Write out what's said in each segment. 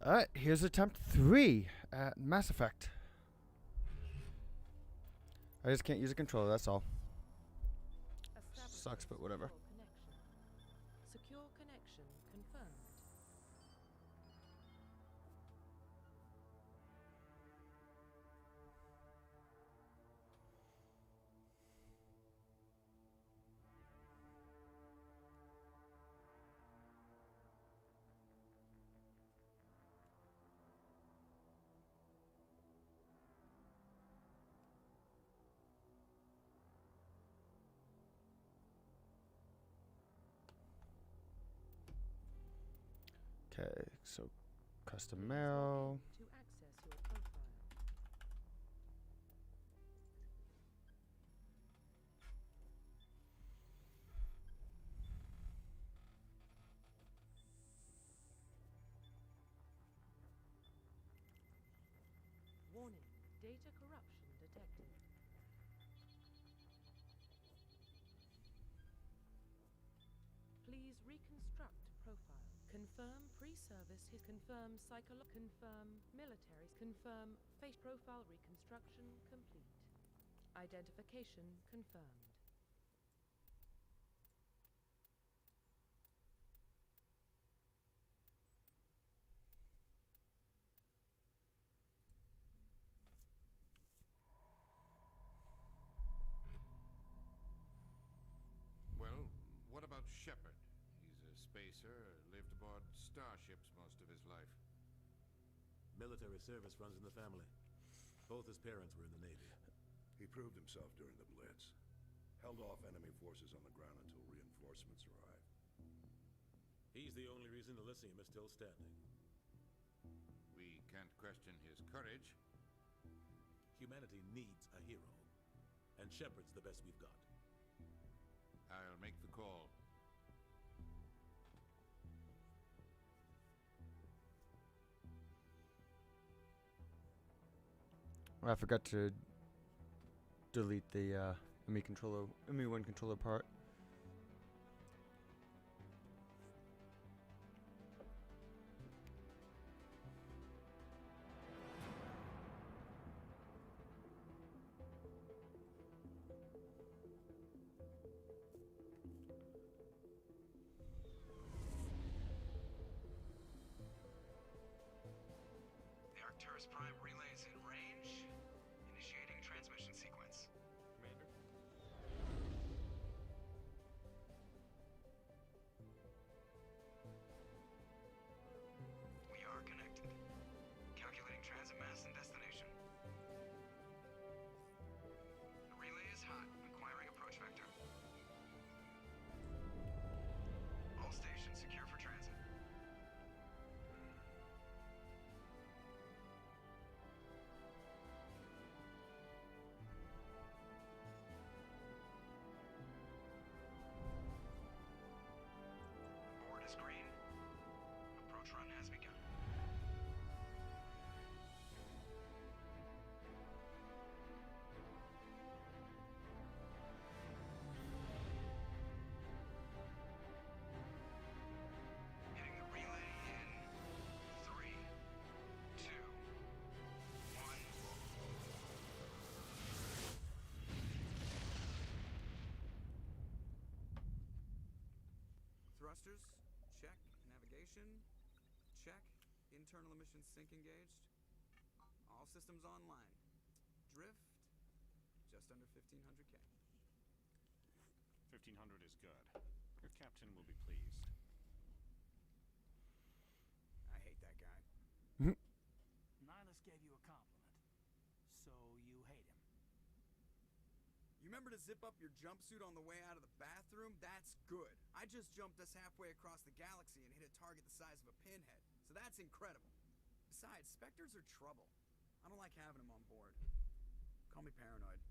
Alright, here's attempt 3 at Mass Effect. I just can't use a controller, that's all. Sucks, but whatever. Secure connection confirmed. Okay, so custom mail. To access your profile. Warning, data corruption detected. Please reconstruct profile. Confirm pre-service. Confirm confirm military. Confirm face profile reconstruction complete. Identification confirmed. Well, what about Shepard? He's a spacer, lived aboard starships most of his life. Military service runs in the family. Both his parents were in the Navy. He proved himself during the Blitz. Held off enemy forces on the ground until reinforcements arrived. He's the only reason Elysium is still standing. We can't question his courage. Humanity needs a hero. And Shepard's the best we've got. I'll make the call. I forgot to delete the ME1 controller part. The Arcturus Prime relay is in range. Initiating transmission sequence. Commander? We are connected. Calculating transit mass and destination. The relay is hot. Acquiring approach vector. All stations secure for transit. Board is green. Approach run has begun. Hitting the relay in 3, 2, 1. Thrusters, check. Navigation, check. Internal emissions sync engaged. All systems online. Drift, just under 1500K. 1500 is good. Your captain will be pleased. I hate that guy. Nihilus gave you a compliment, so you hate him. You remember to zip up your jumpsuit on the way out of the bathroom? That's good. I just jumped us halfway across the galaxy and hit a target the size of a pinhead, so that's incredible. Besides, Specters are trouble. I don't like having them on board. Call me paranoid.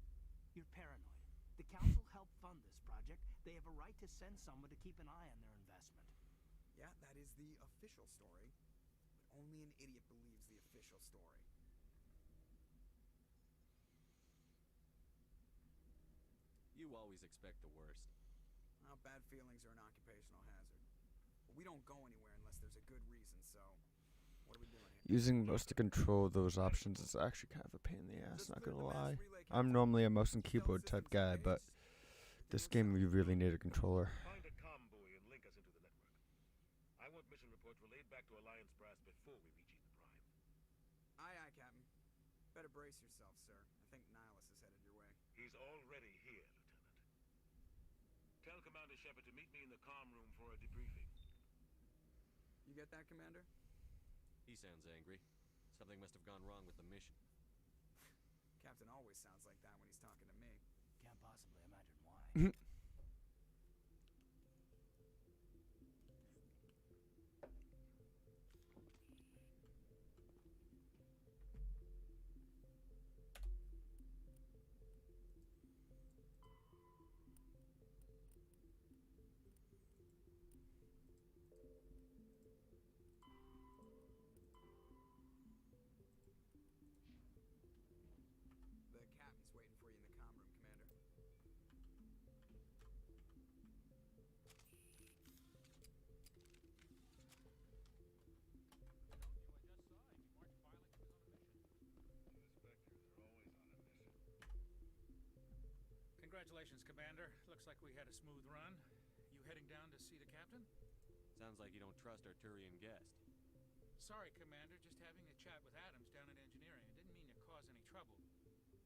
You're paranoid. The Council helped fund this project. They have a right to send someone to keep an eye on their investment. Yeah, that is the official story. But only an idiot believes the official story. You always expect the worst. Well, bad feelings are an occupational hazard. But we don't go anywhere unless there's a good reason, so What are we doing here? Using mouse to control those options is actually kind of a pain in the ass, Just not cleared gonna the mass lie. relay I'm contact. normally a mouse and Stealth keyboard type systems guy, but engaged. this Doing game so. you really need a controller. Find a comm buoy and link us into the network. I want mission reports relayed back to Alliance brass before we reach Eden Prime. Aye, aye, Captain. Better brace yourself, sir. I think Nihilus is headed your way. He's already here, Lieutenant. Tell Commander Shepard to meet me in the comm room for a debriefing. You get that, Commander? He sounds angry. Something must have gone wrong with the mission. Captain always sounds like that when he's talking to me. Can't possibly imagine why. The captain's waiting for you in the comm room, Commander. Congratulations, Commander. Looks like we had a smooth run. You heading down to see the captain? Sounds like you don't trust our Turian guest. Sorry, Commander. Just having a chat with Adams down at engineering. I didn't mean to cause any trouble.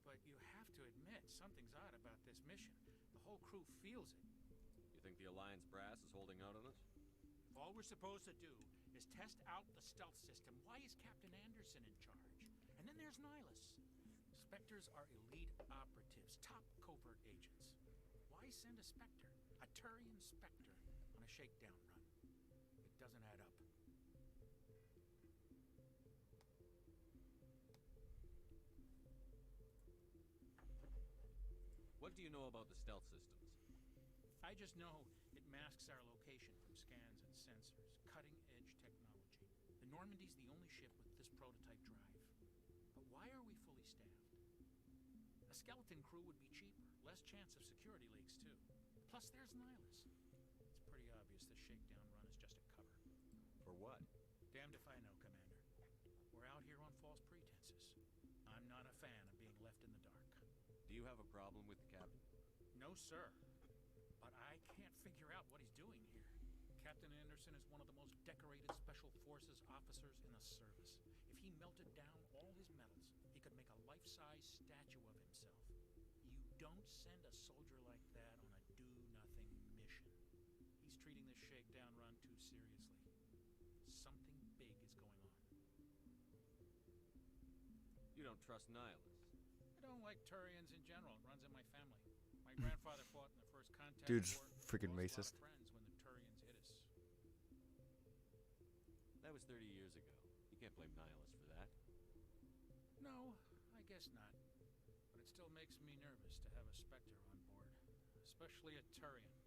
But you have to admit, something's odd about this mission. The whole crew feels it. You think the Alliance brass is holding out on us? If all we're supposed to do is test out the stealth system, why is Captain Anderson in charge? And then there's Nihilus. Specters are elite operatives, top covert agents. Why send a Spectre, a Turian Spectre, on a shakedown run? It doesn't add up. What do you know about the stealth systems? I just know it masks our location from scans and sensors. Cutting-edge technology. The Normandy's the only ship with this prototype drive. But why are we fully staffed? A skeleton crew would be cheaper. Less chance of security leaks, too. Plus, there's Nihilus. It's pretty obvious this shakedown run is just a cover. For what? Damned if I know, Commander. We're out here on false pretenses. I'm not a fan of being left in the dark. Do you have a problem with the captain? No, sir. But I can't figure out what he's doing here. Captain Anderson is one of the most decorated Special Forces officers in the service. If he melted down all his medals, he could make a life-size statue of himself. You don't send a soldier like that on a do-nothing mission. He's treating this shakedown run too seriously. Something big is going on. You don't trust Nihilus? I don't like Turians in general. It runs in my family. My grandfather fought in the First Contact Dude's War. freaking Lost a lot racist. of friends when the Turians hit us. That was 30 years ago. You can't blame Nihilus for that. No, I guess not. But it still makes me nervous to have a Spectre on board. Especially a Turian.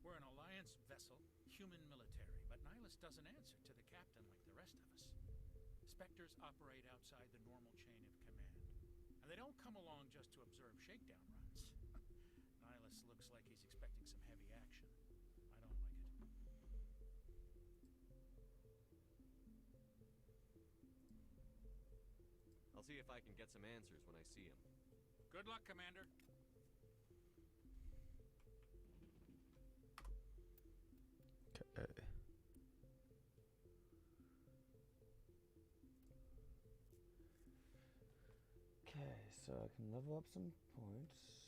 We're an Alliance vessel, human military, but Nihilus doesn't answer to the captain like the rest of us. Spectres operate outside the normal chain of command. And they don't come along just to observe shakedown runs. Nihilus looks like he's expecting some heavy action. I don't like it. I'll see if I can get some answers when I see him. Good luck, Commander. Okay. Okay, so I can level up some points.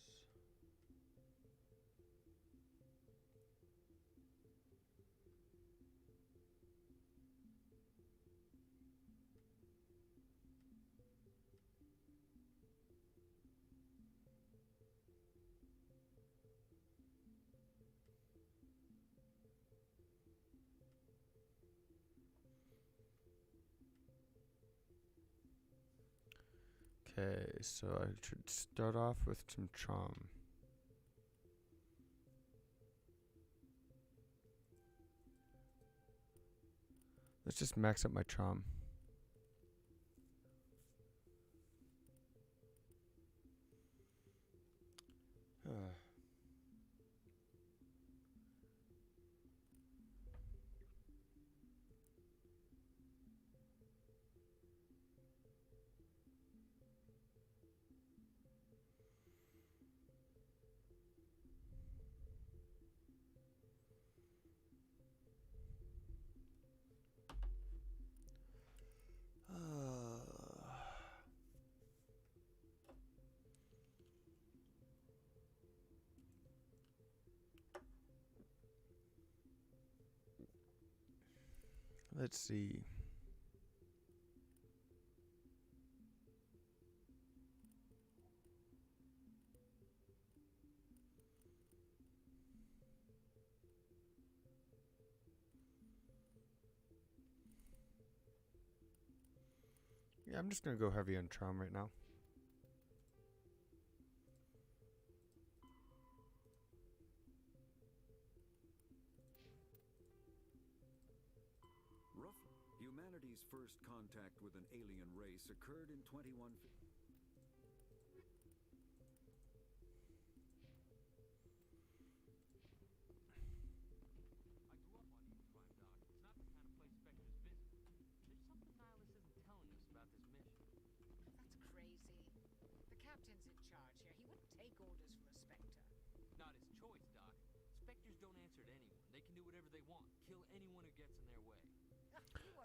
Okay, so I should start off with some charm. Let's just max up my charm. Let's see. Yeah, I'm just gonna go heavy on charm right now. Humanity's first contact with an alien race occurred in 21...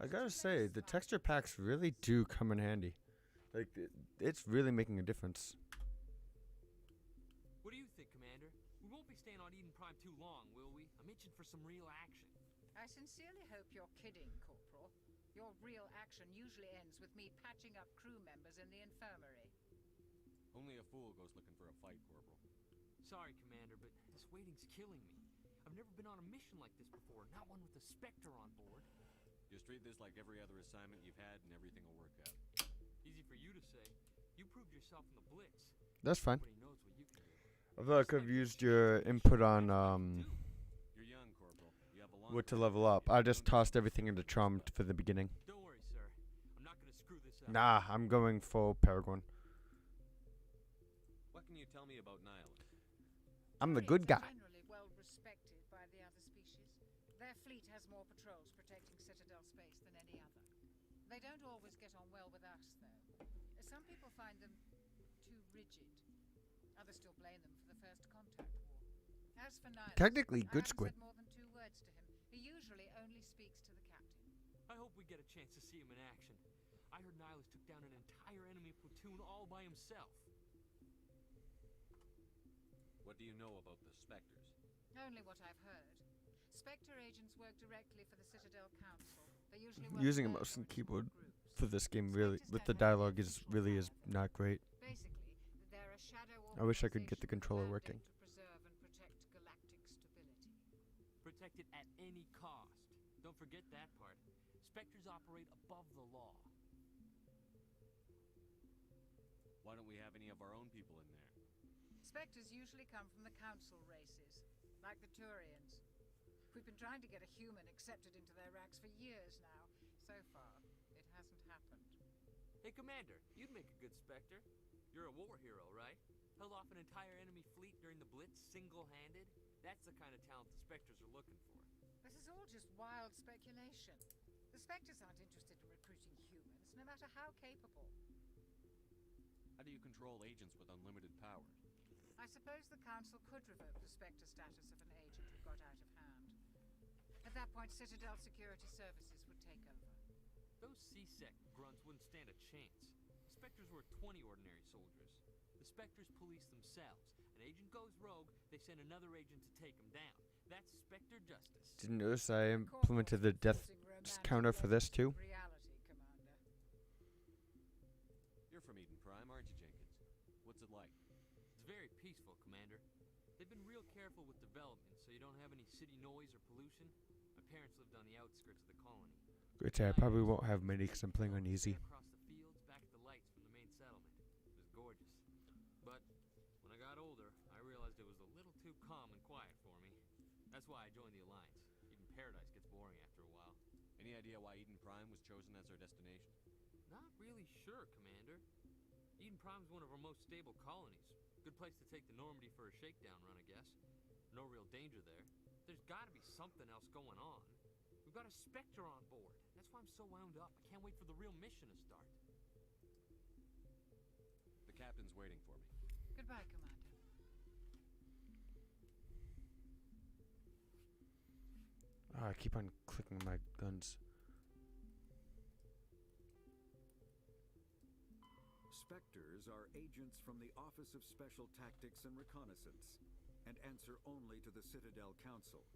I gotta say, the texture packs really do come in handy. Like, it's really making a difference. What do you think, Commander? We won't be staying on Eden Prime too long, will we? I'm itching for some real action. I sincerely hope you're kidding, Corporal. Your real action usually ends with me patching up crew members in the infirmary. Only a fool goes looking for a fight, Corporal. Sorry, Commander, but this waiting's killing me. I've never been on a mission like this before, not one with a Spectre on board. Just treat this like every other assignment you've had and everything will work out. Easy for you to say. You proved yourself in the Blitz. That's fine. Nobody knows what you can do. I feel like I've used your input on You're young, Corporal. You have a long what to level up. I just tossed everything into charm for the beginning. Don't worry, sir. I'm not gonna screw this up. Nah, I'm going for Paragon. What can you tell me about Nihilus? I'm the good guy. Generally well respected by the other species. Their fleet has more patrols protecting Citadel space than any other. They don't always get on well with us, though. Some people find them too rigid. Others still blame them for the First Contact War. As for Nihilus, Technically, good I Squid. haven't said more than 2 words to him. He usually only speaks to the captain. I hope we get a chance to see him in action. I heard Nihilus took down an entire enemy platoon all by himself. What do you know about the Specters? Only what I've heard. Spectre agents work directly for the Citadel Council. They usually work Using a alone mouse and or in small keyboard groups. for this game really, Spectres with the don't have dialogue any is official really power, is though. not great. Basically, they're a shadow I wish I could get the organization with a controller mandate working. to preserve and protect galactic stability. Protect it at any cost. Don't forget that part. Specters operate above the law. Why don't we have any of our own people in there? Spectres usually come from the council races, like the Turians. We've been trying to get a human accepted into their ranks for years now. So far, it hasn't happened. Hey, Commander, you'd make a good Spectre. You're a war hero, right? Held off an entire enemy fleet during the Blitz single-handed? That's the kind of talent the Specters are looking for. This is all just wild speculation. The Spectres aren't interested in recruiting humans, no matter how capable. How do you control agents with unlimited powers? I suppose the Council could revoke the Spectre status of an agent who got out of hand. At that point, Citadel Security Services would take over. Those C-Sec grunts wouldn't stand a chance. Specters were 20 ordinary soldiers. The Specters police themselves. An agent goes rogue, they send another agent to take him down. That's Spectre justice. Didn't notice I implemented the death counter for this too. Reality, Commander. You're from Eden Prime, aren't you, Jenkins? What's it like? It's very peaceful, Commander. They've been real careful with development, so you don't have any city noise or pollution. My parents lived on the outskirts of the colony. Great, I probably won't have many because I'm playing on easy. Across the fields, back at the lights from the main settlement. It was gorgeous. But when I got older, I realized it was a little too calm and quiet for me. That's why I joined the Alliance. Even Paradise gets boring after a while. Any idea why Eden Prime was chosen as our destination? Not really sure, Commander. Eden Prime's one of our most stable colonies. Good place to take the Normandy for a shakedown run, I guess. No real danger there. There's gotta be something else going on. We've got a Spectre on board. That's why I'm so wound up. I can't wait for the real mission to start. The captain's waiting for me. Goodbye, Commander. I keep on clicking my guns. Specters are agents from the Office of Special Tactics and Reconnaissance, and answer only to the Citadel Council.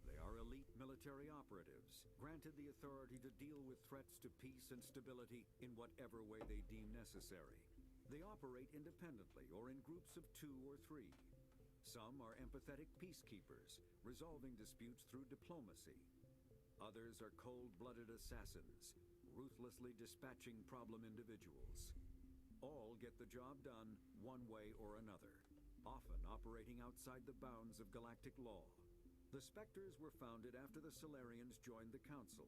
They are elite military operatives, granted the authority to deal with threats to peace and stability in whatever way they deem necessary. They operate independently or in groups of 2 or 3. Some are empathetic peacekeepers, resolving disputes through diplomacy. Others are cold-blooded assassins, ruthlessly dispatching problem individuals. All get the job done one way or another, often operating outside the bounds of galactic law. The Specters were founded after the Solarians joined the Council.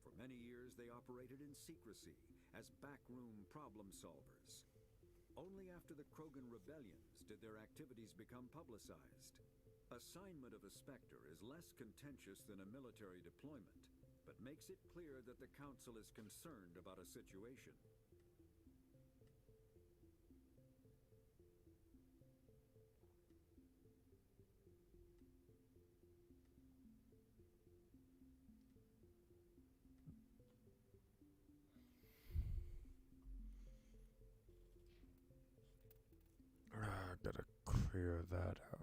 For many years, they operated in secrecy as backroom problem solvers. Only after the Krogan rebellions did their activities become publicized. Assignment of a Spectre is less contentious than a military deployment, but makes it clear that the Council is concerned about a situation. Gotta clear that out.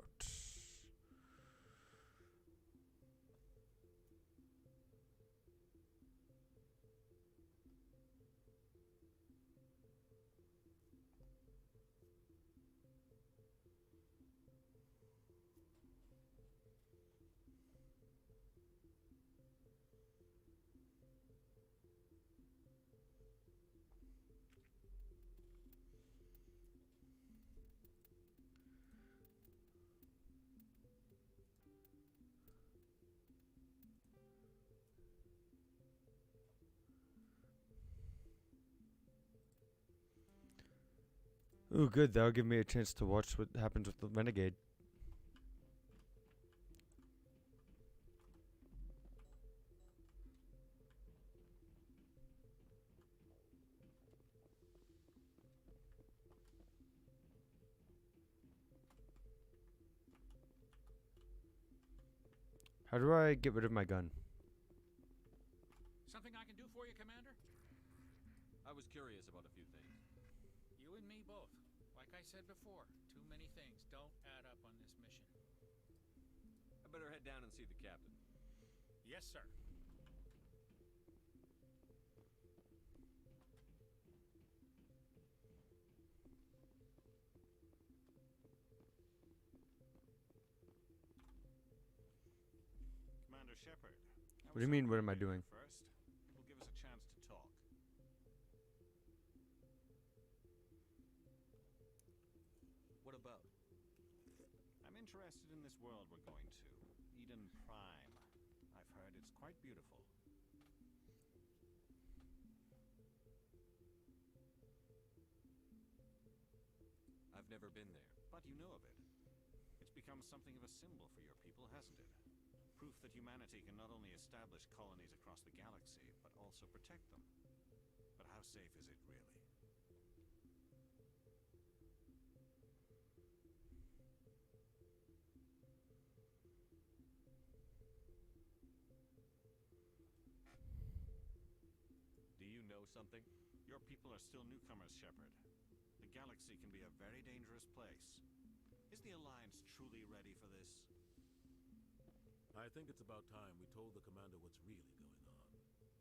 Ooh, good. That'll give me a chance to watch what happens with the Renegade. How do I get rid of my gun? Something I can do for you, Commander? I was curious about a few things. You and me both. Like I said before, too many things don't add up on this mission. I better head down and see the captain. Yes, sir. Commander Shepard. What do you mean, what am I doing? First, will give us a chance to talk. What about? I'm interested in this world we're going to. Eden Prime. I've heard it's quite beautiful. I've never been there. But you know of it. It's become something of a symbol for your people, hasn't it? Proof that humanity can not only establish colonies across the galaxy, but also protect them. But how safe is it, really? Do you know something? Your people are still newcomers, Shepard. The galaxy can be a very dangerous place. Is the Alliance truly ready for this? I think it's about time we told the commander what's really going on.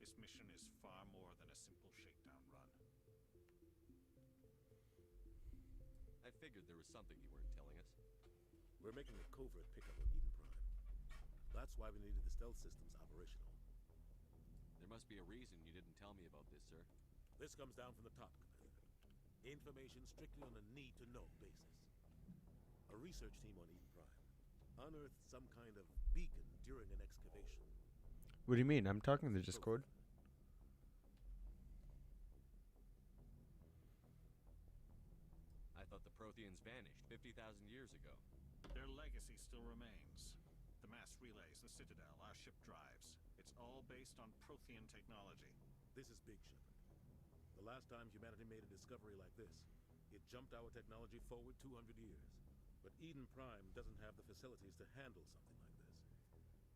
This mission is far more than a simple shakedown run. I figured there was something you weren't telling us. We're making a covert pickup on Eden Prime. That's why we needed the stealth systems operational. There must be a reason you didn't tell me about this, sir. This comes down from the top, Commander. Information strictly on a need-to-know basis. A research team on Eden Prime unearthed some kind of beacon during an excavation. What do you mean? I'm talking to the Discord. I thought the Protheans vanished 50,000 years ago. Their legacy still remains. The mass relays, the Citadel, our ship drives. It's all based on Prothean technology. This is big, Shepard. The last time humanity made a discovery like this, it jumped our technology forward 200 years. But Eden Prime doesn't have the facilities to handle something like this.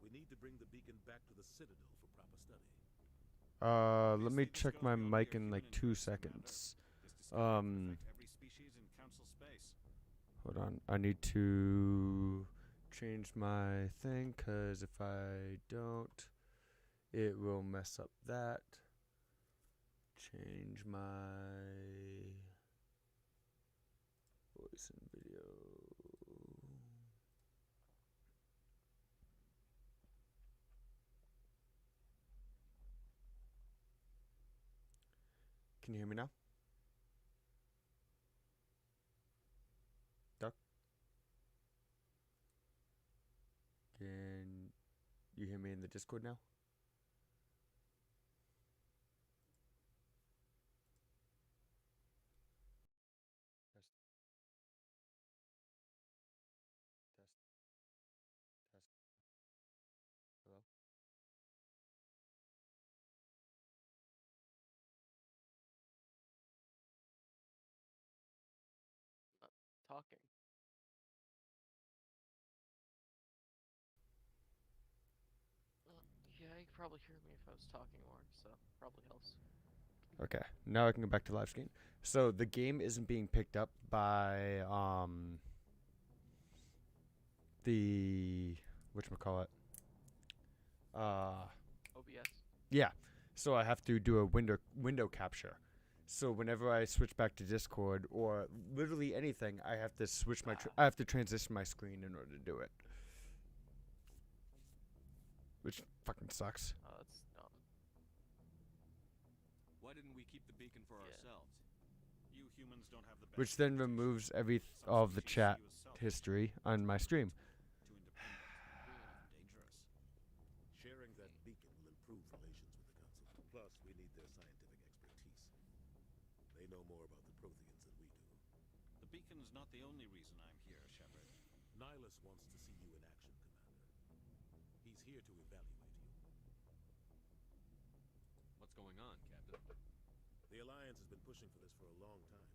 We need to bring the beacon back to the Citadel for proper study. Let me check my mic in like 2 seconds. Every species in Council space. Hold on. I need to change my thing, because if I don't, it will mess up that. Change my voice and video. Can you hear me now? Duck? Can you hear me in the Discord now? Hello? Talking. Yeah, you could probably hear me if I was talking more, so probably helps. Okay, now I can go back to live screen. So the game isn't being picked up by the whatchamacallit? OBS. Yeah. So I have to do a window capture. So whenever I switch back to Discord or literally anything, I have to switch my I have to transition my screen in order to do it. Which fucking sucks. Oh, that's dumb. Why didn't we keep the beacon for ourselves? You humans don't have the best. Which then removes all of the chat history on my stream. Dangerous. Sharing that beacon will improve relations with the Council. Plus, we need their scientific expertise. They know more about the Protheans than we do. The beacon's not the only reason I'm here, Shepard. Nihilus wants to see you in action, Commander. He's here to evaluate you. What's going on, Captain? The Alliance has been pushing for this for a long time.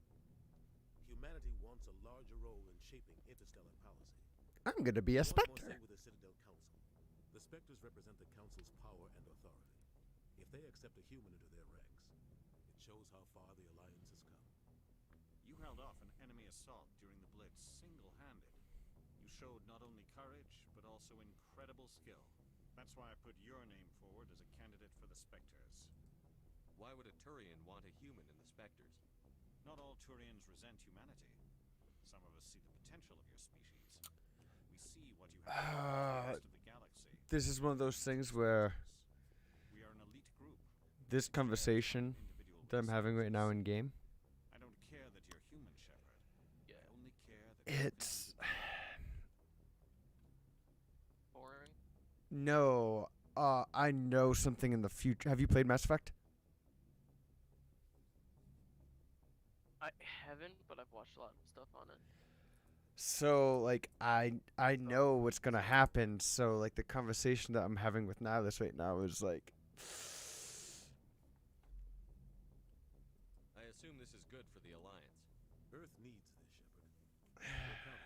Humanity wants a larger role in shaping interstellar policy. I'm gonna be a Spectre. With the Citadel Council. The Specters represent the Council's power and authority. If they accept a human into their ranks, it shows how far the Alliance has come. You held off an enemy assault during the Blitz single-handed. You showed not only courage, but also incredible skill. That's why I put your name forward as a candidate for the Specters. Why would a Turian want a human in the Specters? Not all Turians resent humanity. Some of us see the potential of your species. We see what you have for the rest of the galaxy. This is one of those things where We are an elite group. this conversation that I'm having right now in game, I don't care that you're human, Shepard. Yeah. I only care that it's Boring. no. I know something in the future. Have you played Mass Effect? I haven't, but I've watched a lot of stuff on it. So like I know what's gonna happen. So like the conversation that I'm having with Nihilus right now is like, I assume this is good for the Alliance. Earth needs this, Shepard.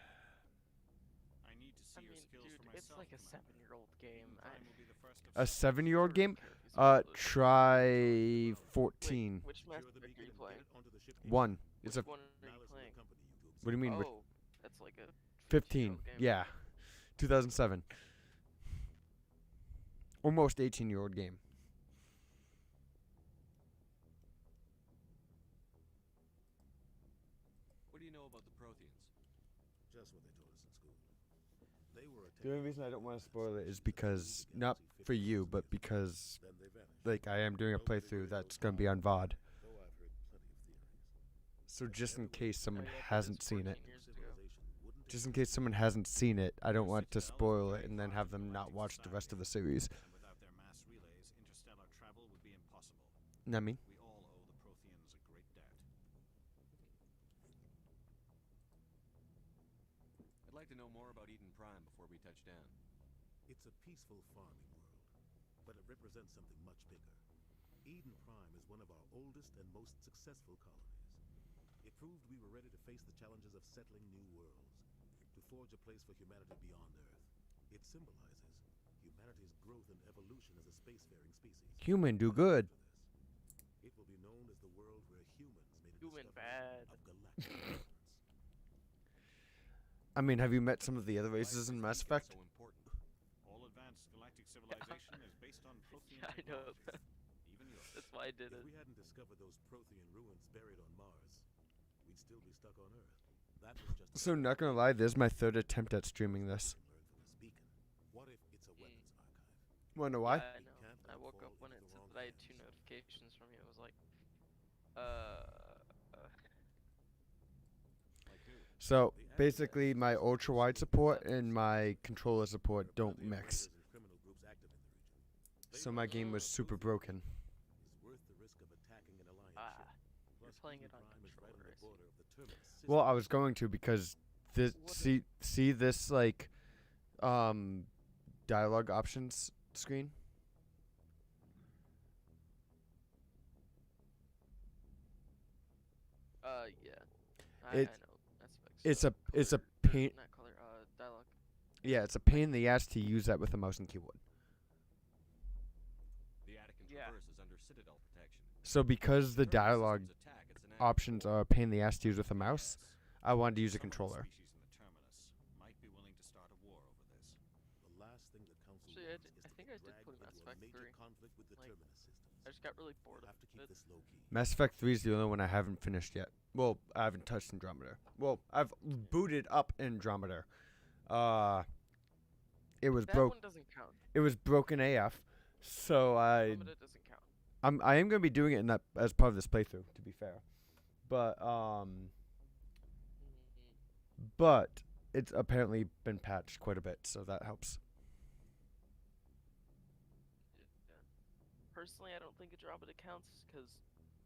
I need to see I your mean, skills dude, for myself. it's like a Commander. 7-year-old game. Prime will be the first of a several 7-year-old game. Try 14. Wait, which Mass Effect are you playing? One. It's Which a. one are you playing? What do you mean? Oh, that's like a 15. 15-year-old game. Yeah. 2007. Almost 18-year-old game. What do you know about the Protheans? Just what they taught us in school. They were The only reason I don't want to spoil it is because, not for you, but because, like, I am doing a playthrough that's going to be on VOD. So just in case someone hasn't seen it. Just in case someone hasn't seen it, I don't want to spoil it and then have them not watch the rest of the series. And without their mass relays, interstellar travel would be impossible. Know what I mean? We all owe the Protheans a great debt. I'd like to know more about Eden Prime before we touch down. It's a peaceful farming world, but it represents something much bigger. Eden Prime is one of our oldest and most successful colonies. It proved we were ready to face the challenges of settling new worlds, to forge a place for humanity beyond Earth. It symbolizes humanity's growth and evolution as a spacefaring species. Human, do good. It will be known as the world where humans made a Human discovery bad. of galactic importance. I mean, have you met some of the other races in Mass Effect? So important. All advanced galactic civilization is based on Prothean I know. technology. Even yours. That's why I did If it. we hadn't discovered those Prothean ruins buried on Mars, we'd still be stuck on Earth. That was just So not gonna lie, this is my third attempt at streaming this. learned from this beacon. What if it's a weapons archive? Wanna know why? Yeah, I know. I woke up when it said that I had 2 notifications from you. I was like, So basically, my ultrawide support and my controller support don't mix. So my game was super broken. you're playing it on controller. I see. Well, I was going to because this see this like dialogue options screen. Yeah. I know. That's It's a pain. Not color. Dialogue. Yeah, it's a pain in the ass to use that with a mouse and keyboard. The attic and traverse is under Citadel protection. So because the dialogue options are a pain in the ass to use with a mouse, I wanted to use a controller. Might be willing to start a war over this. The last thing the council Actually, wants I is think to I did drag play you Mass into a Effect major 3. conflict with the Like, terminus systems. I just got really bored You'll of have to keep it. this low key. Mass Effect 3 is the only one I haven't finished yet. Well, I haven't touched Andromeda. Well, I've booted up Andromeda. It was That broke. one doesn't count. It was broken AF. So Andromeda doesn't count. I am gonna be doing it in that as part of this playthrough, to be fair. But it's apparently been patched quite a bit, so that helps. Personally, I don't think Andromeda counts because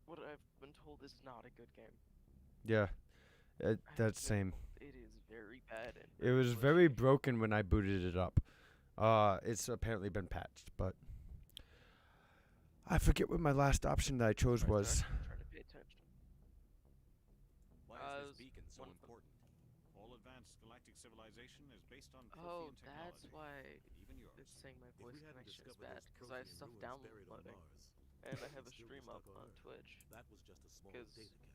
what I've been told is not a good game. Yeah, that's same. It is very bad. And It was very broken when I booted it up. It's apparently been patched, but I forget what my last option that I chose was. Trying to pay attention. Why is this beacon so important? All advanced galactic civilization is based on Oh, Prothean that's technology. why Even yours. it's saying my If we voice hadn't connection is discovered bad those because I have Prothean stuff ruins buried on downloading, Mars, and I we'd have a still be stream stuck up on Earth. Twitch. That was just a small Because data cache.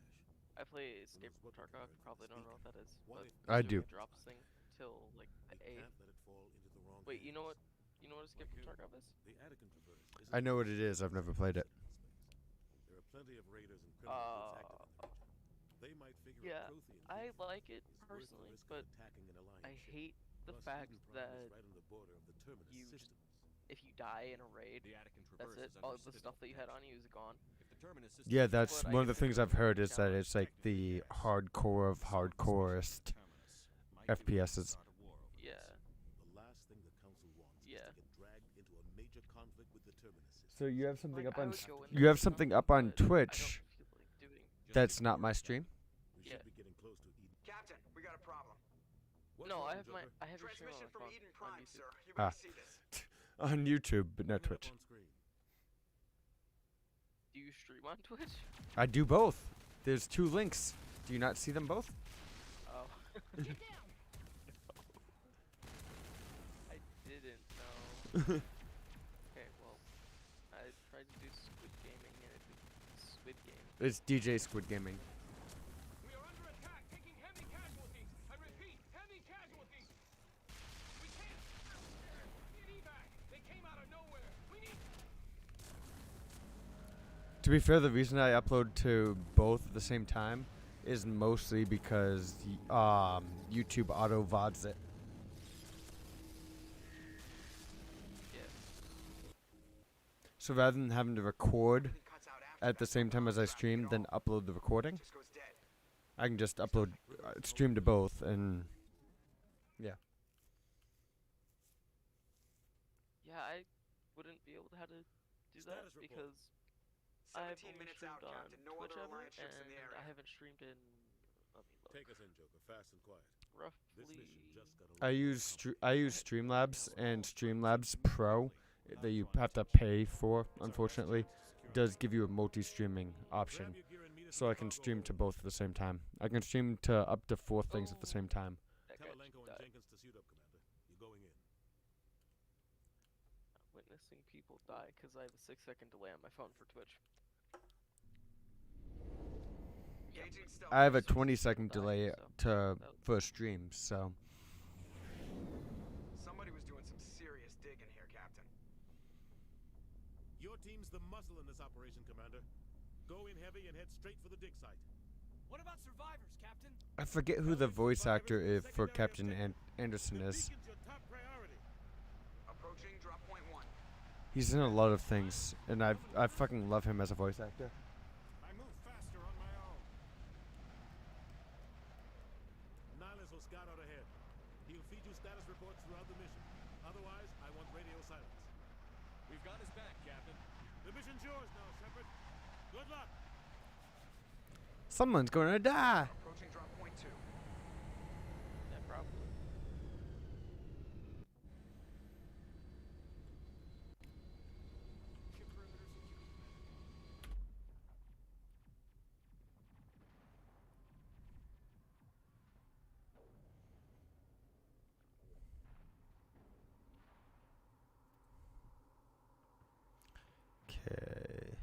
I play Who Escape knows from what we Tarkov. can learn from Probably this don't know what that is. What But if I it do. drops thing till like the We 8th. can't let it fall into the wrong Wait, you know what? hands. You know what Escape from Tarkov is? The attic and traverse isn't I know what just it is. I've never played it. There are plenty of raiders and criminal groups active in the region. They might figure Yeah, a Prothean I beacon like it is worth the personally, risk of but attacking an alliance I ship. hate the Plus, fact Eden Prime is that right on the border of the terminus you systems. if you die in a raid, The attic and that's traverse it. is All under the Citadel stuff that you had on protection. you is gone. If the terminus system Yeah, is that's But I one of the guess things I've heard is that it's like Protecting the gas. hardcore of hardcorest Might be willing to FPSs. start a war over Yeah. The last thing the council wants Yeah. is to get dragged into a major conflict with the terminus systems. So you have something Like, up I on would go in you there have for something something, up on but I don't Twitch feel like doing. that's not my stream. We Yeah. should be getting close to Eden. Captain, we got a problem. What's No, wrong, I have my Joker? I have your stream on Transmission my from phone Eden on Prime, YouTube. sir. You Ah. better see this. On YouTube, but not Bring it up Twitch. on screen. Do you stream on Twitch? I do both. There's 2 links. Do you not see them both? Oh. I didn't know. Okay, well, I tried to do Squid Gaming and it did Squid Game. It's DJ Squid Gaming. We are under attack, taking heavy casualties. I repeat, heavy casualties. We can't. Need evac. They came out of nowhere. We need. To be fair, the reason I upload to both at the same time is mostly because YouTube auto VODs it. Yeah. So rather than having to record Everything cuts out after at the that. same time as I Not traffic stream, at then all. upload the recording, Just goes dead. I can just upload, stream to both, and yeah. Yeah, I wouldn't be able to how to do that Status report. because I've 17 only minutes streamed out, on Captain. No Twitch other ever, Alliance ships in the and area. I haven't streamed in. Let me look. Take us in, Joker, fast and quiet. This Roughly. mission just got a I little use more I use complicated. Streamlabs, and Streamlabs Pro that you have to pay for, unfortunately, does give you a multi-streaming option. Grab your gear and meet us So in I the can cargo stream hold. to both at the same time. I can stream to up to 4 things at the same time. That Tell guy Alenko and died. Jenkins to suit up, Commander. You're going in. Witnessing people die because I have a 6-second delay on my phone for Twitch. Engaging stealth I have a forces. 20-second delay so to for streams, so Your team's the muscle in this operation, Commander. Go in heavy and head straight for the dig site. What about survivors, Captain? I forget who the voice actor is for Captain Anderson is. Approaching drop point 1. He's in a lot of things, and I fucking love him as a voice actor. I move faster on my own. Nihilus will scout out ahead. He'll feed you status reports throughout the mission. Otherwise, I want radio silence. We've got his back, Captain. The mission's yours now, Shepard. Good luck. Someone's gonna die. Approaching drop point 2. Yeah, probably. Ship perimeter secure. Okay.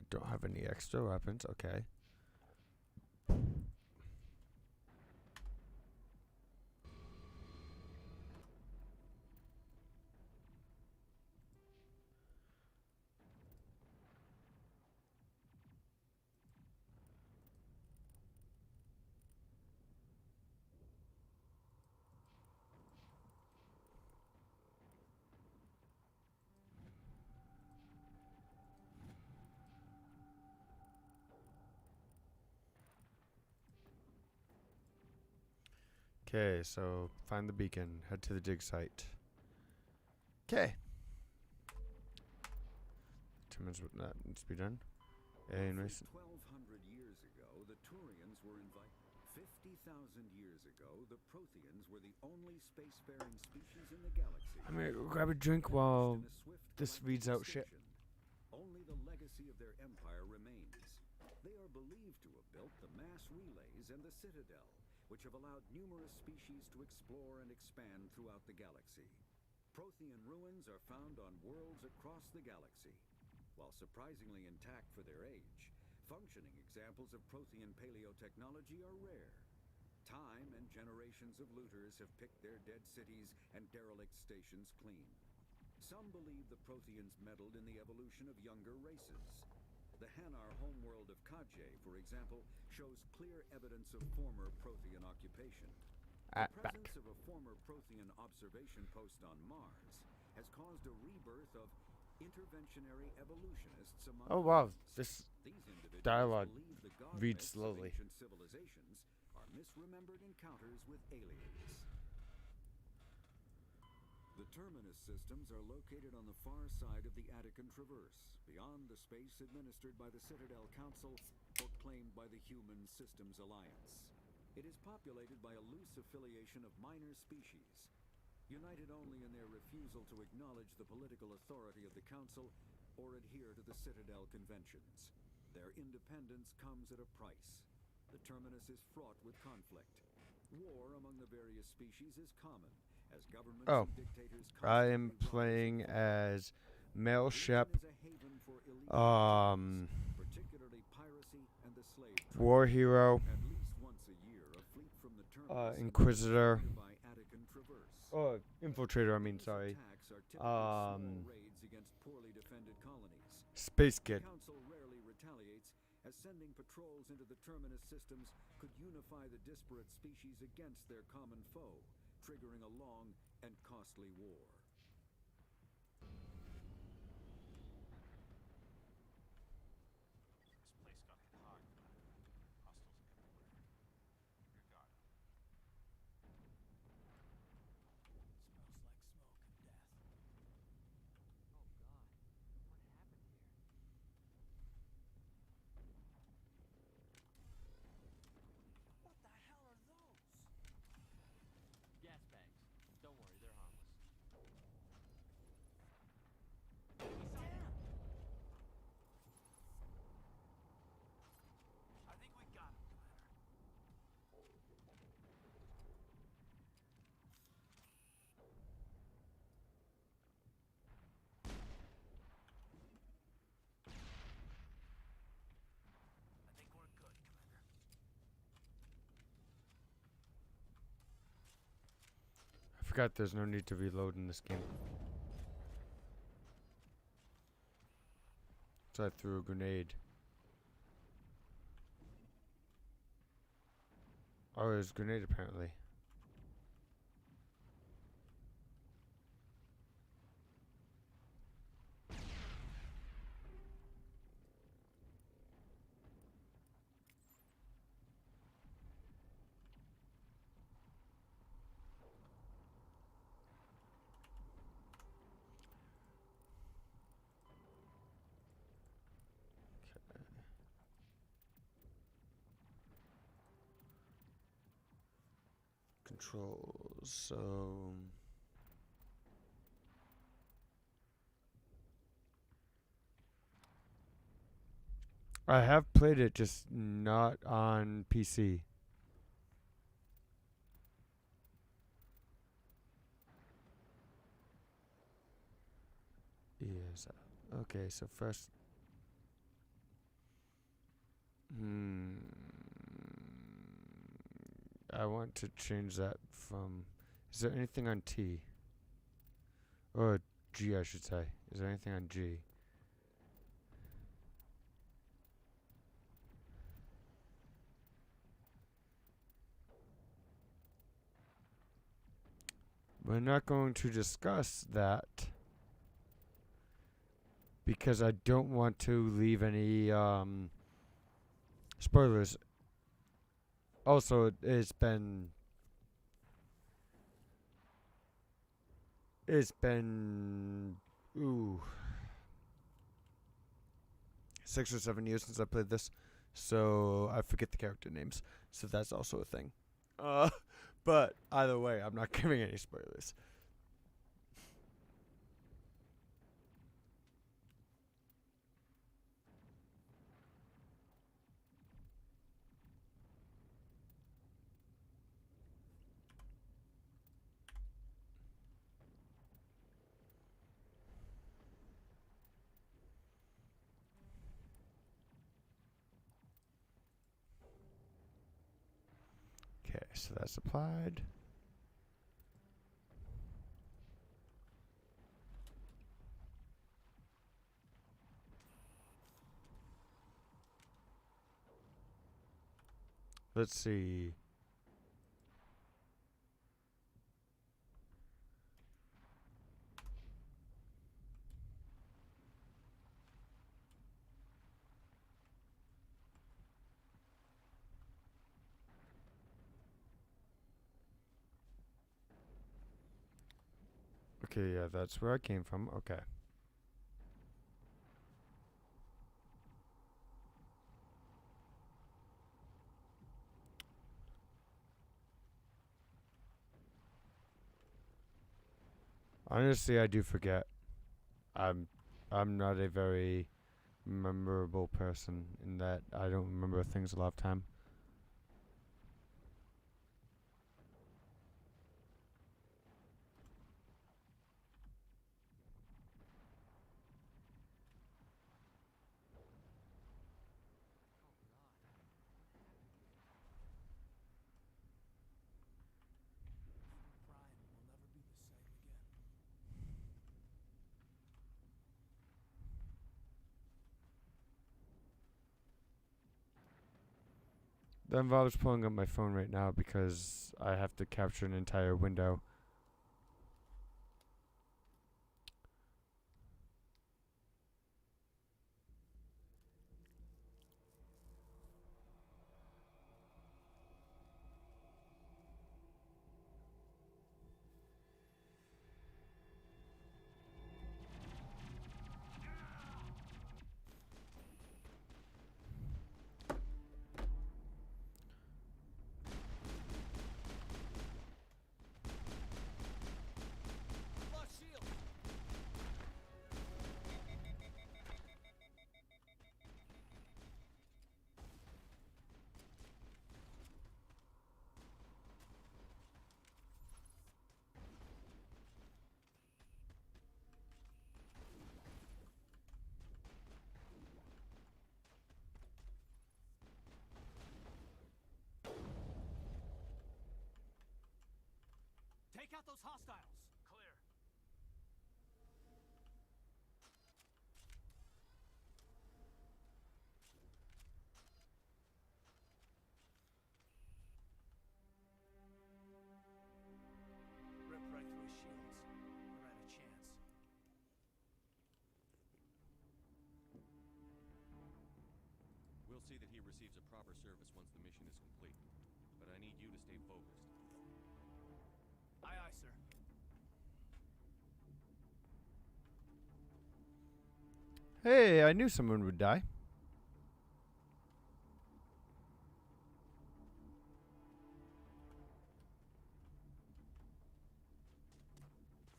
I don't have any extra weapons. Okay. Okay, so find the beacon, head to the dig site. Okay. Determines what that needs to be done. And 1200 years ago, the Turians were invited. 50,000 years ago, the Protheans were the only spacefaring species in the galaxy. I'm gonna go grab a drink while this reads out shit. Only the legacy of their empire remains. They are believed to have built the mass relays and the Citadel, which have allowed numerous species to explore and expand throughout the galaxy. Prothean ruins are found on worlds across the galaxy. While surprisingly intact for their age, functioning examples of Prothean paleotechnology are rare. Time and generations of looters have picked their dead cities and derelict stations clean. Some believe the Protheans meddled in the evolution of younger races. The Hanar homeworld of Kaje, for example, shows clear evidence of former Prothean occupation. The presence of a former Prothean observation post on Mars has caused a rebirth of interventionary evolutionists among This These individuals dialogue believe the reads god slowly. myths of ancient civilizations are misremembered encounters with aliens. The terminus systems are located on the far side of the Attican Traverse, beyond the space administered by the Citadel Council or claimed by the Human Systems Alliance. It is populated by a loose affiliation of minor species, united only in their refusal to acknowledge the political authority of the Council or adhere to the Citadel Conventions. Their independence comes at a price. The terminus is fraught with conflict. War among the various species is common, as governments and dictators I am playing as Male Shep, particularly piracy and the slave trade. War Hero, At least once a year, a fleet from the terminus Inquisitor, by Attican Traverse. Infiltrator, I mean, sorry. Attacks are typically small raids against poorly defended colonies. Space Kid. The Council rarely retaliates, as sending patrols into the terminus systems could unify the disparate species against their common foe, triggering a long and costly war. This place got hit hard, Commander. Hostiles everywhere. Keep your guard up. Smells like smoke and death. Oh God, what happened here? What the hell are those? Gas bags. Don't worry, they're harmless. forgot there's no need to reload in this game. So I threw a grenade. Oh, it was a grenade apparently. Controls, so I have played it, just not on PC. Yes. Okay, so first I want to change that from... Is there anything on T? Or G, I should say. Is there anything on G? We're not going to discuss that because I don't want to leave any spoilers. Also, it's been 6 or 7 years since I played this, so I forget the character names. So that's also a thing. But either way, I'm not giving any spoilers. Okay, so that's applied. Let's see. Okay, yeah, that's where I came from. Okay. Honestly, I do forget. I'm not a very memorable person in that I don't remember things a lot of time. That involves pulling up my phone right now because I have to capture an entire window. Take out those hostiles. Clear. Ripped right through his shields. Never had a chance. We'll see that he receives a proper service once the mission is complete. But I need you to stay focused. Aye, aye, sir. Hey, I knew someone would die.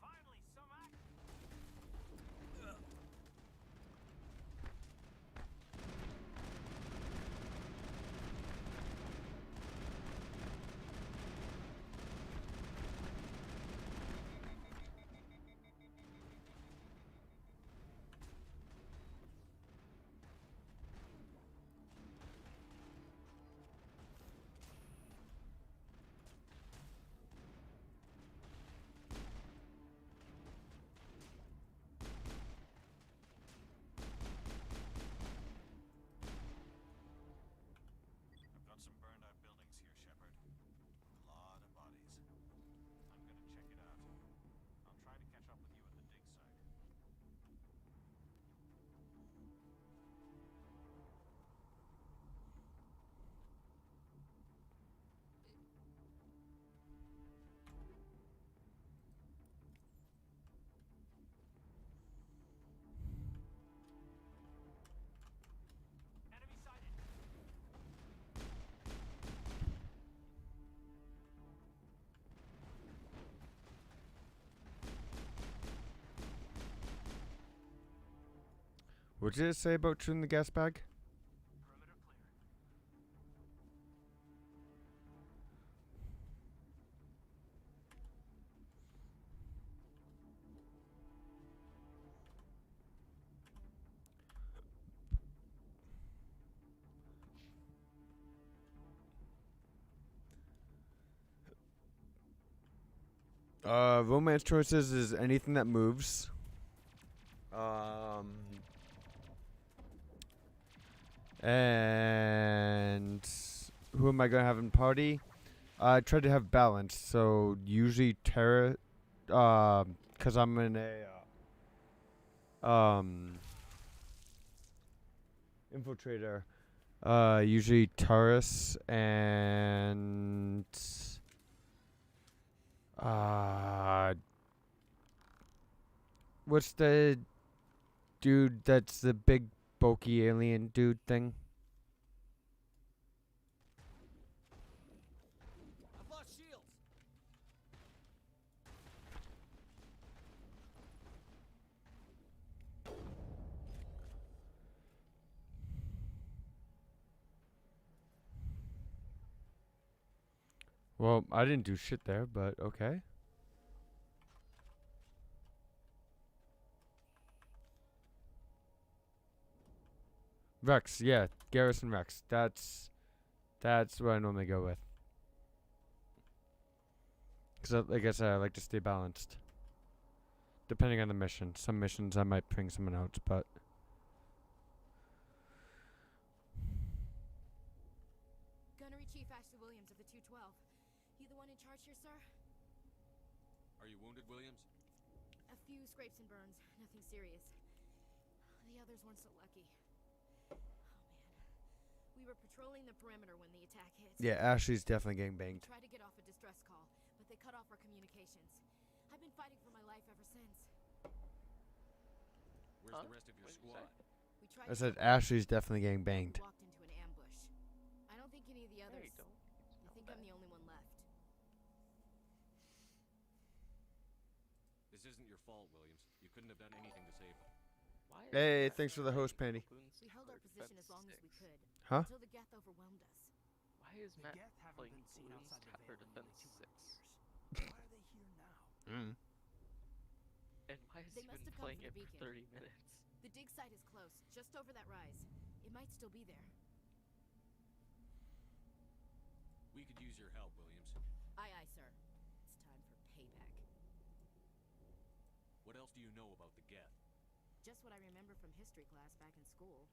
Finally, some act. I've got some burned out buildings here, Shepard. A lot of bodies. I'm gonna check it out. I'll try to catch up with you at the dig site. Enemy sighted. What did it say about shooting the gas bag? Perimeter clear. Romance choices is anything that moves. And who am I gonna have in party? I try to have balance, so usually terror, cause I'm in a infiltrator. Usually Taurus and what's the dude that's the big bulky alien dude thing? I've lost shields. Well, I didn't do shit there, but okay. Rex, yeah, Garrison Rex. That's what I normally go with. Because, like I said, I like to stay balanced. Depending on the mission. Some missions I might bring someone else, but... Gunnery Chief Ashley Williams of the 212. You the one in charge here, sir? Are you wounded, Williams? A few scrapes and burns. Nothing serious. The others weren't so lucky. Oh, man. We were patrolling the perimeter when the attack hit. Yeah, Ashley's definitely getting banged. Tried to get off a distress call, but they cut off our communications. I've been fighting for my life ever since. Where's the rest of your squad? We tried I said Ashley's definitely getting banged. walked into an ambush. I don't think any of the others. Hey, don't I think I'm the only one left. This isn't your fault, Williams. You couldn't have done anything to save them. Why is Hey, that thanks for the host, Penny. We held our position as long as we could. Huh? Until the Geth overwhelmed us. Why is The Matt Geth haven't playing been seen Bloons outside the Tower Veil in Defense nearly 200 6? years. Why are they here now? And why has They he must been have come playing for it the for beacon. 30 minutes? The dig site is close, just over that rise. It might still be there. We could use your help, Williams. Aye, aye, sir. It's time for payback. What else do you know about the Geth? Just what I remember from history class back in school.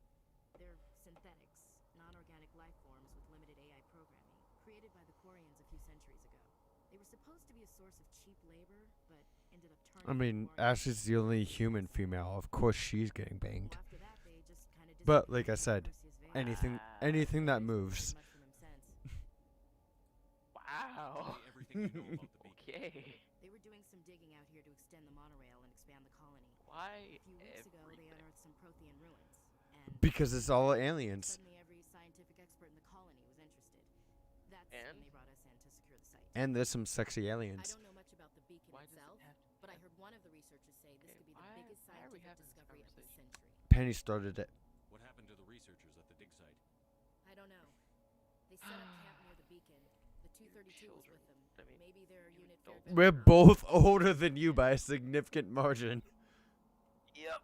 They're synthetics, non-organic life forms with limited AI programming, created by the Quarians a few centuries ago. They were supposed to be a source of cheap labor, but ended up turning I mean, Ashley's the only human female. Of course she's getting banged. after that, they just kind of But like I said, anything that moves. Wow. Everything you know about the beacon. Okay. They were doing some digging out here to extend the monorail and expand the colony. Why A few weeks ago, they unearthed some Prothean ruins, and Because it's all aliens. suddenly every scientific expert in the colony was interested. That's And? when they brought us in to secure the site. And there's some sexy I aliens. don't know much about the beacon Why does it itself, have to but I heard one of the researchers say this could be the biggest why are we scientific having this discovery of the conversation? century. Penny started it. What happened to the researchers at the dig site? I don't know. They set up camp near the beacon. The 232 was with them. I mean, Maybe their unit fared better We're than both older than you by a significant margin. Yep.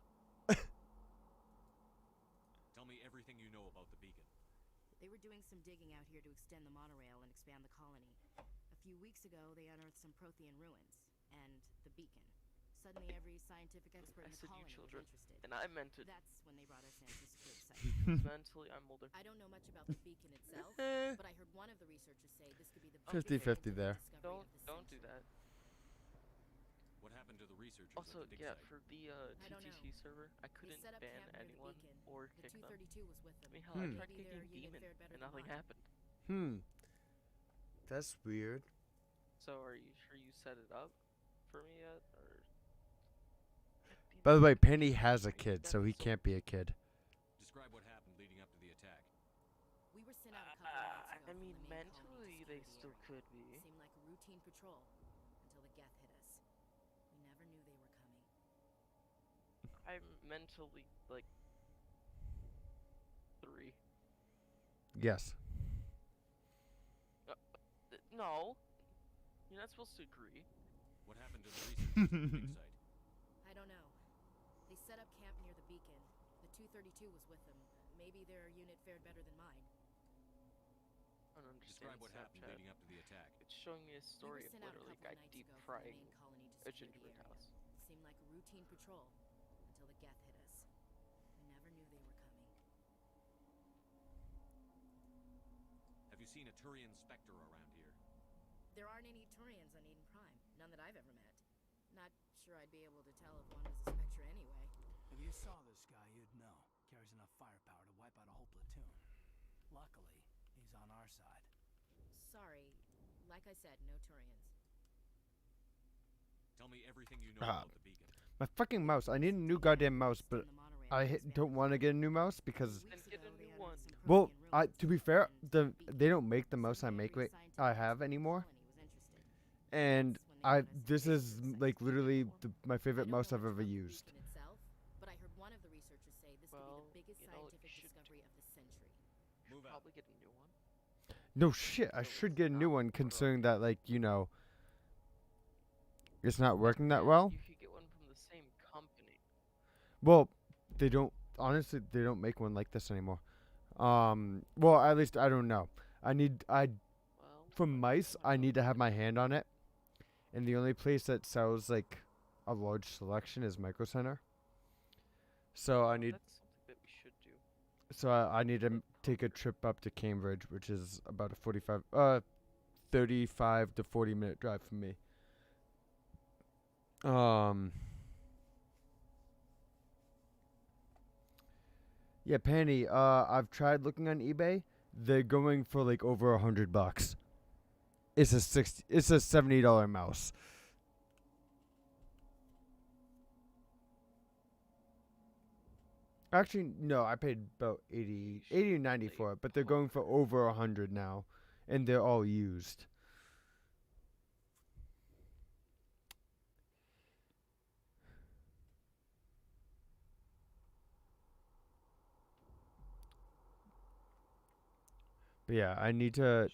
Tell me everything you know about the beacon. They were doing some digging out here to extend the monorail and expand the colony. A few weeks ago, they unearthed some Prothean ruins and the beacon. Suddenly, every scientific expert I in the said you colony was children, interested. and I meant it. That's when they brought us in to secure the site. Mentally, I'm older. I don't know much about the beacon itself, but I heard one of the researchers say this could be the 50-50 there. Don't do that. What happened to the researchers Also, at the dig yeah, site? for the I don't TTC know. server, I couldn't set up ban camp near the anyone beacon. or The kick them. 232 was with them. I mean, hell, I tried Maybe kicking their unit Demon, fared better and than nothing mine. happened. That's weird. So, are you sure you set it up for me yet, or? By the way, Penny has a kid, so he can't be a kid. Describe what happened leading up to the attack. We were sent out a couple of nights ago I from mean, the main colony mentally, to they secure still the could be. area. Seemed like a routine patrol until the Geth hit us. We never knew they were coming. I'm mentally, like, 3. Yes. No. You're not supposed to agree. What happened to the researchers at the dig site? I don't know. They set up camp near the beacon. The 232 was with them. Maybe their unit fared better than mine. I don't understand Describe what happened Snapchat. leading up to the attack. It's showing me a story of sent out a literally a couple guy of nights deep ago from the frying main colony to a secure the gingerbread area. house. Seemed like a routine patrol until the Geth hit us. We never knew they were coming. Have you seen a Turian Spectre around here? There aren't any Turians on Eden Prime. None that I've ever met. Not sure I'd be able to tell if one was a Spectre anyway. If you saw this guy, you'd know. Carries enough firepower to wipe out a whole platoon. Luckily, he's on our side. Sorry. Like I said, no Turians. Tell me everything you know about the beacon. My fucking mouse. I need a new goddamn mouse, but I don't want to get a new mouse because. Then get a new one. Well, to be fair, they don't make the mouse I have anymore. And this is like literally my favorite mouse I've ever used. But I heard one of the researchers say this could be the biggest scientific discovery of the century. Move out. Probably get a new one. No shit, I should get a new one considering that, like, you know, it's not working that well. You could get one from the same company. Well, they don't, honestly, they don't make one like this anymore. Well, at least I don't know. For mice, I need to have my hand on it. And the only place that sells, like, a large selection is Micro Center. So I need... That's something that we should do. So I need to take a trip up to Cambridge, which is about a 35 to 40 minute drive from me. Yeah, Penny, I've tried looking on eBay. They're going for like over $100. It's a $70 mouse. Actually, no, I paid about 80 or 90 for it, but they're going for over 100 now, and they're all used. But yeah, I need to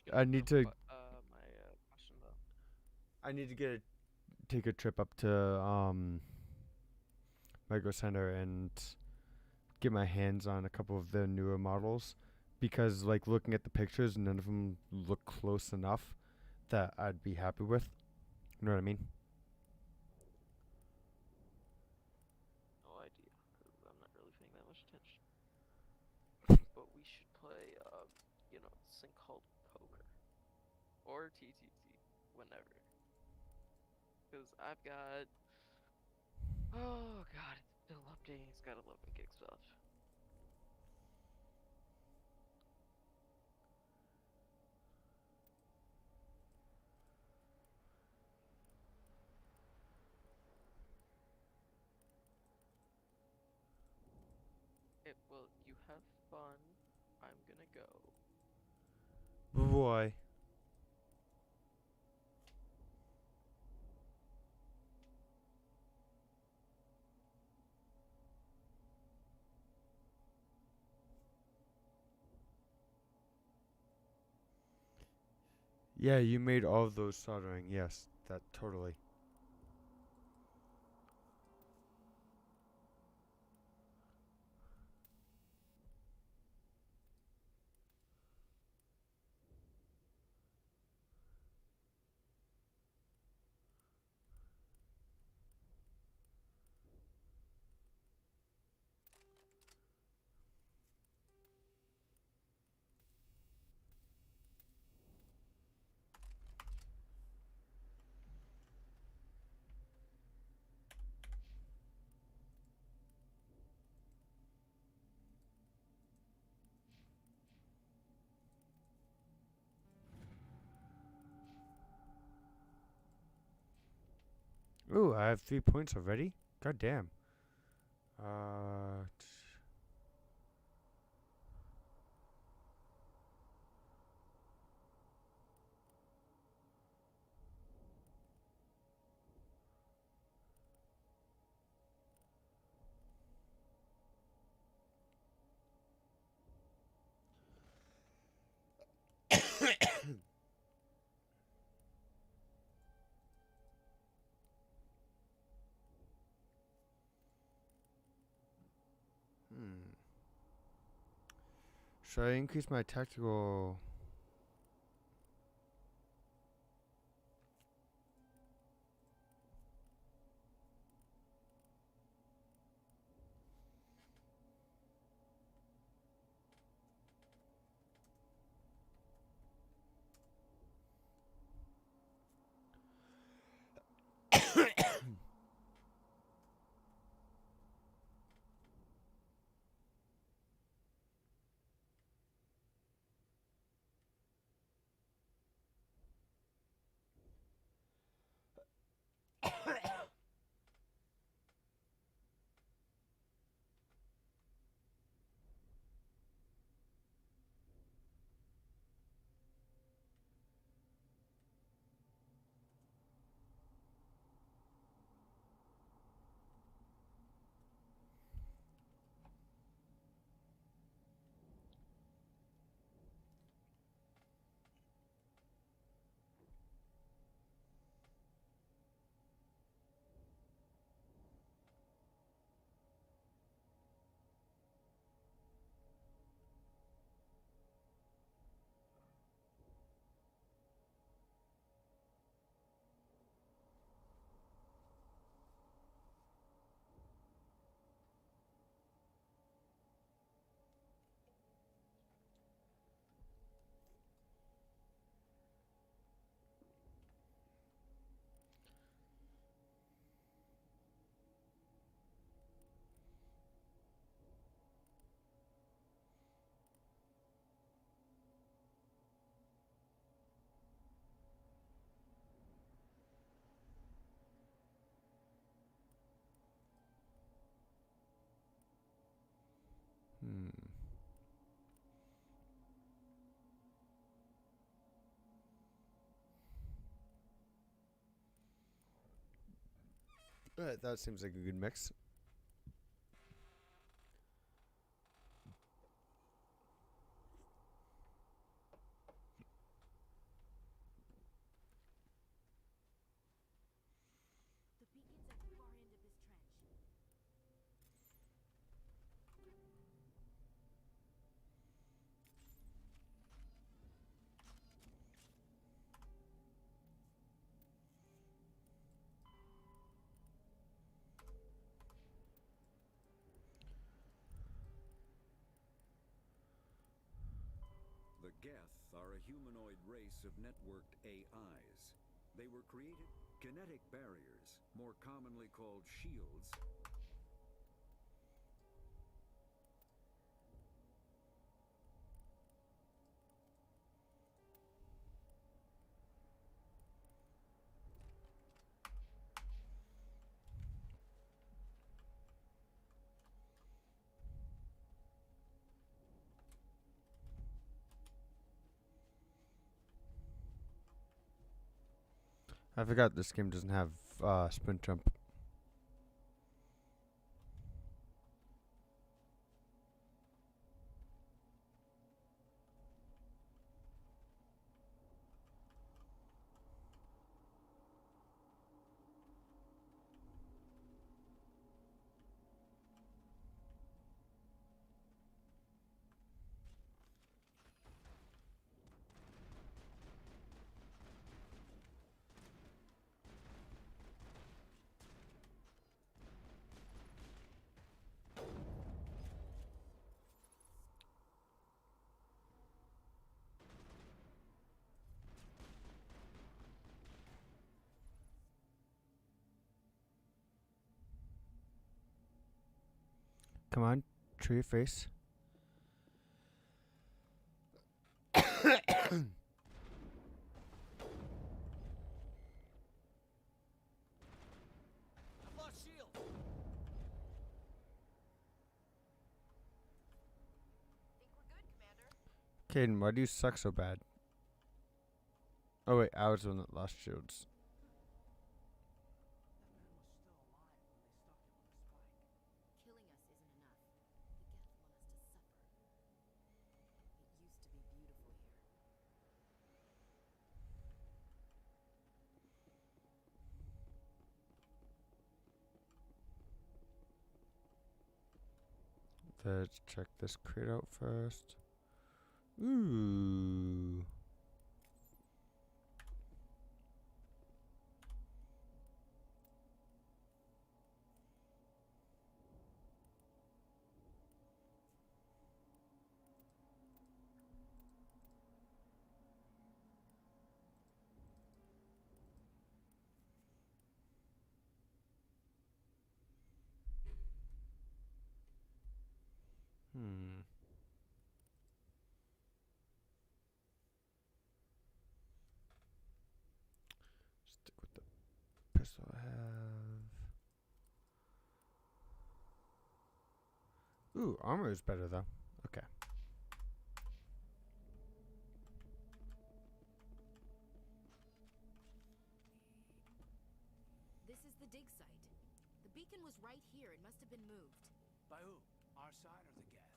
take a trip up to Micro Center and get my hands on a couple of the newer models, because like looking at the pictures, none of them look close enough that I'd be happy with. You know what I mean? or TTT, whenever. Because I've got, oh god, it's still updating. It's got 11 gig stuff. Well, you have fun. I'm gonna go. Boy. Yeah, you made all of those soldering. Yes, that totally. Ooh, I have 3 points already? God damn. Should I increase my tactical? That seems like a good mix. The beacon's at the far end of this trench. The Geth are a humanoid race of networked AIs. They were created kinetic barriers, more commonly called shields. I forgot this game doesn't have sprint jump. Come on, show your face. I've lost shield. Caden, why do you suck so bad? Oh wait, I was the one that lost shields. Killing us isn't enough. The Geth want us to suffer. It used to be beautiful here. Let's check this crate out first. Ooh. Stick with the pistol I have. Ooh, armor is better though. Okay. This is the dig site. The beacon was right here. It must have been moved. By who? Our side or the Geth?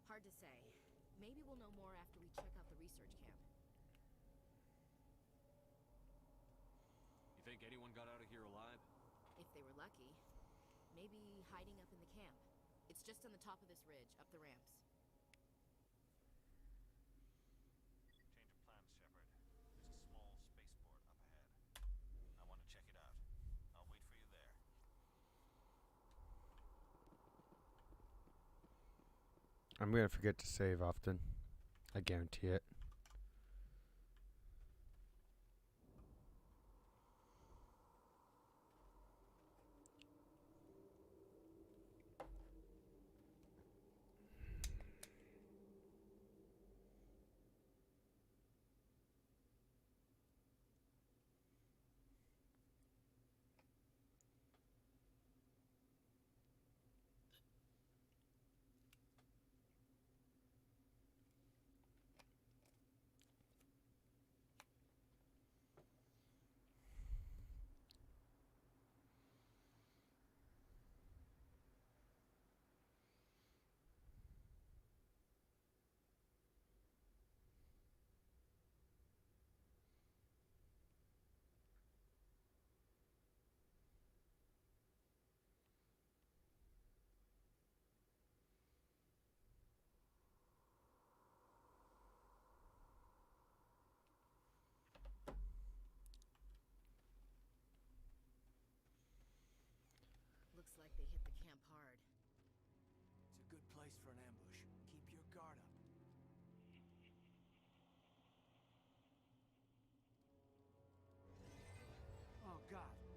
Hard to say. Maybe we'll know more after we check out the research camp. You think anyone got out of here alive? If they were lucky. Maybe hiding up in the camp. It's just on the top of this ridge, up the ramps. Change of plans, Shepard. There's a small spaceport up ahead. I want to check it out. I'll wait for you there. I'm gonna forget to save often. I guarantee it.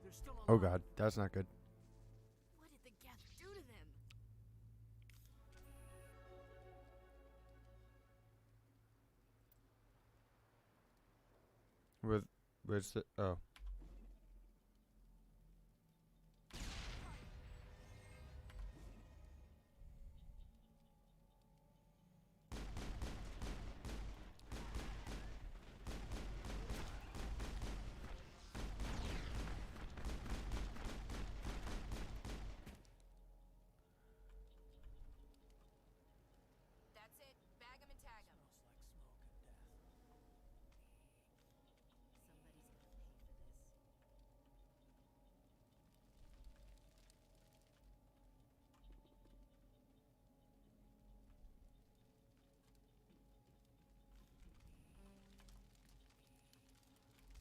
They're still alive. Oh god, that's not good. What did the Geth do to them? Where's the oh. That's it. Bag 'em and tag 'em. Somebody's gonna pay for this.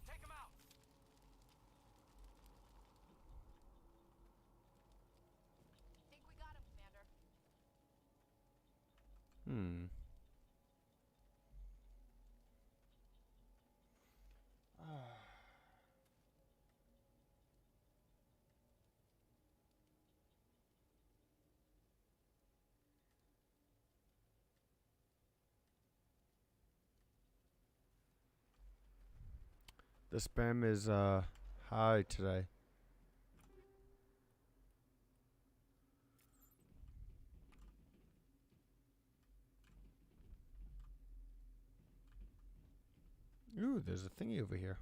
Take him out. Think we got him, Commander. Hmm. The spam is high today. Ooh, there's a thingy over here.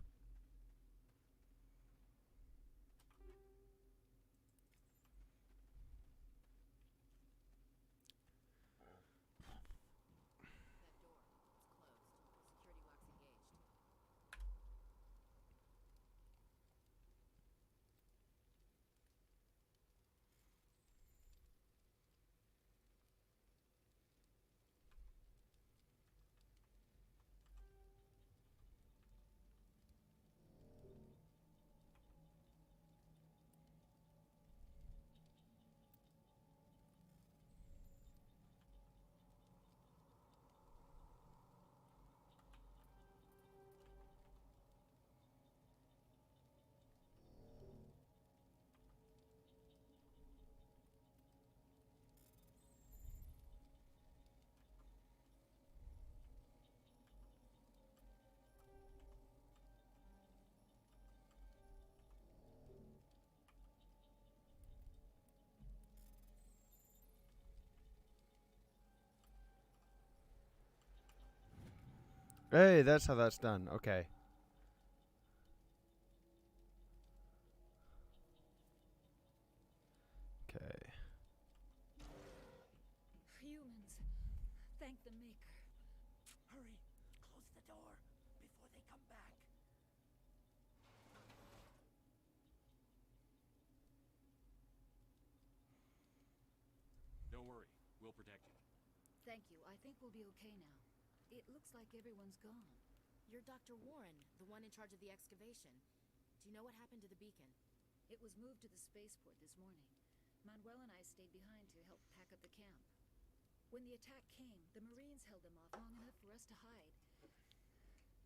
Hey, that's how that's done. Okay. Okay. Humans, thank the Maker. Hurry, close the door before they come back. Don't worry, we'll protect you. Thank you. I think we'll be okay now. It looks like everyone's gone. You're Dr. Warren, the one in charge of the excavation. Do you know what happened to the beacon? It was moved to the spaceport this morning. Manuel and I stayed behind to help pack up the camp. When the attack came, the Marines held them off long enough for us to hide.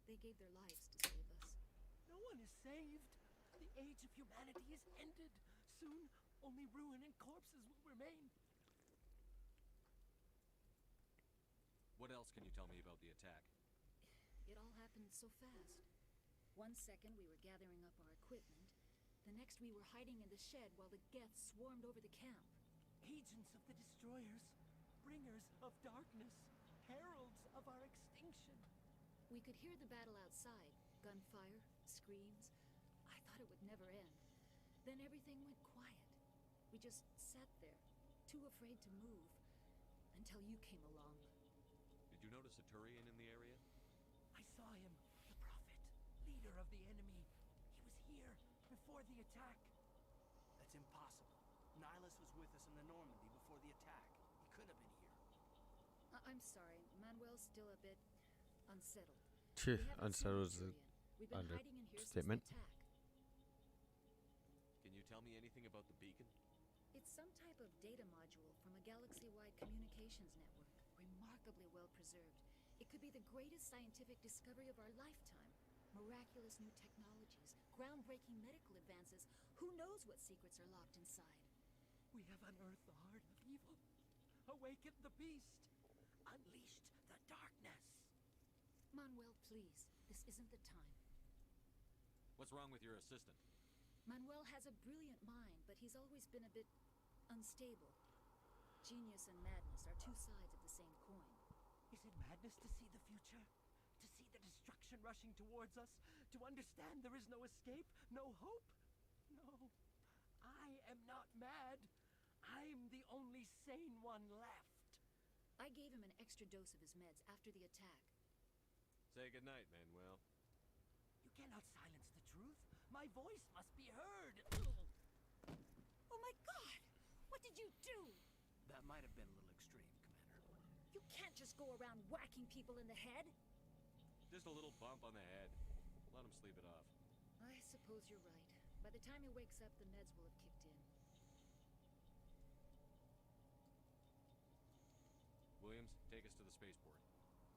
They gave their lives to save us. No one is saved. The age of humanity is ended. Soon, only ruin and corpses will remain. What else can you tell me about the attack? It all happened so fast. 1 second we were gathering up our equipment. The next we were hiding in the shed while the Geth swarmed over the camp. Agents of the destroyers, bringers of darkness, heralds of our extinction. We could hear the battle outside. Gunfire, screams. I thought it would never end. Then everything went quiet. We just sat there, too afraid to move, until you came along. Did you notice a Turian in the area? I saw him, the Prophet, leader of the enemy. He was here before the attack. That's impossible. Nihilus was with us in the Normandy before the attack. He couldn't have been here. I'm sorry. Manuel's still a bit unsettled. Unsettled is an We've been hiding in here understatement. since the attack. Can you tell me anything about the beacon? It's some type of data module from a galaxy-wide communications network, remarkably well preserved. It could be the greatest scientific discovery of our lifetime. Miraculous new technologies, groundbreaking medical advances, who knows what secrets are locked inside? We have unearthed the heart of evil, awakened the beast, unleashed the darkness. Manuel, please. This isn't the time. What's wrong with your assistant? Manuel has a brilliant mind, but he's always been a bit unstable. Genius and madness are two sides of the same coin. Is it madness to see the future? To see the destruction rushing towards us? To understand there is no escape? No hope? No. I am not mad. I'm the only sane one left. I gave him an extra dose of his meds after the attack. Say goodnight, Manuel. You cannot silence the truth. My voice must be heard. Oh my God! What did you do? That might have been a little extreme, Commander. You can't just go around whacking people in the head. Just a little bump on the head. Let him sleep it off. I suppose you're right. By the time he wakes up, the meds will have kicked in. Williams, take us to the spaceport.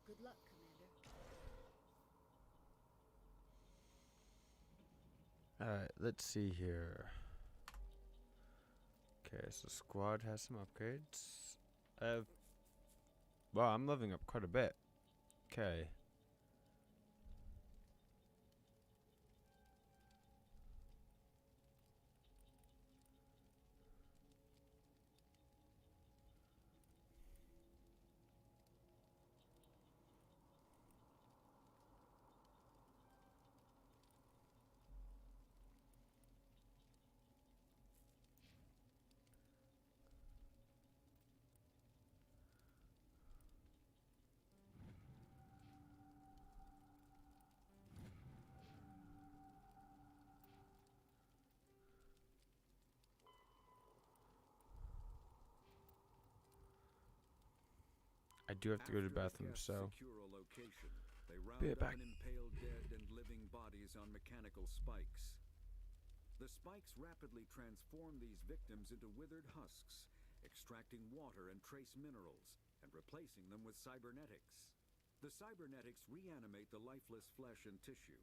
Good luck, Commander. Alright, let's see here. Okay, so squad has some upgrades. Wow, I'm leveling up quite a bit. Okay. I do have to go to the bathroom, so They round be right up back. and impale dead and living bodies on mechanical spikes. The spikes rapidly transform these victims into withered husks, extracting water and trace minerals, and replacing them with cybernetics. The cybernetics reanimate the lifeless flesh and tissue,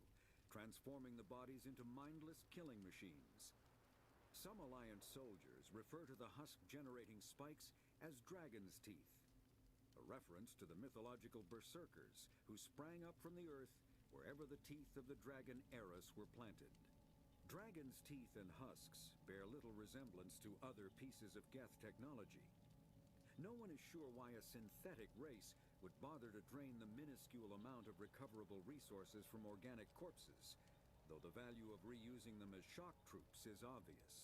transforming the bodies into mindless killing machines. Some Alliance soldiers refer to the husk-generating spikes as dragon's teeth, a reference to the mythological berserkers who sprang up from the earth wherever the teeth of the dragon Eris were planted. Dragon's teeth and husks bear little resemblance to other pieces of Geth technology. No one is sure why a synthetic race would bother to drain the minuscule amount of recoverable resources from organic corpses, though the value of reusing them as shock troops is obvious.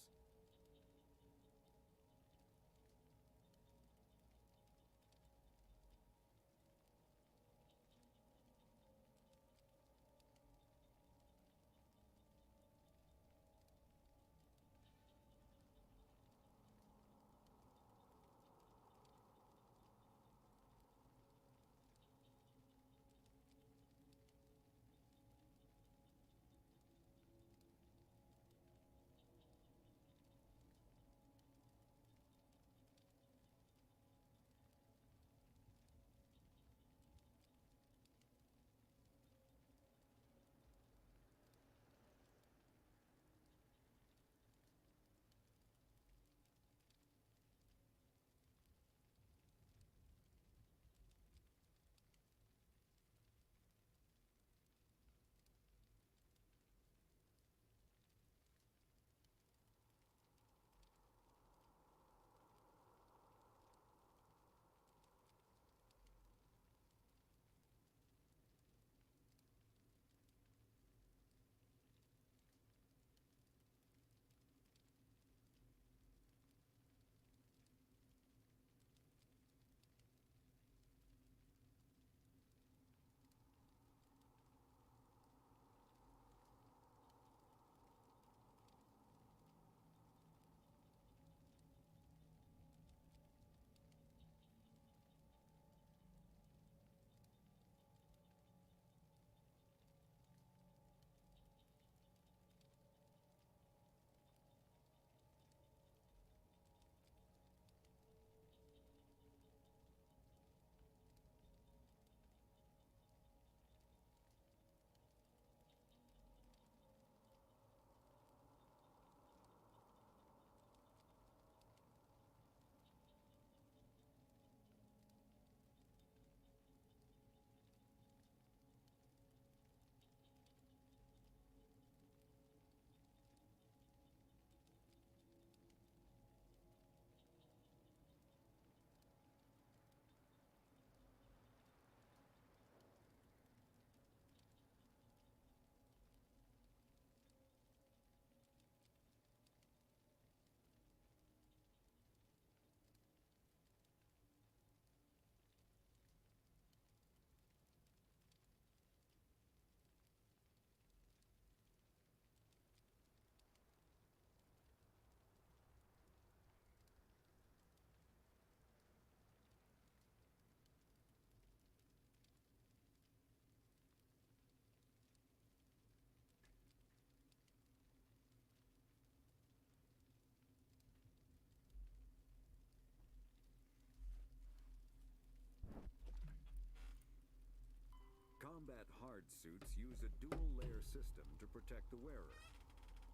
guard suits use a dual-layer system to protect the wearer.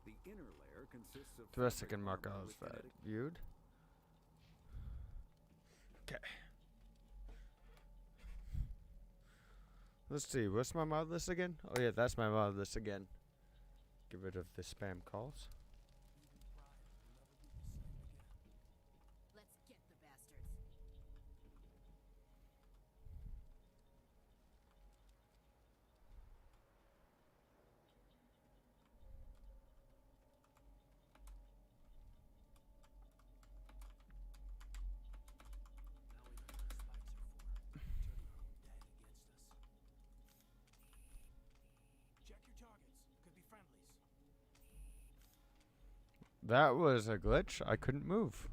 The inner layer consists of Do a fabric second mark armor as with that kinetic viewed. Okay. Let's see, what's my mod list again? Oh yeah, that's my mod list again. Get rid of the spam calls. Let's get the bastards. Check your targets. Could be friendlies. That was a glitch. I couldn't move.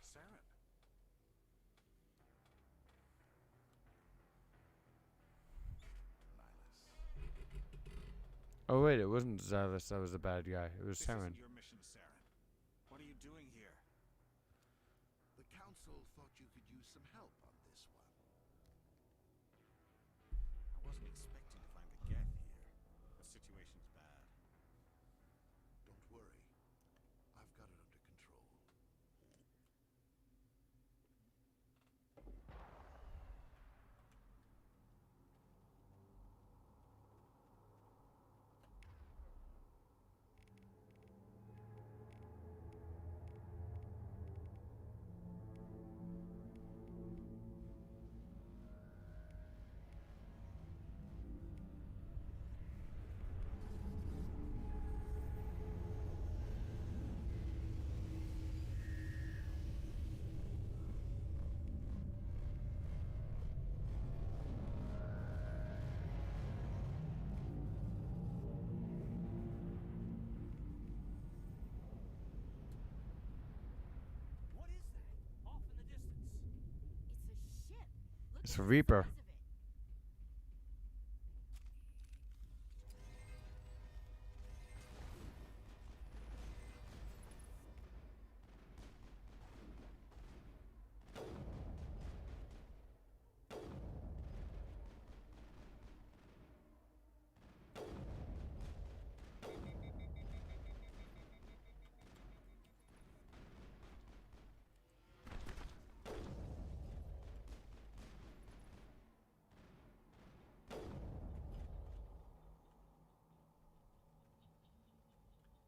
Saren. Oh wait, it wasn't Xylus that was the bad guy. It was Saren. Your mission, Saren. What are you doing here? The Council thought you could use some help on this one. I wasn't expecting to find the Geth here. The situation's bad. Don't worry. I've got it under control. What is that? Off in the distance. It's a ship. Look It's at a the Reaper. size of it.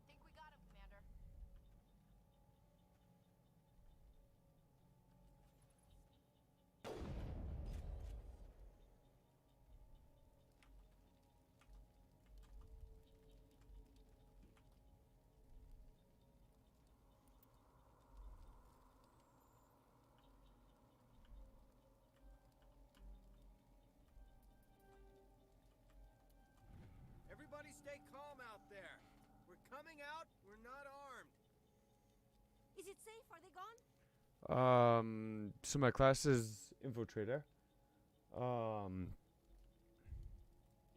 Think we got him, Commander. Everybody stay calm out there. We're coming out. We're not armed. Is it safe? Are they gone? So my class is Infiltrator.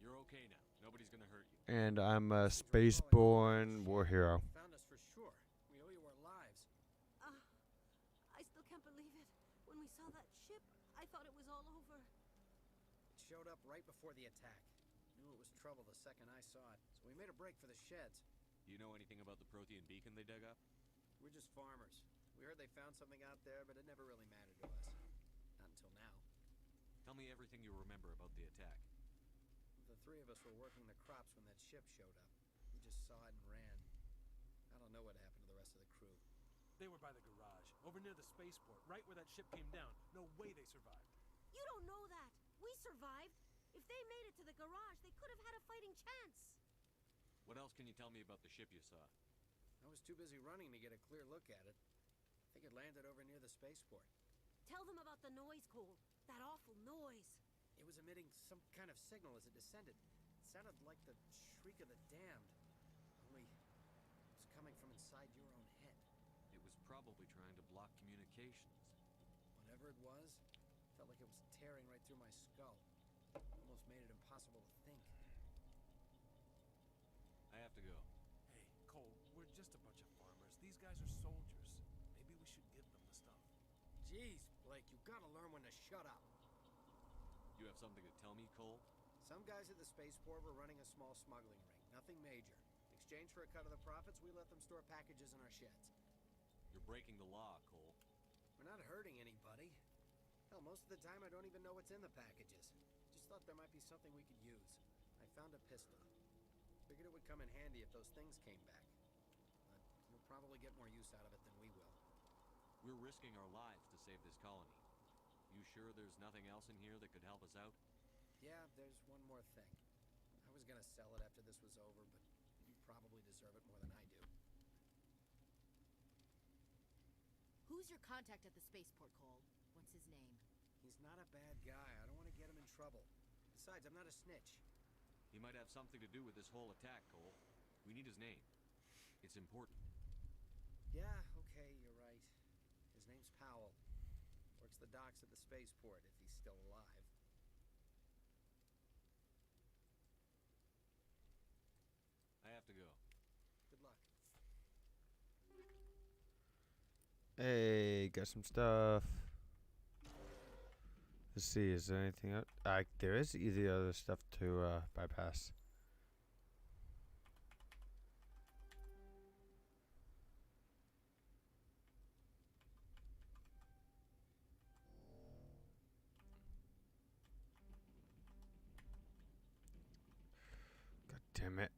You're okay now. Nobody's gonna hurt you. And I'm a spaceborne war hero. Found us for sure. We owe you our lives. I still can't believe it. When we saw that ship, I thought it was all over. It showed up right before the attack. Knew it was trouble the second I saw it, so we made a break for the sheds. Do you know anything about the Prothean beacon they dug up? We're just farmers. We heard they found something out there, but it never really mattered to us. Not until now. Tell me everything you remember about the attack. The three of us were working the crops when that ship showed up. We just saw it and ran. I don't know what happened to the rest of the crew. They were by the garage, over near the spaceport, right where that ship came down. No way they survived. You don't know that. We survived. If they made it to the garage, they could have had a fighting chance. What else can you tell me about the ship you saw? I was too busy running to get a clear look at it. I think it landed over near the spaceport. Tell them about the noise, Cole. That awful noise. It was emitting some kind of signal as it descended. It sounded like the shriek of the damned. Only it was coming from inside your own head. It was probably trying to block communications. Whatever it was, felt like it was tearing right through my skull. Almost made it impossible to think. to go. Hey, Cole, we're just a bunch of farmers. These guys are soldiers. Maybe we should give them the stuff. Jeez, Blake, you gotta learn when to shut up. You have something to tell me, Cole? Some guys at the spaceport were running a small smuggling ring. Nothing major. In exchange for a cut of the profits, we let them store packages in our sheds. You're breaking the law, Cole. We're not hurting anybody. Hell, most of the time I don't even know what's in the packages. Just thought there might be something we could use. I found a pistol. Figured it would come in handy if those things came back. But you'll probably get more use out of it than we will. We're risking our lives to save this colony. You sure there's nothing else in here that could help us out? Yeah, there's one more thing. I was gonna sell it after this was over, but you probably deserve it more than I do. Who's your contact at the spaceport, Cole? What's his name? He's not a bad guy. I don't want to get him in trouble. Besides, I'm not a snitch. He might have something to do with this whole attack, Cole. We need his name. It's important. Yeah, okay, you're right. His name's Powell. Works the docks at the spaceport, if he's still alive. I have to go. Good luck. Hey, got some stuff. Let's see, is there anything else? There is easy other stuff to bypass. God damn it.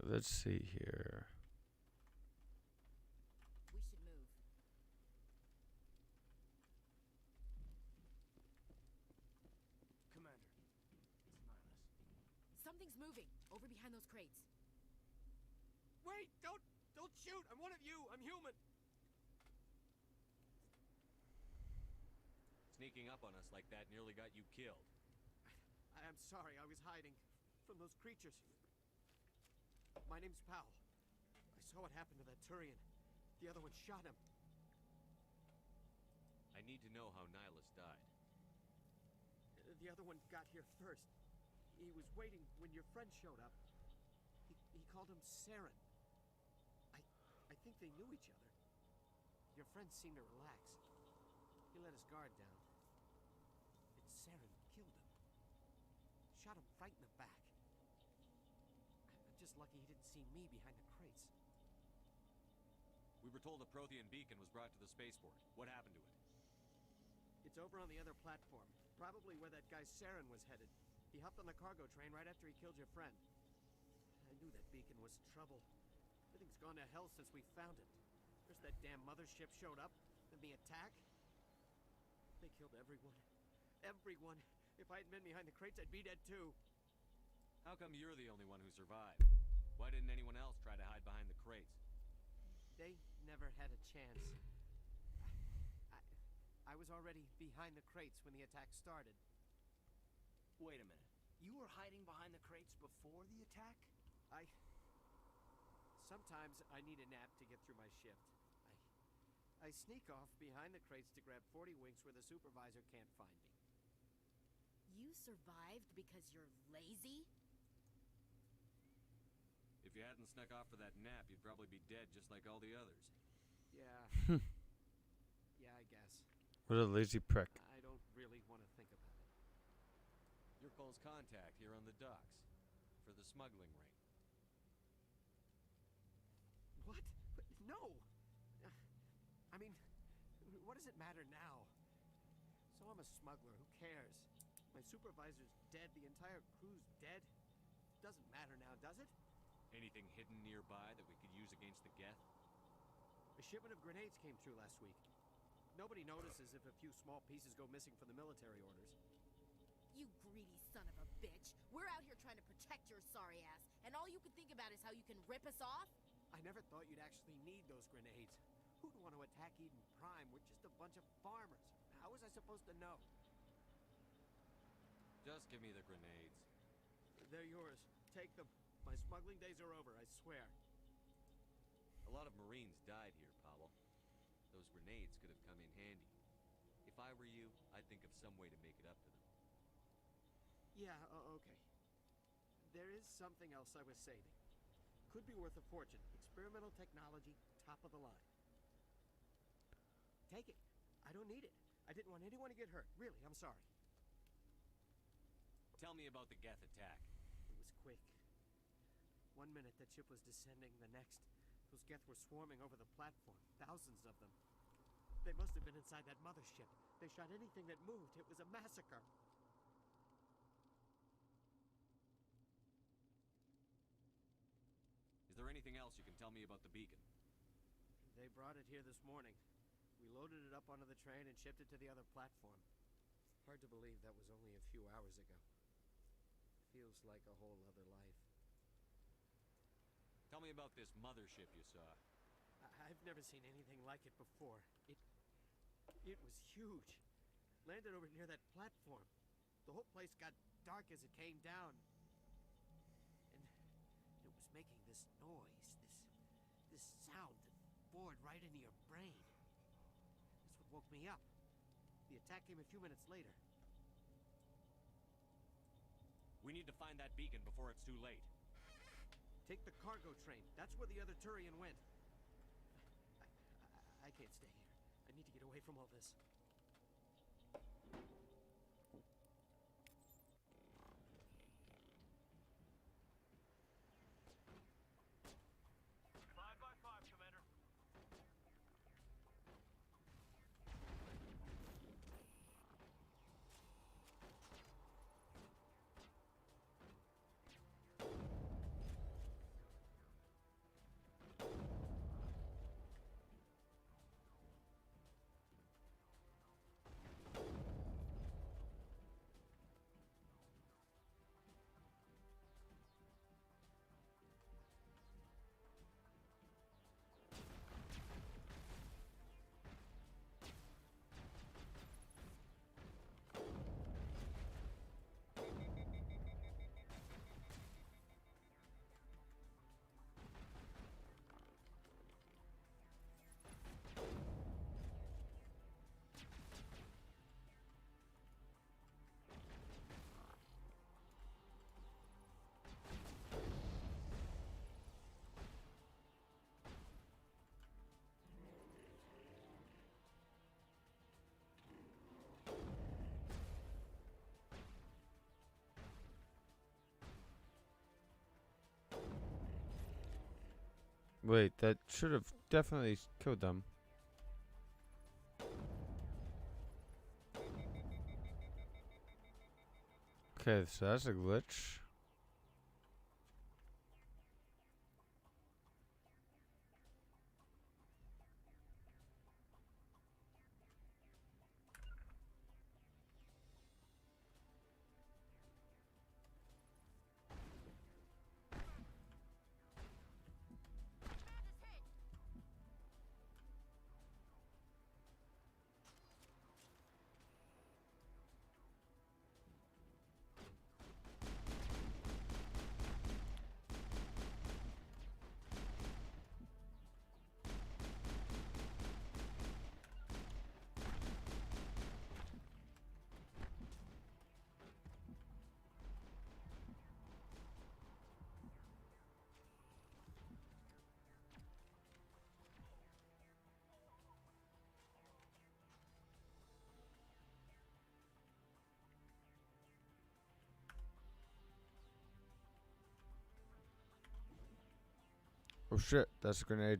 Let's see here. We should move. Commander, it's Nihilus. Something's moving over behind those crates. Wait! Don't shoot! I'm one of you! I'm human! Sneaking up on us like that nearly got you killed. I'm sorry, I was hiding from those creatures. My name's Powell. I saw what happened to that Turian. The other one shot him. I need to know how Nihilus died. The other one got here first. He was waiting when your friend showed up. He called him Saren. I think they knew each other. Your friend seemed to relax. He let his guard down. And Saren killed him. Shot him right in the back. I'm just lucky he didn't see me behind the crates. We were told the Prothean beacon was brought to the spaceport. What happened to it? It's over on the other platform. Probably where that guy Saren was headed. He hopped on the cargo train right after he killed your friend. I knew that beacon was trouble. Everything's gone to hell since we found it. First that damn mothership showed up, then the attack. They killed everyone. Everyone. If I hadn't been behind the crates, I'd be dead too. How come you're the only one who survived? Why didn't anyone else try to hide behind the crates? They never had a chance. I was already behind the crates when the attack started. Wait a minute. You were hiding behind the crates before the attack? Sometimes I need a nap to get through my shift. I sneak off behind the crates to grab 40 winks where the supervisor can't find me. You survived because you're lazy? If you hadn't snuck off for that nap, you'd probably be dead just like all the others. Yeah. Yeah, I guess. What a lazy prick. I don't really want to think about it. You're close contact here on the docks for the smuggling ring. What? But no! I mean, what does it matter now? So I'm a smuggler, who cares? My supervisor's dead, the entire crew's dead. Doesn't matter now, does it? Anything hidden nearby that we could use against the Geth? A shipment of grenades came through last week. Nobody notices if a few small pieces go missing from the military orders. You greedy son of a bitch. We're out here trying to protect your sorry ass, and all you can think about is how you can rip us off? I never thought you'd actually need those grenades. Who'd want to attack Eden Prime? We're just a bunch of farmers. How was I supposed to know? Just give me the grenades. They're yours. Take them. My smuggling days are over, I swear. A lot of Marines died here, Powell. Those grenades could have come in handy. If I were you, I'd think of some way to make it up to them. Yeah, okay. There is something else I was saving. Could be worth a fortune. Experimental technology, top of the line. Take it. I don't need it. I didn't want anyone to get hurt. Really, I'm sorry. Tell me about the Geth attack. It was quick. 1 minute that ship was descending, the next, those Geth were swarming over the platform. Thousands of them. They must have been inside that mothership. They shot anything that moved. It was a massacre. Is there anything else you can tell me about the beacon? They brought it here this morning. We loaded it up onto the train and shipped it to the other platform. Hard to believe that was only a few hours ago. Feels like a whole other life. Tell me about this mothership you saw. I've never seen anything like it before. It was huge. Landed over near that platform. The whole place got dark as it came down. And it was making this noise, this sound that bored right into your brain. That's what woke me up. The attack came a few minutes later. We need to find that beacon before it's too late. Take the cargo train. That's where the other Turian went. I can't stay here. I need to get away from all this. 5x5, Commander. Wait, that should have definitely killed them. Okay, so that's a glitch. Oh shit, that's a grenade.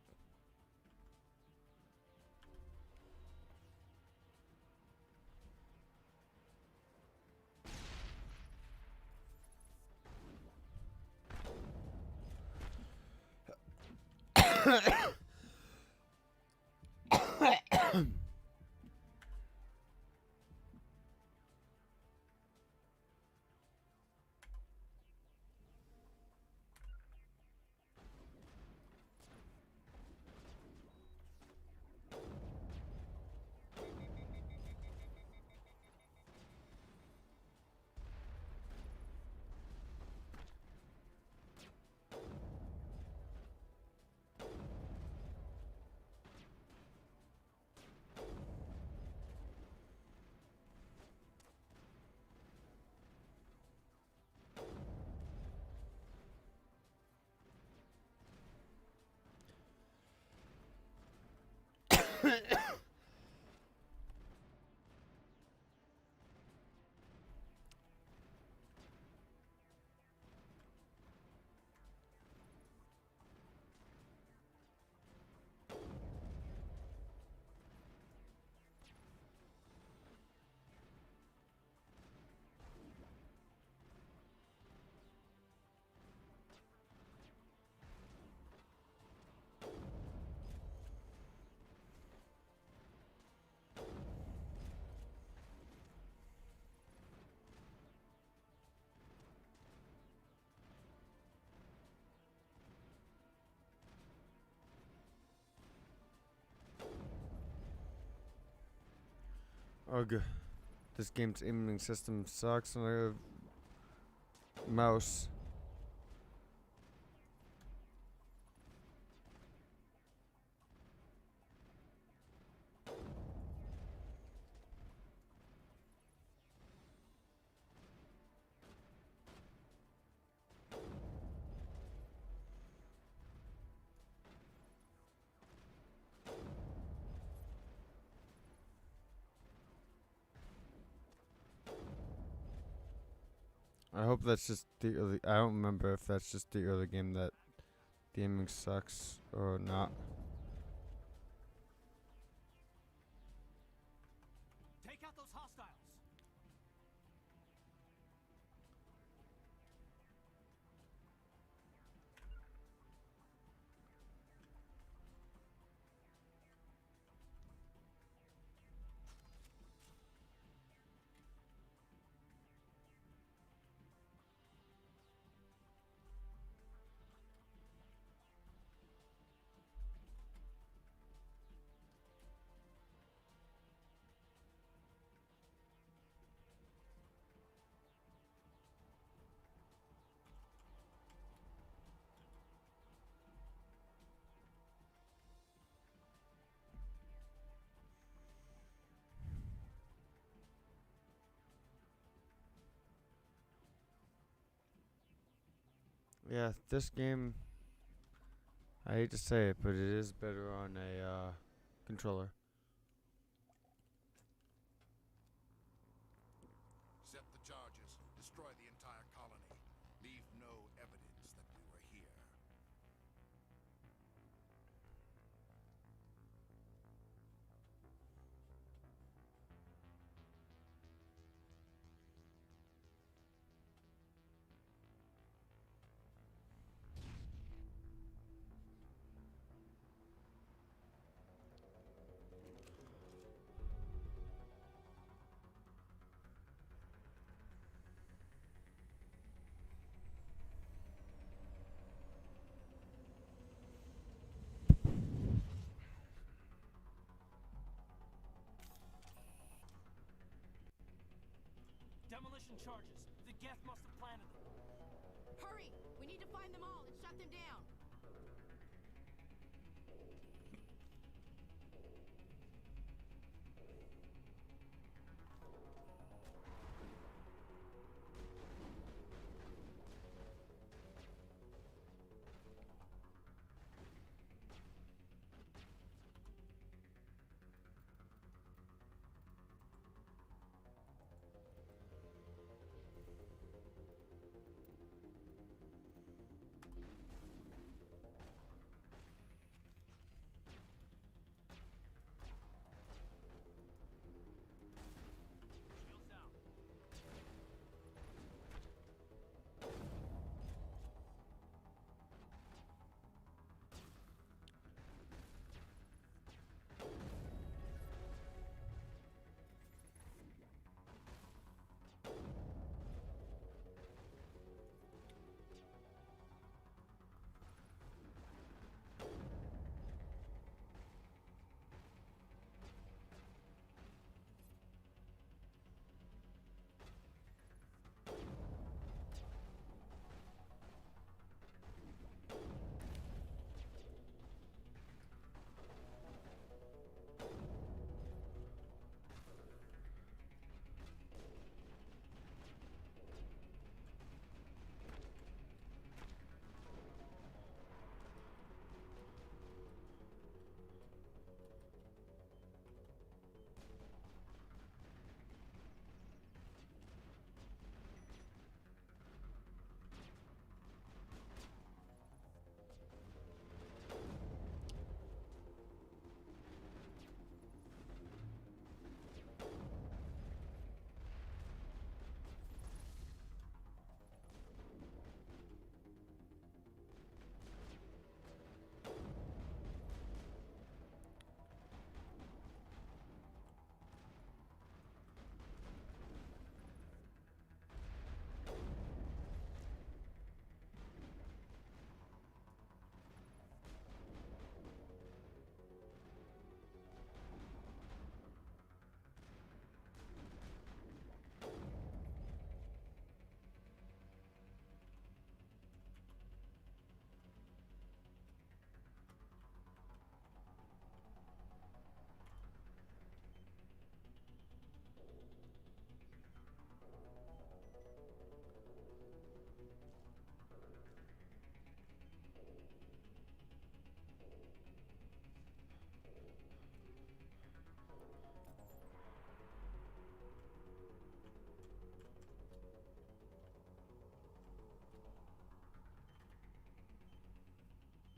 Ugh. This game's aiming system sucks and I have mouse. I hope that's just the early. I don't remember if that's just the early game that the aiming sucks or not. Take out those hostiles. Yeah, this game, I hate to say it, but it is better on a controller. Set the charges. Destroy the entire colony. Leave no evidence that we were here. Demolition charges. The Geth must have planted them. Hurry! We need to find them all and shut them down.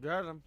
Got him.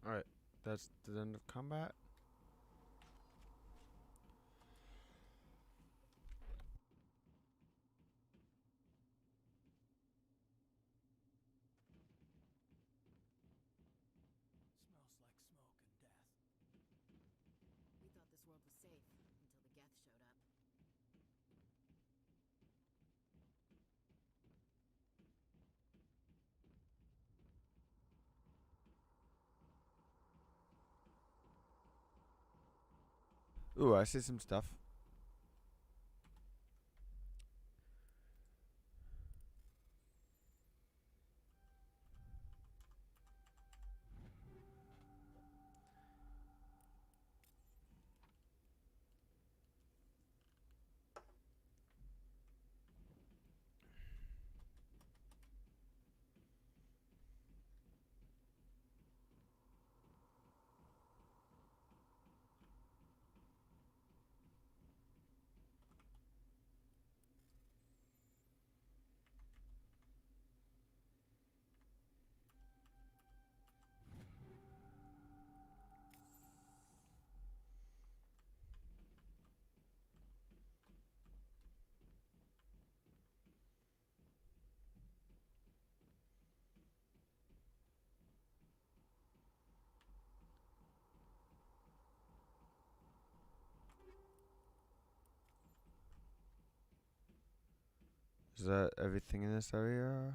Alright, that's the end of combat. Smells like smoke and death. We thought this world was safe until the Geth showed up. Ooh, I see some stuff. Is that everything in this area?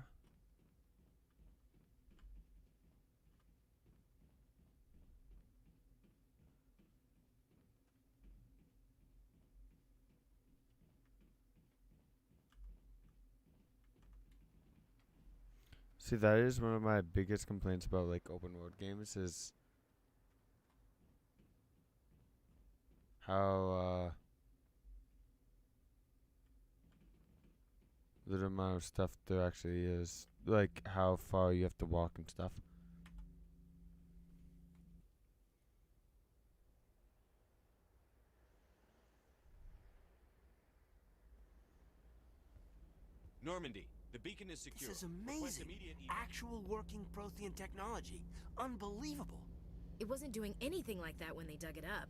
See, that is one of my biggest complaints about like open world games is how little amount of stuff there actually is. Like how far you have to walk and stuff. Normandy, the beacon is secure. This is Request amazing. immediate Actual working Prothean technology. Unbelievable. It wasn't doing anything like that when they dug it up.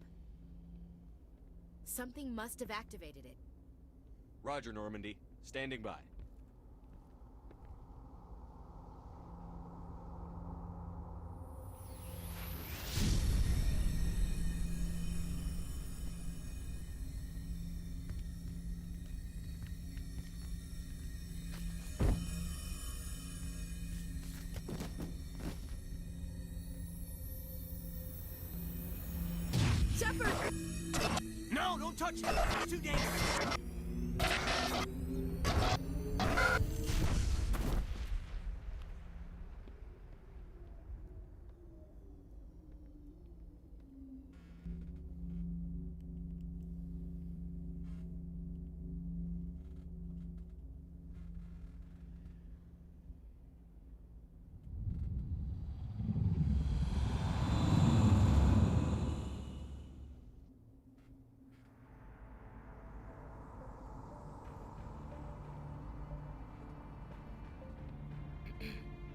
Something must have activated it. Roger, Normandy. Standing by. Shepard! No, don't touch it. It's too dangerous.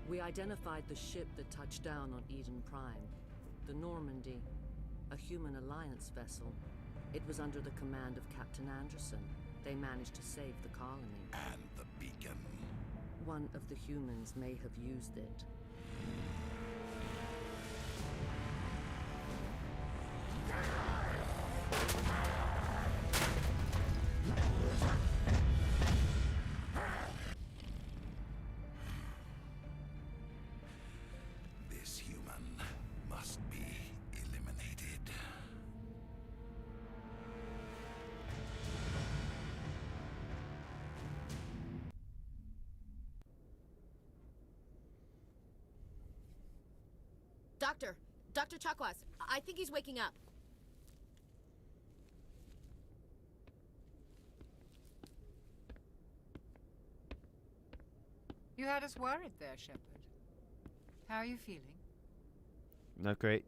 We identified the ship that touched down on Eden Prime. The Normandy, a human alliance vessel. It was under the command of Captain Anderson. They managed to save the colony. And the beacon. One of the humans may have used it. This human must be eliminated. Dr. Chakwas, I think he's waking up. You had us worried there, Shepard. How are you feeling? Not great.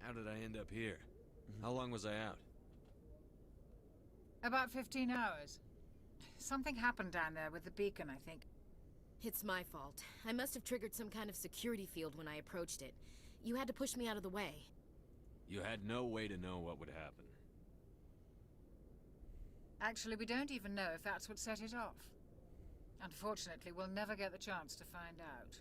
How did I end up here? How long was I out? About 15 hours. Something happened down there with the beacon, I think. It's my fault. I must have triggered some kind of security field when I approached it. You had to push me out of the way. You had no way to know what would happen. Actually, we don't even know if that's what set it off. Unfortunately, we'll never get the chance to find out.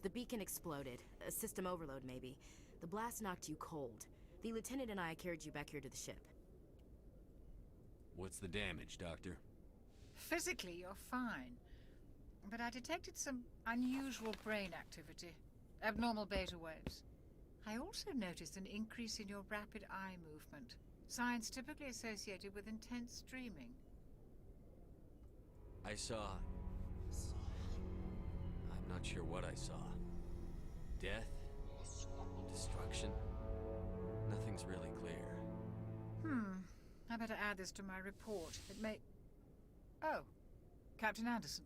The beacon exploded. A system overload, maybe. The blast knocked you cold. The lieutenant and I carried you back here to the ship. What's the damage, Doctor? Physically, you're fine. But I detected some unusual brain activity. Abnormal beta waves. I also noticed an increase in your rapid eye movement. Signs typically associated with intense dreaming. I saw... I'm not sure what I saw. Death? Destruction? Nothing's really clear. I better add this to my report. It may... Oh, Captain Anderson.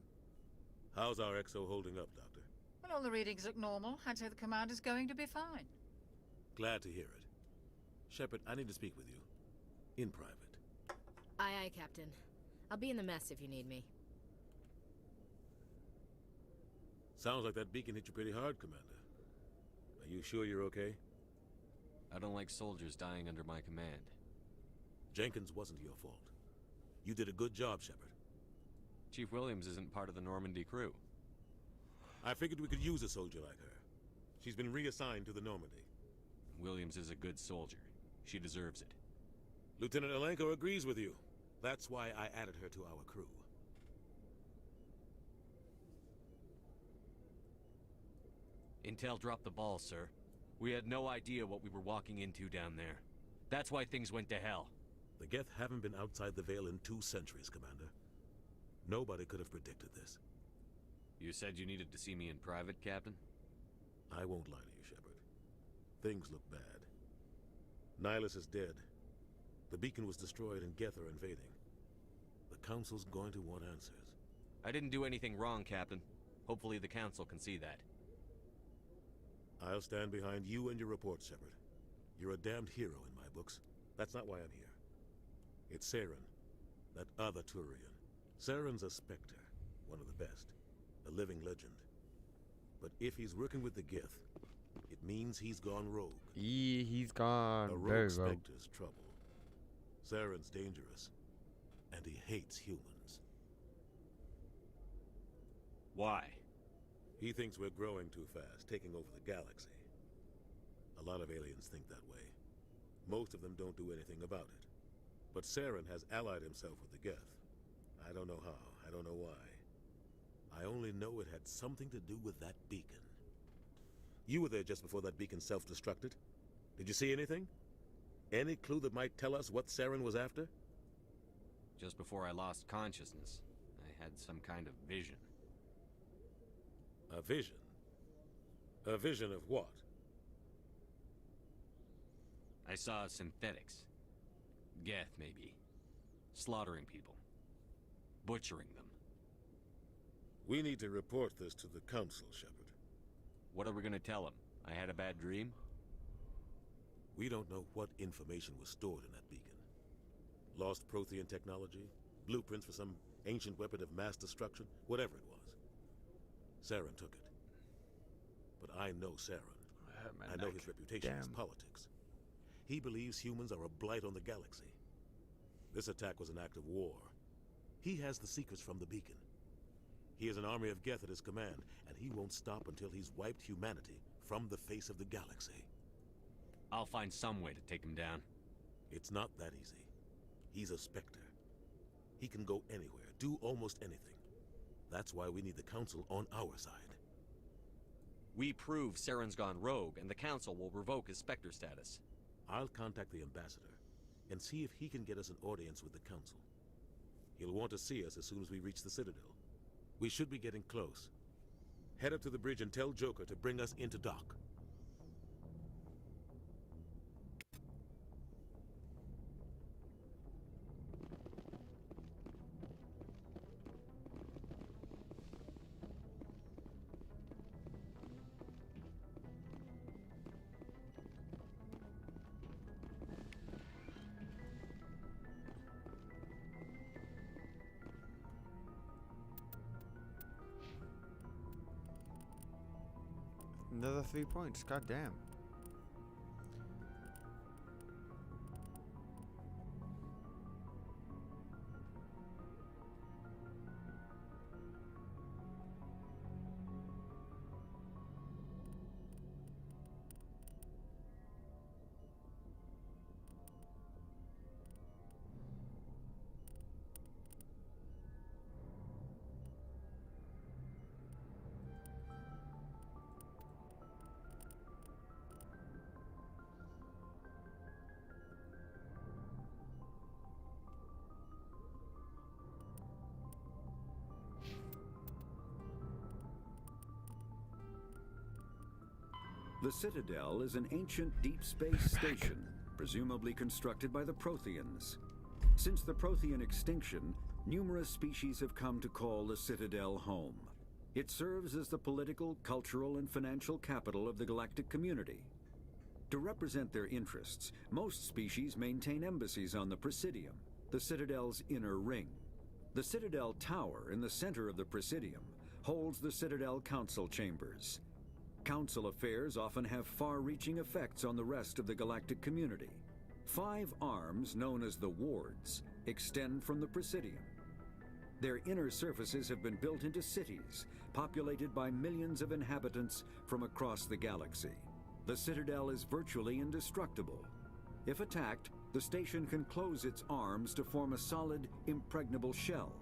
How's our XO holding up, Doctor? Well, all the readings look normal. I'd say the commander's going to be fine. Glad to hear it. Shepard, I need to speak with you. In private. Aye, aye, Captain. I'll be in the mess if you need me. Sounds like that beacon hit you pretty hard, Commander. Are you sure you're okay? I don't like soldiers dying under my command. Jenkins wasn't your fault. You did a good job, Shepard. Chief Williams isn't part of the Normandy crew. I figured we could use a soldier like her. She's been reassigned to the Normandy. Williams is a good soldier. She deserves it. Lieutenant Alenko agrees with you. That's why I added her to our crew. Intel dropped the ball, sir. We had no idea what we were walking into down there. That's why things went to hell. The Geth haven't been outside the Veil in 2 centuries, Commander. Nobody could have predicted this. You said you needed to see me in private, Captain? I won't lie to you, Shepard. Things look bad. Nihilus is dead. The beacon was destroyed and Geth are invading. The Council's going to want answers. I didn't do anything wrong, Captain. Hopefully the Council can see that. I'll stand behind you and your report, Shepard. You're a damned hero in my books. That's not why I'm here. It's Saren, that other Turian. Saren's a Spectre, one of the best. A living legend. But if he's working with the Geth, it means he's gone rogue. He's gone a very rogue rogue. Spectre's trouble. Saren's dangerous, and he hates humans. Why? He thinks we're growing too fast, taking over the galaxy. A lot of aliens think that way. Most of them don't do anything about it. But Saren has allied himself with the Geth. I don't know how, I don't know why. I only know it had something to do with that beacon. You were there just before that beacon self-destructed. Did you see anything? Any clue that might tell us what Saren was after? Just before I lost consciousness, I had some kind of vision. A vision? A vision of what? I saw synthetics. Geth, maybe. Slaughtering people. Butchering them. We need to report this to the Council, Shepard. What are we gonna tell them? I had a bad dream? We don't know what information was stored in that beacon. Lost Prothean technology? Blueprints for some ancient weapon of mass destruction? Whatever it was. Saren took it. But I know Saren. my I know neck. his reputation is Damn. politics. He believes humans are a blight on the galaxy. This attack was an act of war. He has the secrets from the beacon. He has an army of Geth at his command, and he won't stop until he's wiped humanity from the face of the galaxy. I'll find some way to take him down. It's not that easy. He's a Spectre. He can go anywhere, do almost anything. That's why we need the Council on our side. We prove Saren's gone rogue, and the Council will revoke his Spectre status. I'll contact the Ambassador and see if he can get us an audience with the Council. He'll want to see us as soon as we reach the Citadel. We should be getting close. Head up to the bridge and tell Joker to bring us into dock. Another 3 points. God damn. The Citadel is an ancient deep space station, presumably constructed by the Protheans. Since the Prothean extinction, numerous species have come to call the Citadel home. It serves as the political, cultural, and financial capital of the galactic community. To represent their interests, most species maintain embassies on the Presidium, the Citadel's inner ring. The Citadel Tower in the center of the Presidium holds the Citadel Council Chambers. Council affairs often have far-reaching effects on the rest of the galactic community. 5 arms, known as the Wards, extend from the Presidium. Their inner surfaces have been built into cities, populated by millions of inhabitants from across the galaxy. The Citadel is virtually indestructible. If attacked, the station can close its arms to form a solid, impregnable shell.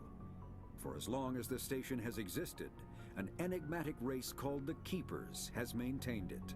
For as long as the station has existed, an enigmatic race called the Keepers has maintained it.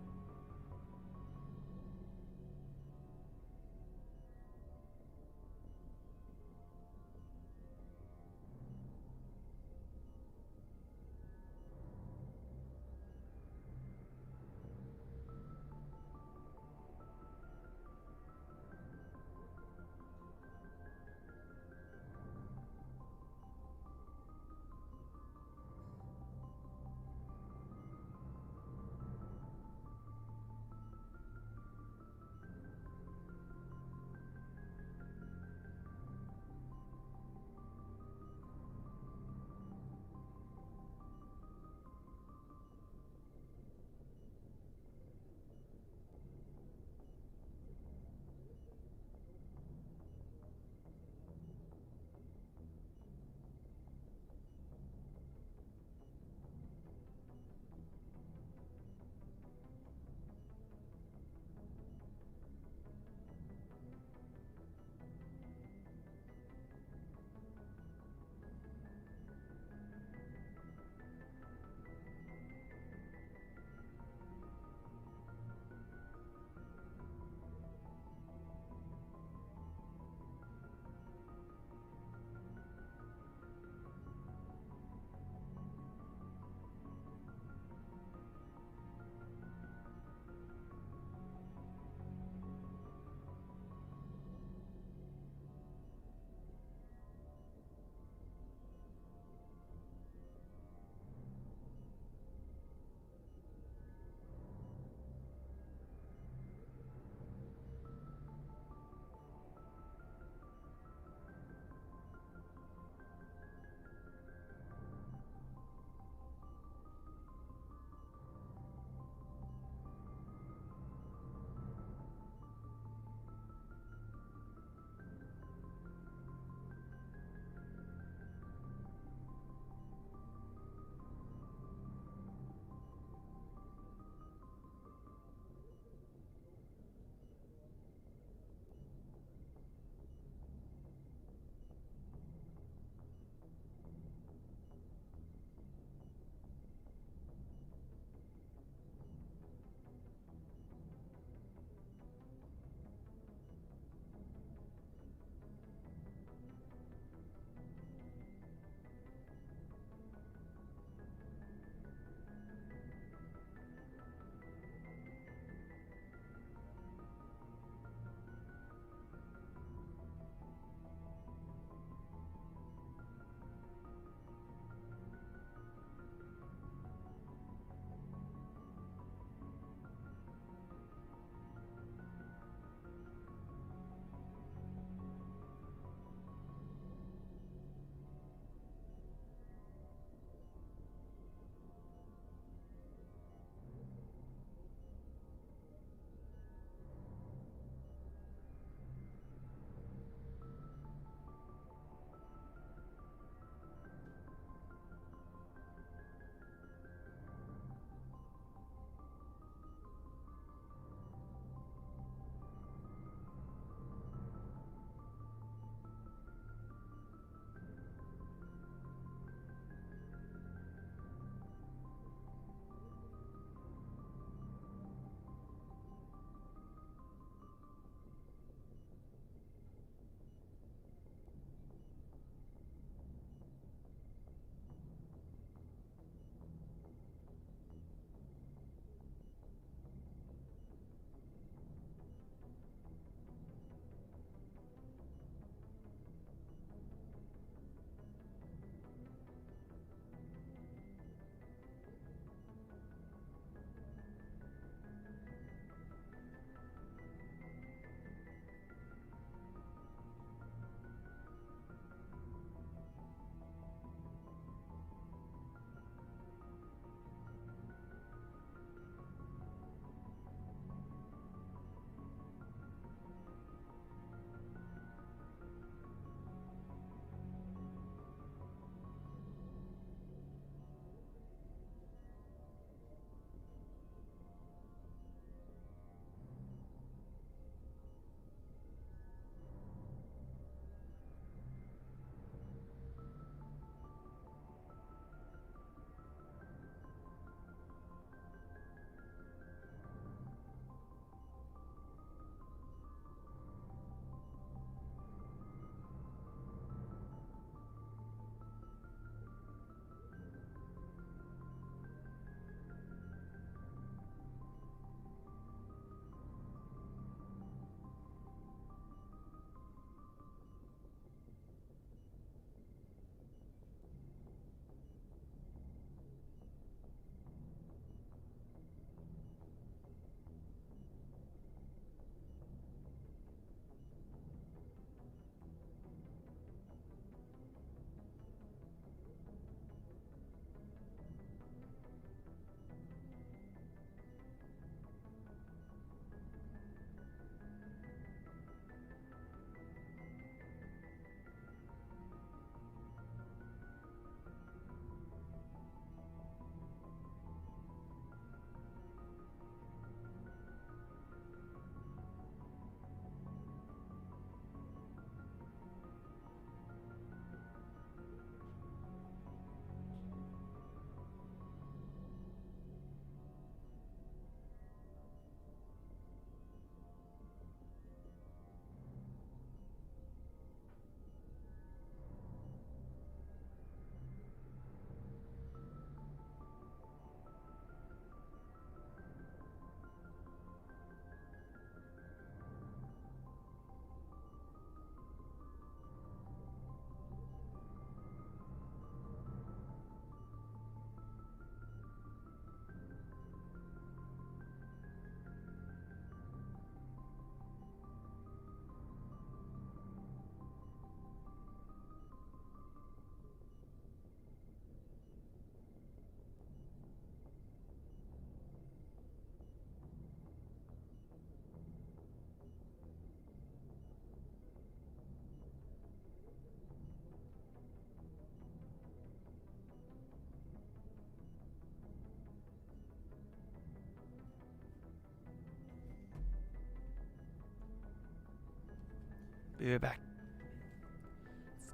Be right back.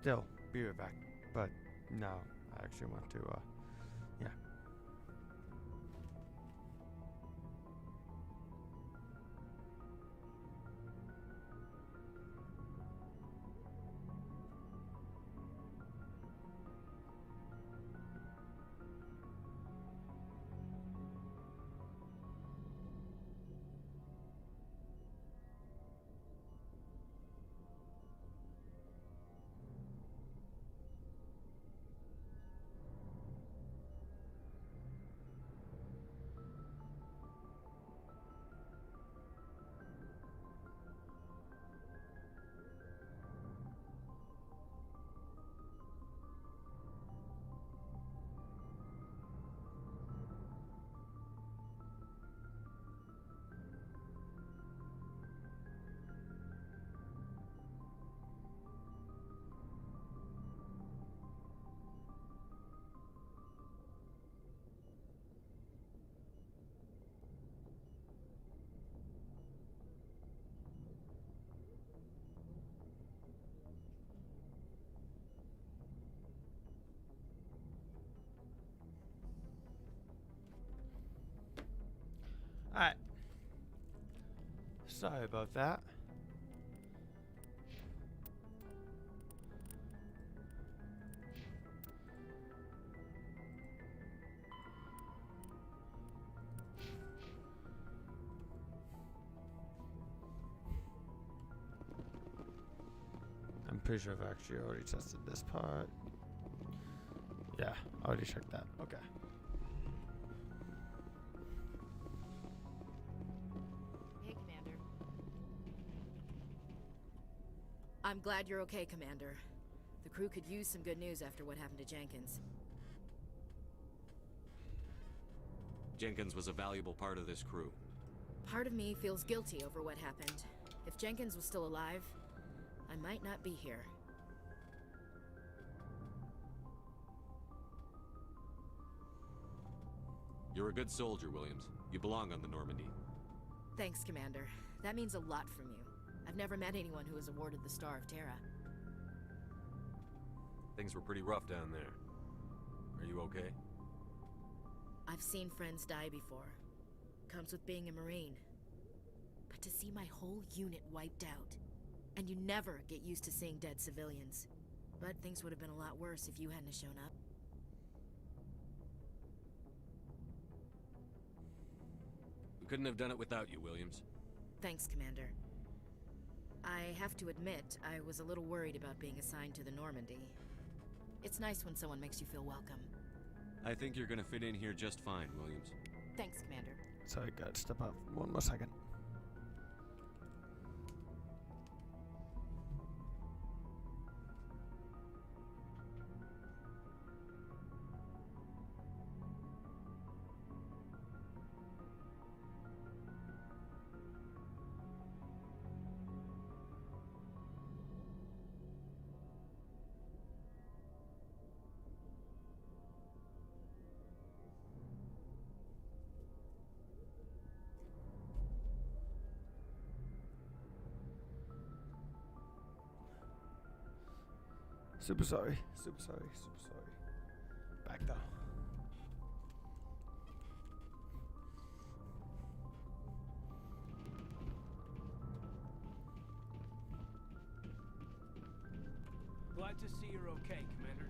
Still, be right back. But no, I actually want to, yeah. Alright. Sorry about that. I'm pretty sure I've actually already tested this part. Yeah, I already checked that. Okay. Hey, Commander. I'm glad you're okay, Commander. The crew could use some good news after what happened to Jenkins. Jenkins was a valuable part of this crew. Part of me feels guilty over what happened. If Jenkins was still alive, I might not be here. You're a good soldier, Williams. You belong on the Normandy. Thanks, Commander. That means a lot from you. I've never met anyone who was awarded the Star of Terra. Things were pretty rough down there. Are you okay? I've seen friends die before. Comes with being a Marine. But to see my whole unit wiped out, and you never get used to seeing dead civilians. But things would have been a lot worse if you hadn't shown up. We couldn't have done it without you, Williams. Thanks, Commander. I have to admit, I was a little worried about being assigned to the Normandy. It's nice when someone makes you feel welcome. I think you're gonna fit in here just fine, Williams. Thanks, Commander. Sorry, gotta step up one more second. Super sorry, super sorry, super sorry. Back though. Glad to see you're okay, Commander.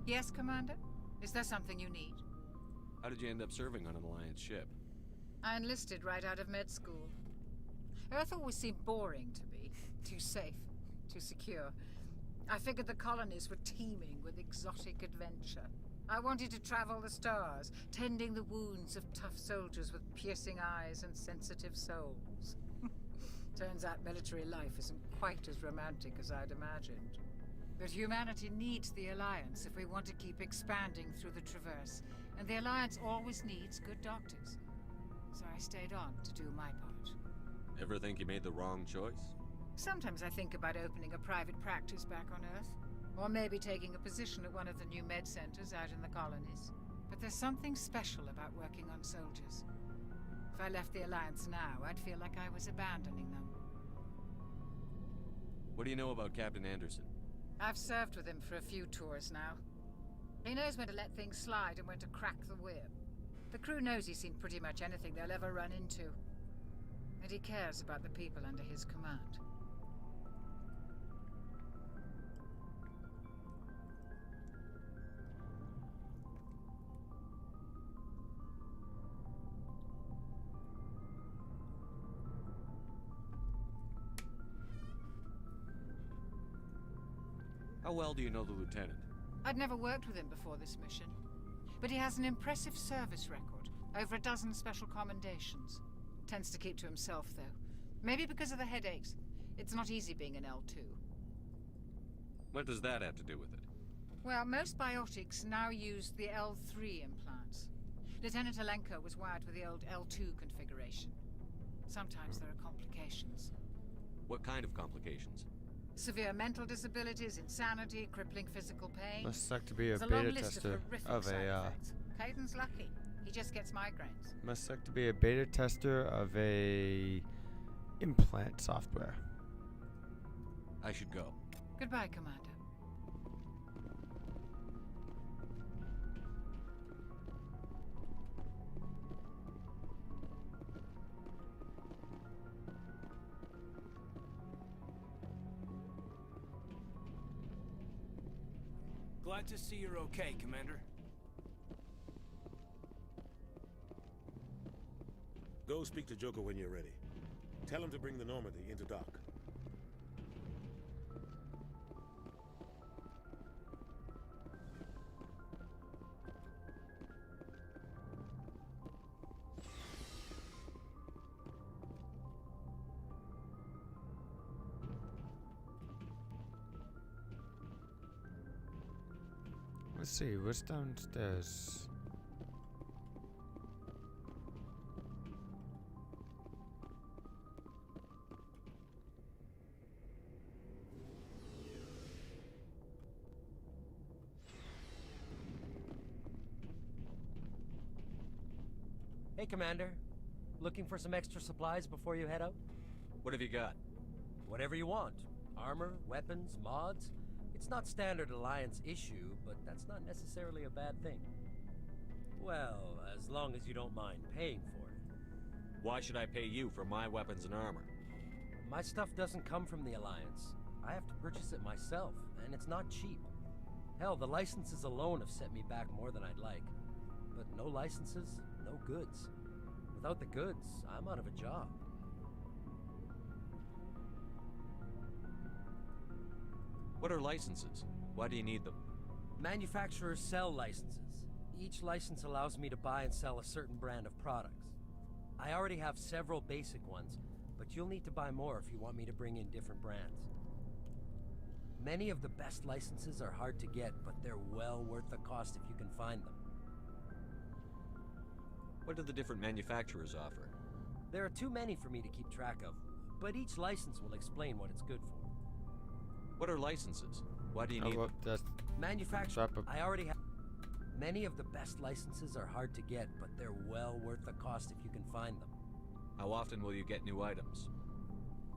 Yes, Commander? Is there something you need? How did you end up serving on an Alliance ship? I enlisted right out of med school. Earth always seemed boring to me. Too safe, too secure. I figured the colonies were teeming with exotic adventure. I wanted to travel the stars, tending the wounds of tough soldiers with piercing eyes and sensitive souls. Turns out military life isn't quite as romantic as I'd imagined. But humanity needs the Alliance if we want to keep expanding through the Traverse, and the Alliance always needs good doctors. So I stayed on to do my part. Ever think you made the wrong choice? Sometimes I think about opening a private practice back on Earth, or maybe taking a position at one of the new med centers out in the colonies. But there's something special about working on soldiers. If I left the Alliance now, I'd feel like I was abandoning them. What do you know about Captain Anderson? I've served with him for a few tours now. He knows when to let things slide and when to crack the whip. The crew knows he's seen pretty much anything they'll ever run into. And he cares about the people under his command. How well do you know the lieutenant? I'd never worked with him before this mission, but he has an impressive service record, over a dozen special commendations. Tends to keep to himself, though. Maybe because of the headaches. It's not easy being an L2. What does that have to do with it? Well, most biotics now use the L3 implants. Lieutenant Alenko was wired with the old L2 configuration. Sometimes there are complications. What kind of complications? Severe mental disabilities, insanity, crippling physical pain. Must suck to be a There's long beta list tester horrific of side a. effects. Caden's lucky. He just gets migraines. Must suck to be a beta tester of a implant software. I should go. Goodbye, Commander. Glad to see you're okay, Commander. Go speak to Joker when you're ready. Tell him to bring the Normandy into dock. Let's see, what's downstairs? Hey, Commander. Looking for some extra supplies before you head out? What have you got? Whatever you want. Armor, weapons, mods. It's not standard Alliance issue, but that's not necessarily a bad thing. Well, as long as you don't mind paying for it. Why should I pay you for my weapons and armor? My stuff doesn't come from the Alliance. I have to purchase it myself, and it's not cheap. Hell, the licenses alone have set me back more than I'd like. But no licenses, no goods. Without the goods, I'm out of a job. What are licenses? Why do you need them? Manufacturers sell licenses. Each license allows me to buy and sell a certain brand of products. I already have several basic ones, but you'll need to buy more if you want me to bring in different brands. Many of the best licenses are hard to get, but they're well worth the cost if you can find them. What do the different manufacturers offer? There are too many for me to keep track of, but each license will explain what it's good for. What are licenses? Why do you need them? Manufacturer. I already have. Many of the best licenses are hard to get, but they're well worth the cost if you can find them. How often will you get new items?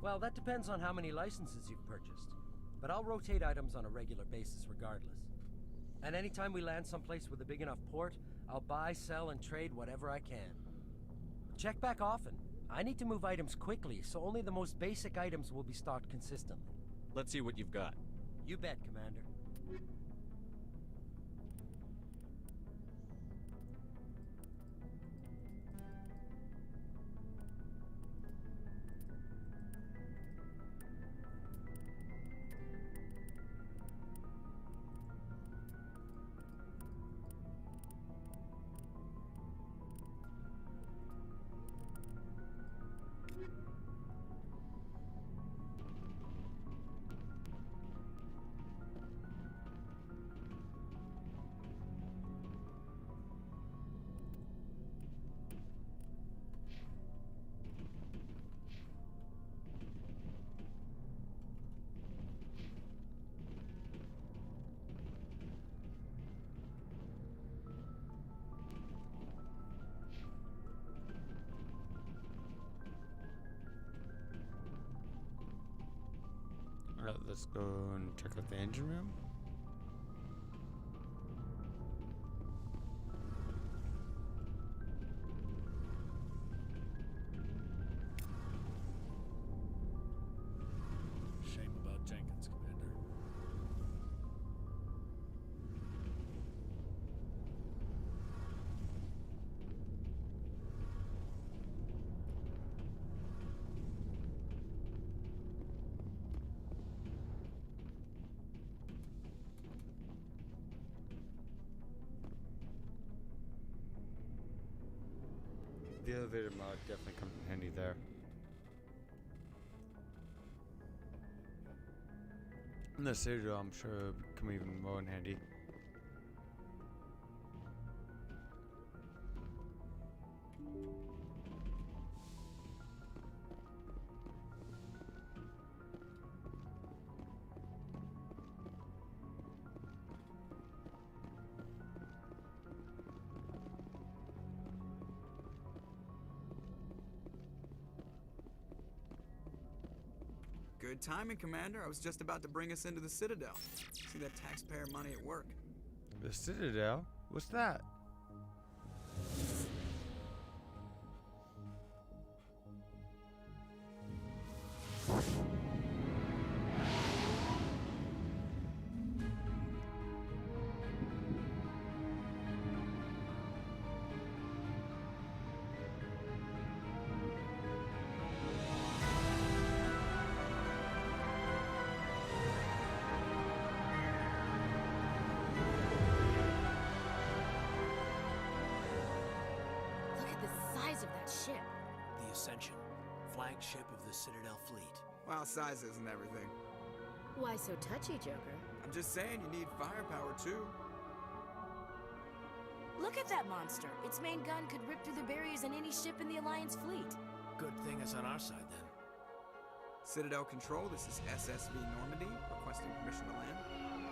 Well, that depends on how many licenses you've purchased. But I'll rotate items on a regular basis regardless. And anytime we land someplace with a big enough port, I'll buy, sell, and trade whatever I can. Check back often. I need to move items quickly, so only the most basic items will be stocked consistently. Let's see what you've got. You bet, Commander. Alright, let's go and check out the engine room. Shame about Jenkins, Commander. The elevator mod definitely comes in handy there. And the Citadel, I'm sure, will come even more in handy. Good timing, Commander. I was just about to bring us into the Citadel. See that taxpayer money at work. The Citadel? What's that? Look at the size of that ship. The Ascension, flagship of the Citadel fleet. Well, size isn't everything. Why so touchy, Joker? I'm just saying you need firepower, too. Look at that monster. Its main gun could rip through the barriers in any ship in the Alliance fleet. Good thing it's on our side, then. Citadel Control, this is SSV Normandy, requesting permission to land.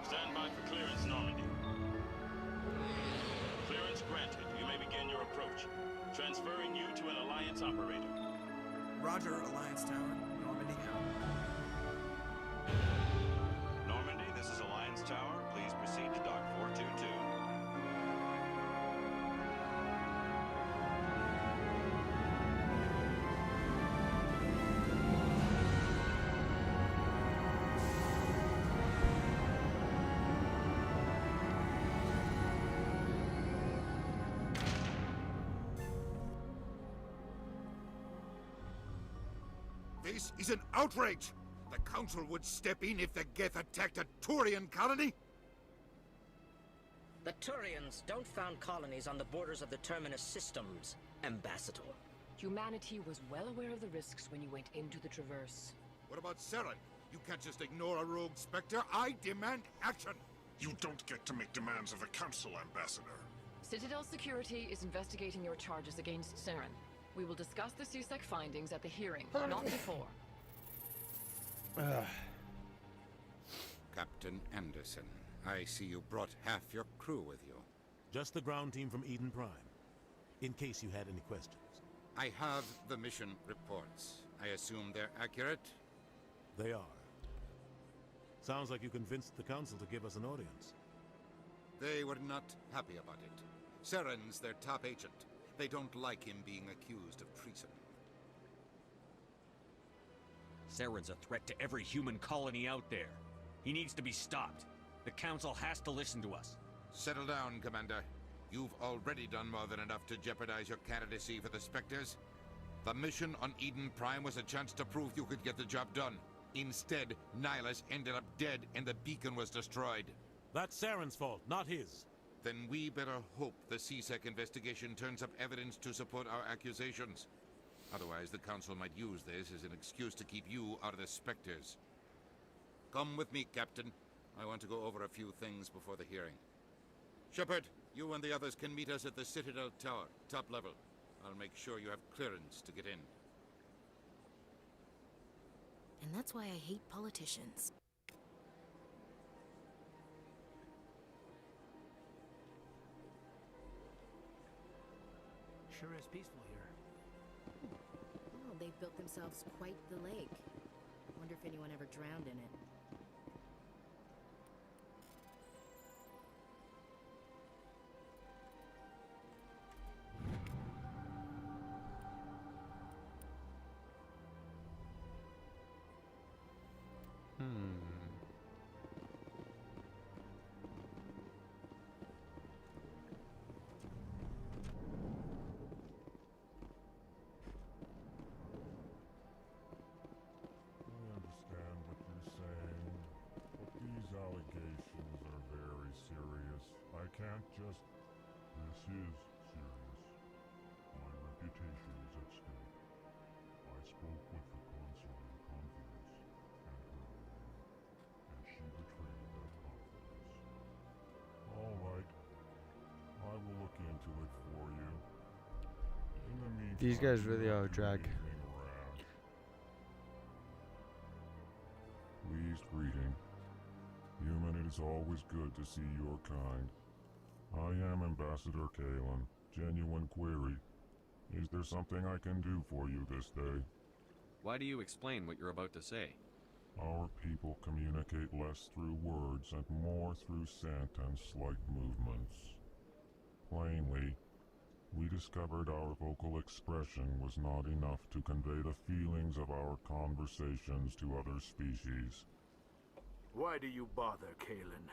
Stand by for clearance, Normandy. Clearance granted. You may begin your approach. Transferring you to an Alliance operator. Roger, Alliance Tower. Normandy out. Normandy, this is Alliance Tower. Please proceed to Dock 422. This is an outrage! The Council would step in if the Geth attacked a Turian colony? The Turians don't found colonies on the borders of the Terminus systems, Ambassador. Humanity was well aware of the risks when you went into the Traverse. What about Saren? You can't just ignore a rogue Spectre. I demand action! You don't get to make demands of the Council, Ambassador. Citadel Security is investigating your charges against Saren. We will discuss the CSEC findings at the hearing, not before. Captain Anderson, I see you brought half your crew with you. Just the ground team from Eden Prime, in case you had any questions. I have the mission reports. I assume they're accurate? They are. Sounds like you convinced the Council to give us an audience. They were not happy about it. Saren's their top agent. They don't like him being accused of treason. Saren's a threat to every human colony out there. He needs to be stopped. The Council has to listen to us. Settle down, Commander. You've already done more than enough to jeopardize your candidacy for the Specters. The mission on Eden Prime was a chance to prove you could get the job done. Instead, Nihilus ended up dead and the beacon was destroyed. That's Saren's fault, not his. Then we better hope the CSEC investigation turns up evidence to support our accusations. Otherwise, the Council might use this as an excuse to keep you out of the Specters. Come with me, Captain. I want to go over a few things before the hearing. Shepard, you and the others can meet us at the Citadel Tower, top level. I'll make sure you have clearance to get in. And that's why I hate politicians. Sure is peaceful here. Oh, they've built themselves quite the lake. Wonder if anyone ever drowned in it. is serious. My reputation is at stake. I spoke with the consort in confidence, and her alone, and she betrayed that confidence. All right. I will look into it for you. In the meantime, These guys really are a drag. Pleased greeting. Human, it is always good to see your kind. I am Ambassador Kalen. Genuine query. Is there something I can do for you this day? Why do you explain what you're about to say? Our people communicate less through words and more through scent and slight movements. Plainly, we discovered our vocal expression was not enough to convey the feelings of our conversations to other species. Why do you bother, Kalen?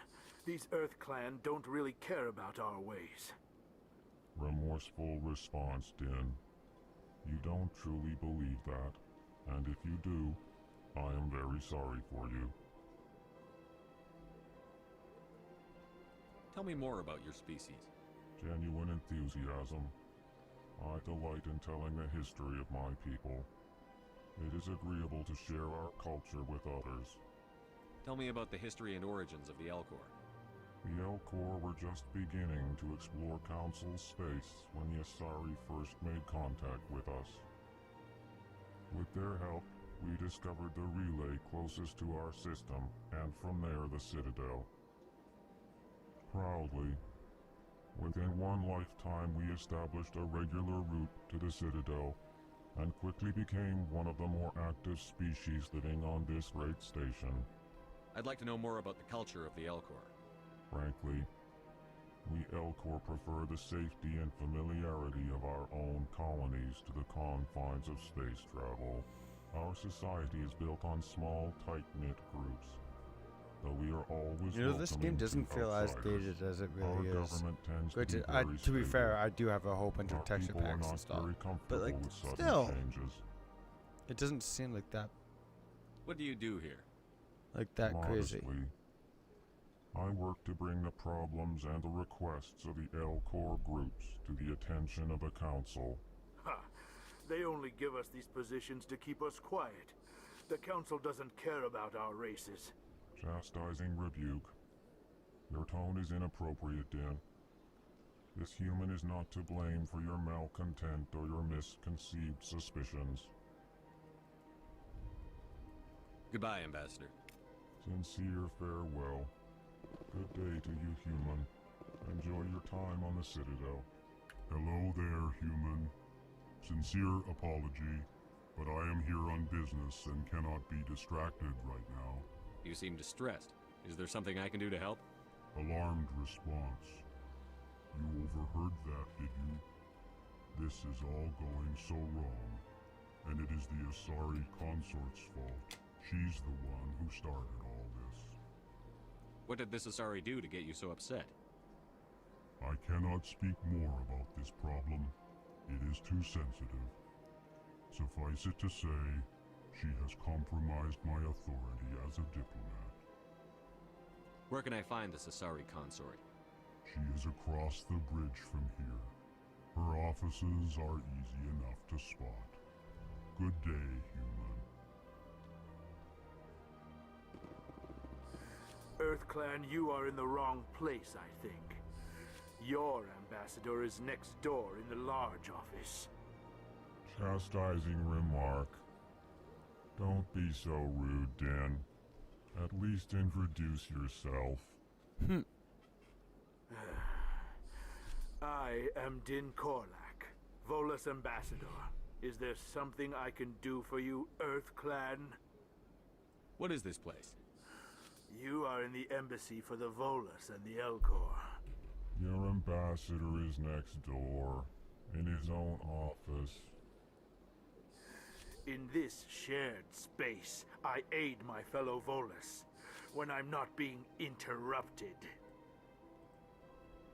These Earth Clan don't really care about our ways. Remorseful response, Din. You don't truly believe that, and if you do, I am very sorry for you. Tell me more about your species. Genuine enthusiasm. I delight in telling the history of my people. It is agreeable to share our culture with others. Tell me about the history and origins of the Alcor. The Alcor were just beginning to explore Council space when the Asari first made contact with us. With their help, we discovered the relay closest to our system, and from there the Citadel. Proudly, within one lifetime we established a regular route to the Citadel, and quickly became one of the more active species living on this great station. I'd like to know more about the culture of the Alcor. Frankly, we Alcor prefer the safety and familiarity of our own colonies to the confines of space travel. Our society is built on small, tight-knit groups. Though we are always this game doesn't feel as dated as it really our is. government tends to Granted, be very to be fair, stable. I do have a whole bunch Our of texture people are packs not installed. very But comfortable like, with sudden still, changes. it doesn't seem like that. What do you do here? Like that crazy. Modestly, I work to bring the problems and the requests of the Alcor groups to the attention of the Council. Ha! They only give us these positions to keep us quiet. The Council doesn't care about our races. Chastising rebuke. Your tone is inappropriate, Din. This human is not to blame for your malcontent or your misconceived suspicions. Goodbye, Ambassador. Sincere farewell. Good day to you, human. Enjoy your time on the Citadel. Hello there, human. Sincere apology, but I am here on business and cannot be distracted right now. You seem distressed. Is there something I can do to help? Alarmed response. You overheard that, did you? This is all going so wrong, and it is the Asari consort's fault. She's the one who started all this. What did this Asari do to get you so upset? I cannot speak more about this problem. It is too sensitive. Suffice it to say, she has compromised my authority as a diplomat. Where can I find this Asari consort? She is across the bridge from here. Her offices are easy enough to spot. Good day, human. Earth Clan, you are in the wrong place, I think. Your ambassador is next door in the large office. Chastising remark. Don't be so rude, Din. At least introduce yourself. I am Din Korlak, Volus ambassador. Is there something I can do for you, Earth Clan? What is this place? You are in the embassy for the Volus and the Alcor. Your ambassador is next door, in his own office. In this shared space, I aid my fellow Volus when I'm not being interrupted.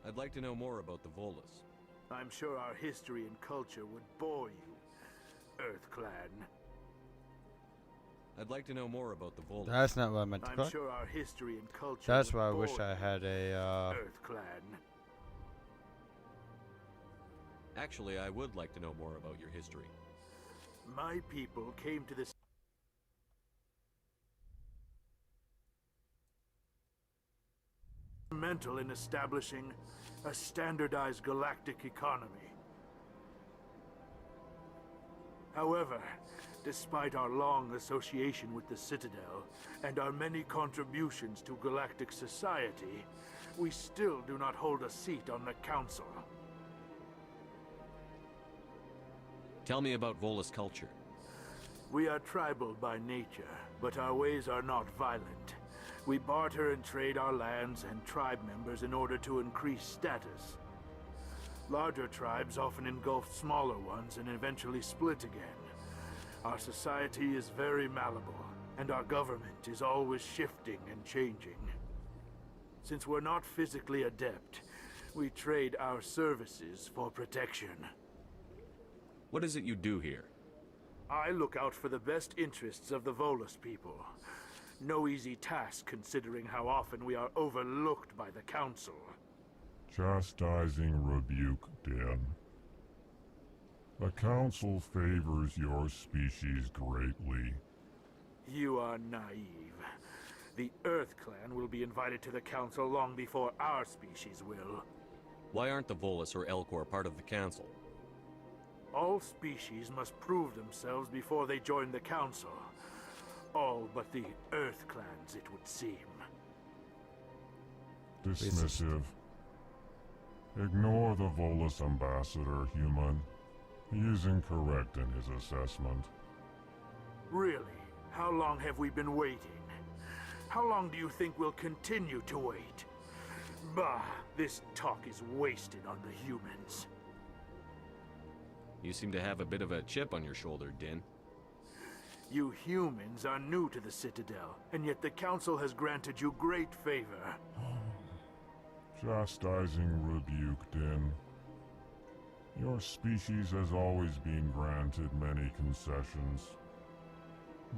I'd like to know more about the Volus. I'm sure our history and culture would bore you, Earth Clan. I'd like to know more about the Volus. That's not what I meant to I'm click. sure our history and culture That's would why I bore wish I had a Earth Clan. Actually, I would like to know more about your history. My people came to this instrumental in establishing a standardized galactic economy. However, despite our long association with the Citadel and our many contributions to galactic society, we still do not hold a seat on the Council. Tell me about Volus culture. We are tribal by nature, but our ways are not violent. We barter and trade our lands and tribe members in order to increase status. Larger tribes often engulf smaller ones and eventually split again. Our society is very malleable, and our government is always shifting and changing. Since we're not physically adept, we trade our services for protection. What is it you do here? I look out for the best interests of the Volus people. No easy task considering how often we are overlooked by the Council. Chastising rebuke, Dan. The Council favors your species greatly. You are naive. The Earth Clan will be invited to the Council long before our species will. Why aren't the Volus or Alcor part of the Council? All species must prove themselves before they join the Council. All but the Earth Clans, it would seem. Dismissive. Ignore the Volus ambassador, human. He is incorrect in his assessment. Really? How long have we been waiting? How long do you think we'll continue to wait? Bah, this talk is wasted on the humans. You seem to have a bit of a chip on your shoulder, Din. You humans are new to the Citadel, and yet the Council has granted you great favor. Chastising rebuke, Din. Your species has always been granted many concessions.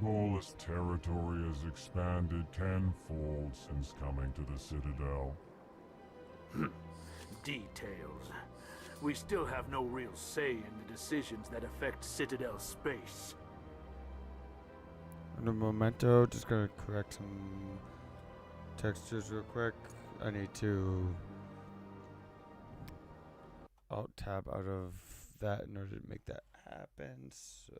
Volus territory has expanded tenfold since coming to the Citadel. Details. We still have no real say in the decisions that affect Citadel space. In a momento, just gonna correct some textures real quick. I need to Alt-tab out of that in order to make that happen, so...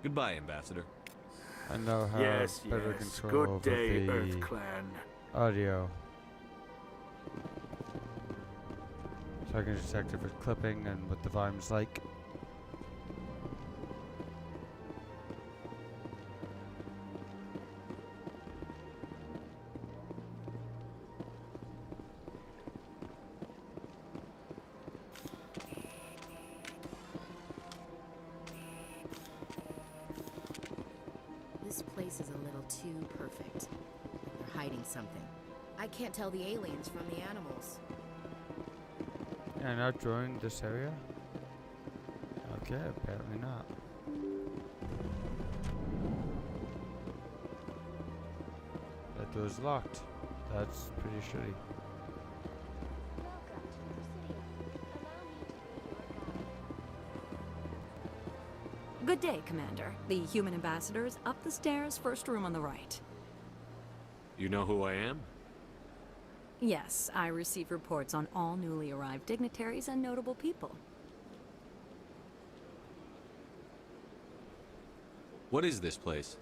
Goodbye, Ambassador. I know how yes, better yes. control Good over day, the Earth Clan. audio. So I can detect if it's clipping and what the volume's like. This place is a little too perfect. Like they're hiding something. I can't tell the aliens from the animals. Yeah, not drawing this area? Okay, apparently not. That door's locked. That's pretty shitty. Good day, Commander. The human ambassador is up the stairs, first room on the right. You know who I am? Yes, I receive reports on all newly arrived dignitaries and notable people. What is this place?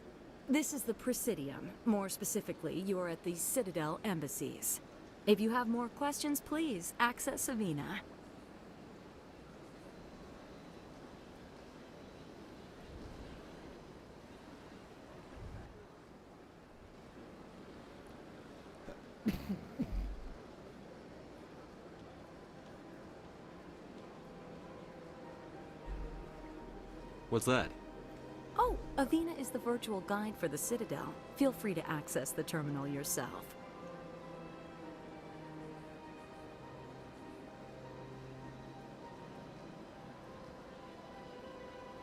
This is the Presidium. More specifically, you are at the Citadel embassies. If you have more questions, please access Savina. What's that? Oh, Avina is the virtual guide for the Citadel. Feel free to access the terminal yourself.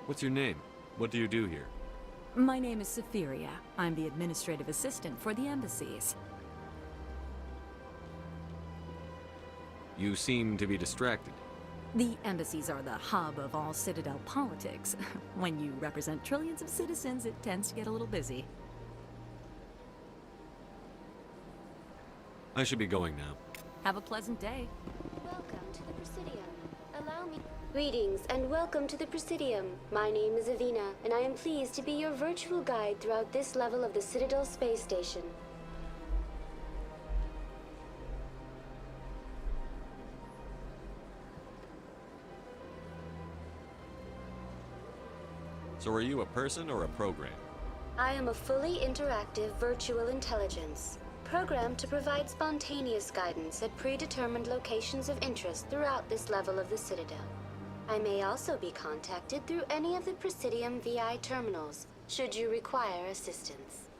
What's your name? What do you do here? My name is Safiria. I'm the administrative assistant for the embassies. You seem to be distracted. The embassies are the hub of all Citadel politics. When you represent trillions of citizens, it tends to get a little busy. I should be going now. Have a pleasant day. Welcome to the Presidium. Allow me... Greetings and welcome to the Presidium. My name is Avina, and I am pleased to be your virtual guide throughout this level of the Citadel space station. So are you a person or a program? I am a fully interactive virtual intelligence, programmed to provide spontaneous guidance at predetermined locations of interest throughout this level of the Citadel. I may also be contacted through any of the Presidium VI terminals, should you require assistance.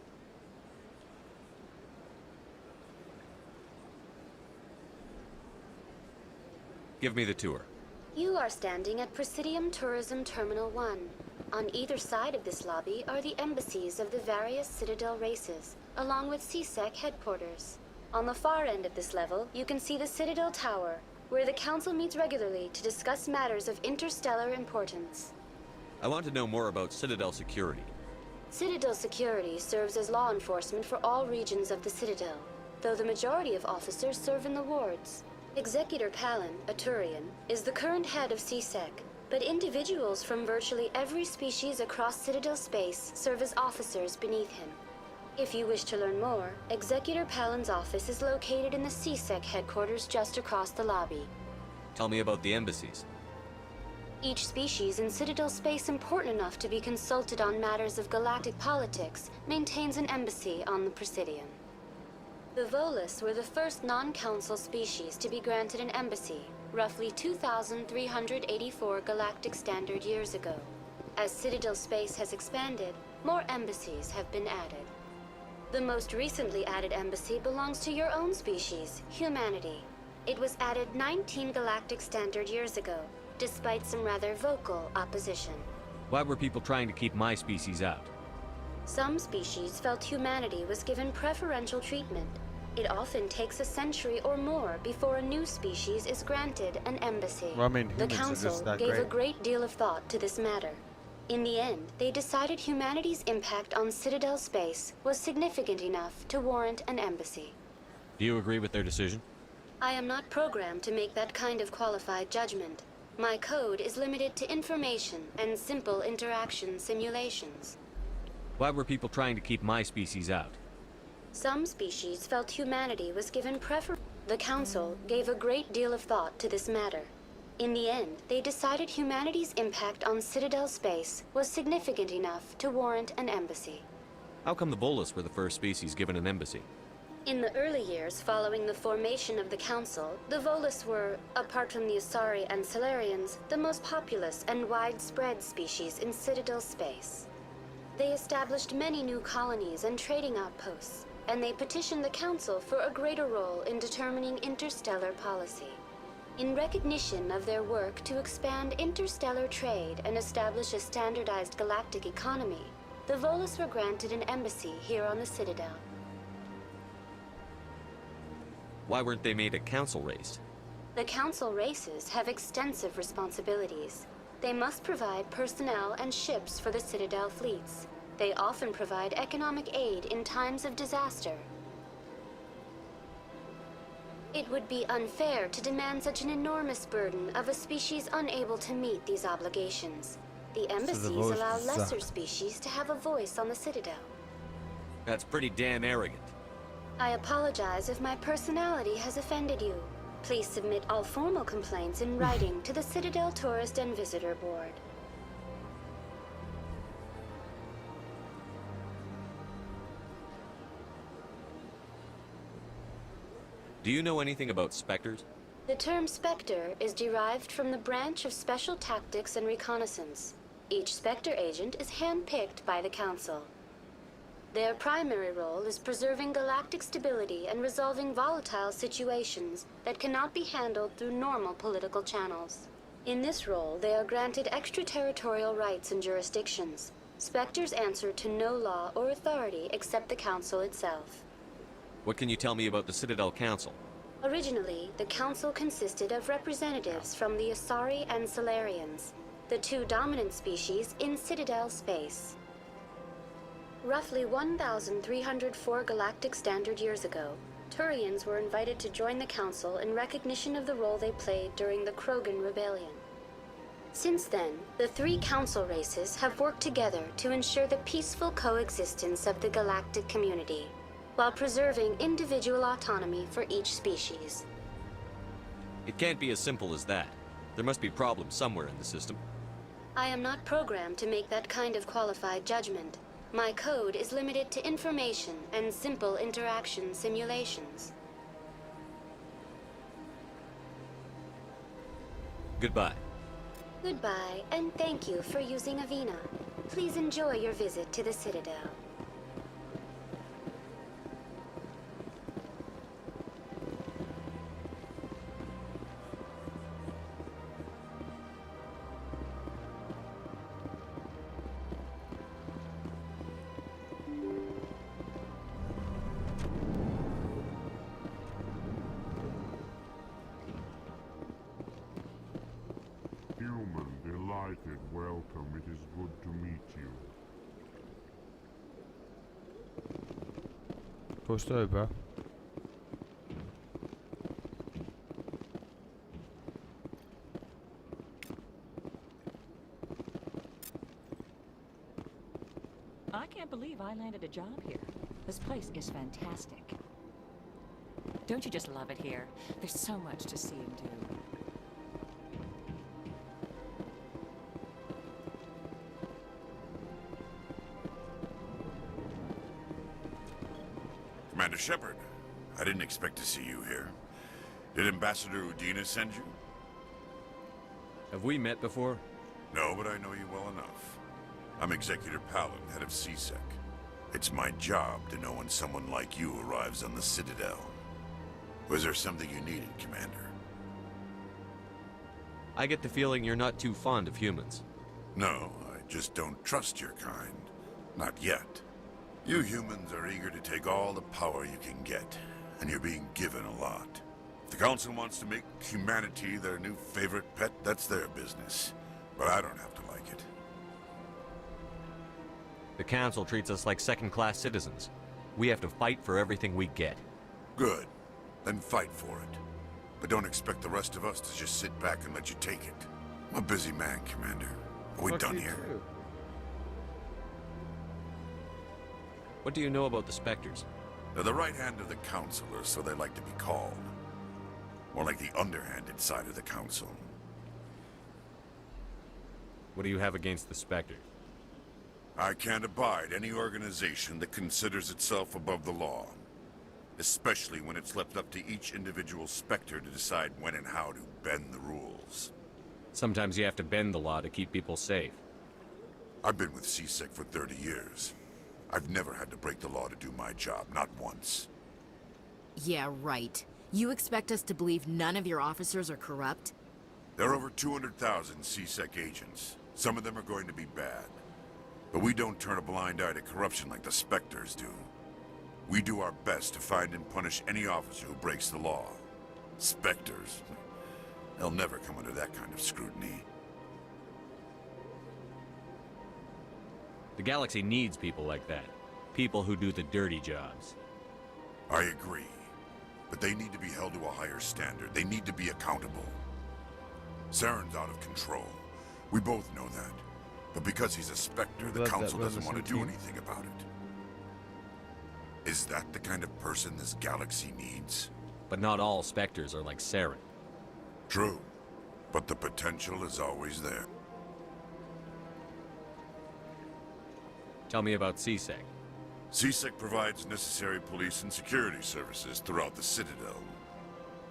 Give me the tour. You are standing at Presidium Tourism Terminal 1. On either side of this lobby are the embassies of the various Citadel races, along with CSEC headquarters. On the far end of this level, you can see the Citadel Tower, where the Council meets regularly to discuss matters of interstellar importance. I want to know more about Citadel security. Citadel security serves as law enforcement for all regions of the Citadel, though the majority of officers serve in the wards. Executor Palin, a Turian, is the current head of CSEC, but individuals from virtually every species across Citadel space serve as officers beneath him. If you wish to learn more, Executor Palin's office is located in the CSEC headquarters just across the lobby. Tell me about the embassies. Each species in Citadel space important enough to be consulted on matters of galactic politics maintains an embassy on the Presidium. The Volus were the first non-council species to be granted an embassy, roughly 2,384 galactic standard years ago. As Citadel space has expanded, more embassies have been added. The most recently added embassy belongs to your own species, humanity. It was added 19 galactic standard years ago, despite some rather vocal opposition. Why were people trying to keep my species out? Some species felt humanity was given preferential treatment. It often takes a century or more before a new species is granted an embassy. Well, I mean, the humans are Council just that gave a great. great deal of thought to this matter. In the end, they decided humanity's impact on Citadel space was significant enough to warrant an embassy. Do you agree with their decision? I am not programmed to make that kind of qualified judgment. My code is limited to information and simple interaction simulations. Why were people trying to keep my species out? Some species felt humanity was given The Council gave a great deal of thought to this matter. In the end, they decided humanity's impact on Citadel space was significant enough to warrant an embassy. How come the Volus were the first species given an embassy? In the early years following the formation of the Council, the Volus were, apart from the Asari and Solarians, the most populous and widespread species in Citadel space. They established many new colonies and trading outposts, and they petitioned the Council for a greater role in determining interstellar policy. In recognition of their work to expand interstellar trade and establish a standardized galactic economy, the Volus were granted an embassy here on the Citadel. Why weren't they made a council race? The Council races have extensive responsibilities. They must provide personnel and ships for the Citadel fleets. They often provide economic aid in times of disaster. It would be unfair to demand such an enormous burden of a species unable to meet these obligations. The embassies allow lesser species to have a voice on the Citadel. That's pretty damn arrogant. I apologize if my personality has offended you. Please submit all formal complaints in writing to the Citadel Tourist and Visitor Board. Do you know anything about Specters? The term Spectre is derived from the branch of Special Tactics and Reconnaissance. Each Spectre agent is handpicked by the Council. Their primary role is preserving galactic stability and resolving volatile situations that cannot be handled through normal political channels. In this role, they are granted extraterritorial rights and jurisdictions. Spectres answer to no law or authority except the Council itself. What can you tell me about the Citadel Council? Originally, the Council consisted of representatives from the Asari and Solarians, the two dominant species in Citadel space. Roughly 1,304 galactic standard years ago, Turians were invited to join the Council in recognition of the role they played during the Krogan Rebellion. Since then, the three Council races have worked together to ensure the peaceful coexistence of the galactic community, while preserving individual autonomy for each species. It can't be as simple as that. There must be problems somewhere in the system. I am not programmed to make that kind of qualified judgment. My code is limited to information and simple interaction simulations. Goodbye. Goodbye, and thank you for using Avina. Please enjoy your visit to the Citadel. Human, delighted, welcome. It is good to meet you. Post over. I can't believe I landed a job here. This place is fantastic. Don't you just love it here? There's so much to see and do. Commander Shepard, I didn't expect to see you here. Did Ambassador Udina send you? Have we met before? No, but I know you well enough. I'm Executor Palin, head of CSEC. It's my job to know when someone like you arrives on the Citadel. Was there something you needed, Commander? I get the feeling you're not too fond of humans. No, I just don't trust your kind. Not yet. You humans are eager to take all the power you can get, and you're being given a lot. If the Council wants to make humanity their new favorite pet, that's their business. But I don't have to like it. The Council treats us like second-class citizens. We have to fight for everything we get. Good. Then fight for it. But don't expect the rest of us to just sit back and let you take it. I'm a busy man, Commander. Are we done here? What do you know about the Specters? They're the right hand of the Council, or so they like to be called. More like the underhanded side of the Council. What do you have against the Specters? I can't abide any organization that considers itself above the law. Especially when it's left up to each individual Spectre to decide when and how to bend the rules. Sometimes you have to bend the law to keep people safe. I've been with CSEC for 30 years. I've never had to break the law to do my job, not once. Yeah, right. You expect us to believe none of your officers are corrupt? There are over 200,000 CSEC agents. Some of them are going to be bad. But we don't turn a blind eye to corruption like the Specters do. We do our best to find and punish any officer who breaks the law. Specters, they'll never come under that kind of scrutiny. The galaxy needs people like that. People who do the dirty jobs. I agree. But they need to be held to a higher standard. They need to be accountable. Saren's out of control. We both know that. But because he's a Spectre, the Council doesn't want to do anything about it. Is that the kind of person this galaxy needs? But not all Specters are like Saren. True, but the potential is always there. Tell me about CSEC. CSEC provides necessary police and security services throughout the Citadel.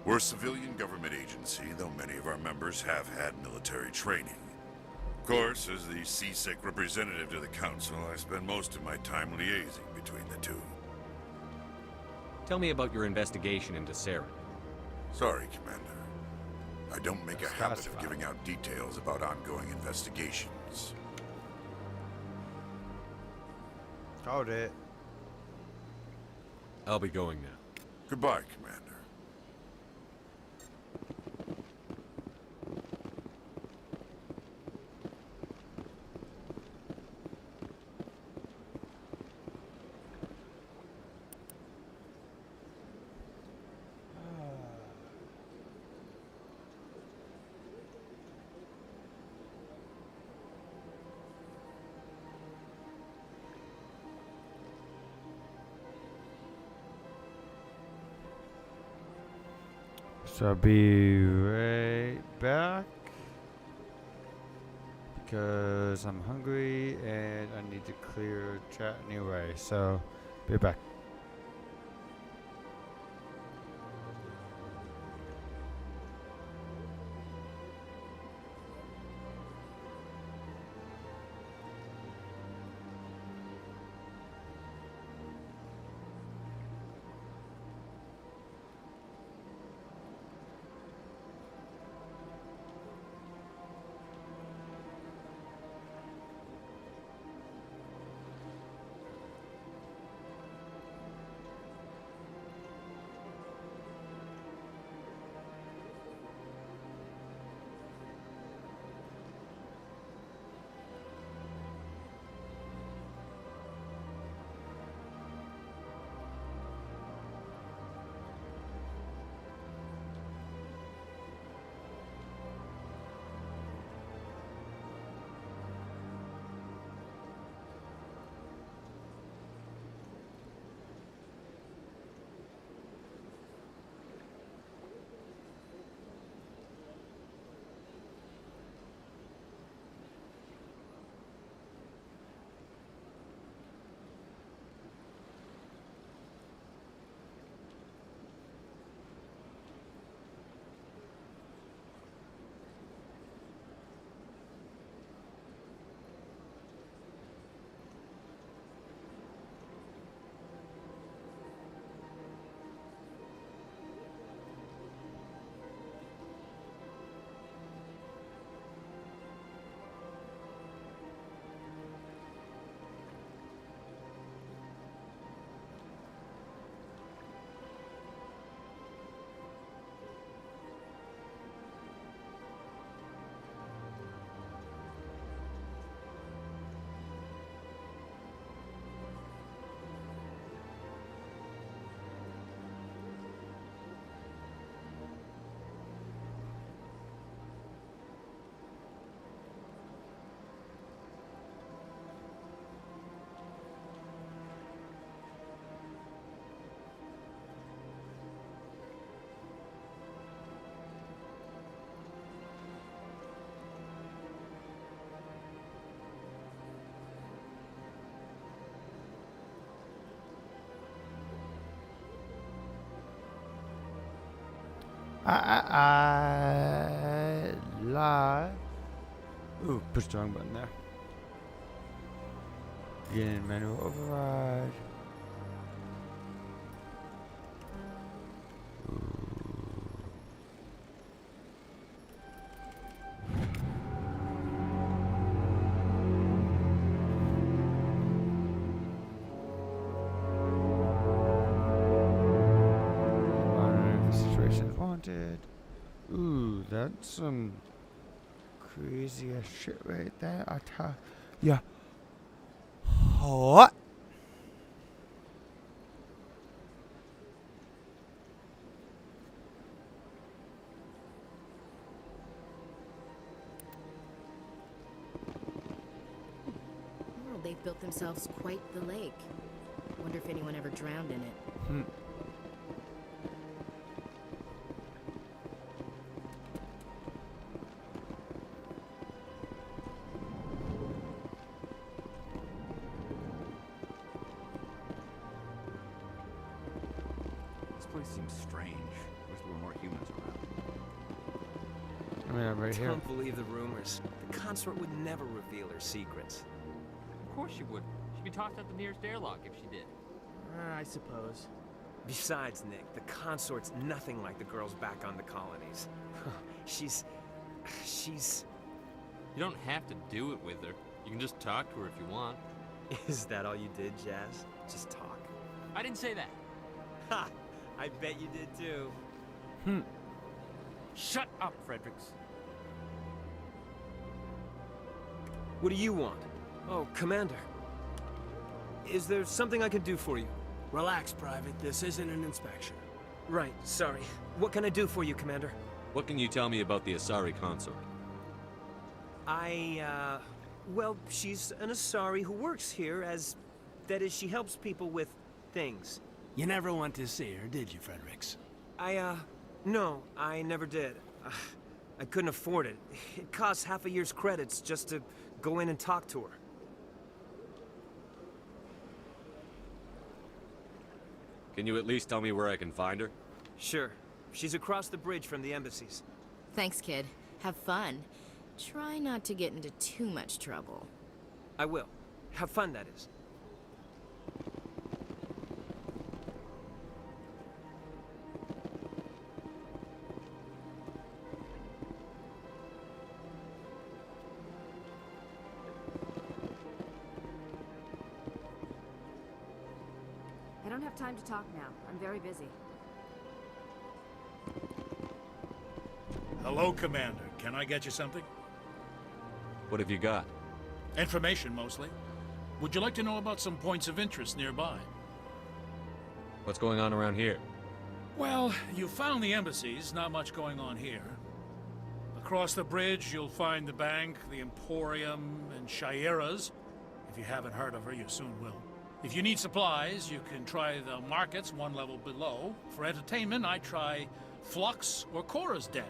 We're a civilian government agency, though many of our members have had military training. Of course, as the CSEC representative to the Council, I spend most of my time liaising between the two. Tell me about your investigation into Saren. Sorry, Commander. I don't make a habit of giving out details about ongoing investigations. Got it. I'll be going now. Goodbye, Commander. So I'll be right back because I'm hungry and I need to clear chat anyway. So be back. Live. Ooh, push the wrong button there. Begin manual override. Ooh, that's some crazy ass shit right there. I tell ya. What? Oh, they've built themselves quite the lake. Wonder if anyone ever drowned in it. This place seems strange. Wish there were more humans around. I mean, I'm right here. Don't believe the rumors. The consort would never reveal her secrets. Of course she would. She'd be tossed out the nearest airlock if she did. I suppose. Besides, Nick, the consort's nothing like the girls back on the colonies. She's... You don't have to do it with her. You can just talk to her if you want. Is that all you did, Jazz? Just talk? I didn't say that. Ha! I bet you did too. Shut up, Fredericks. What do you want? Oh, Commander. Is there something I can do for you? Relax, Private. This isn't an inspection. Right, sorry. What can I do for you, Commander? What can you tell me about the Asari consort? Well, she's an Asari who works here as... That is, she helps people with things. You never went to see her, did you, Fredericks? No, I never did. I couldn't afford it. It costs half a year's credits just to go in and talk to her. Can you at least tell me where I can find her? Sure. She's across the bridge from the embassies. Thanks, kid. Have fun. Try not to get into too much trouble. I will. Have fun, that is. I don't have time to talk now. I'm very busy. Hello, Commander. Can I get you something? What have you got? Information, mostly. Would you like to know about some points of interest nearby? What's going on around here? Well, you found the embassies. Not much going on here. Across the bridge, you'll find the bank, the Emporium, and Shaira's. If you haven't heard of her, you soon will. If you need supplies, you can try the markets one level below. For entertainment, I try Flux or Cora's Den.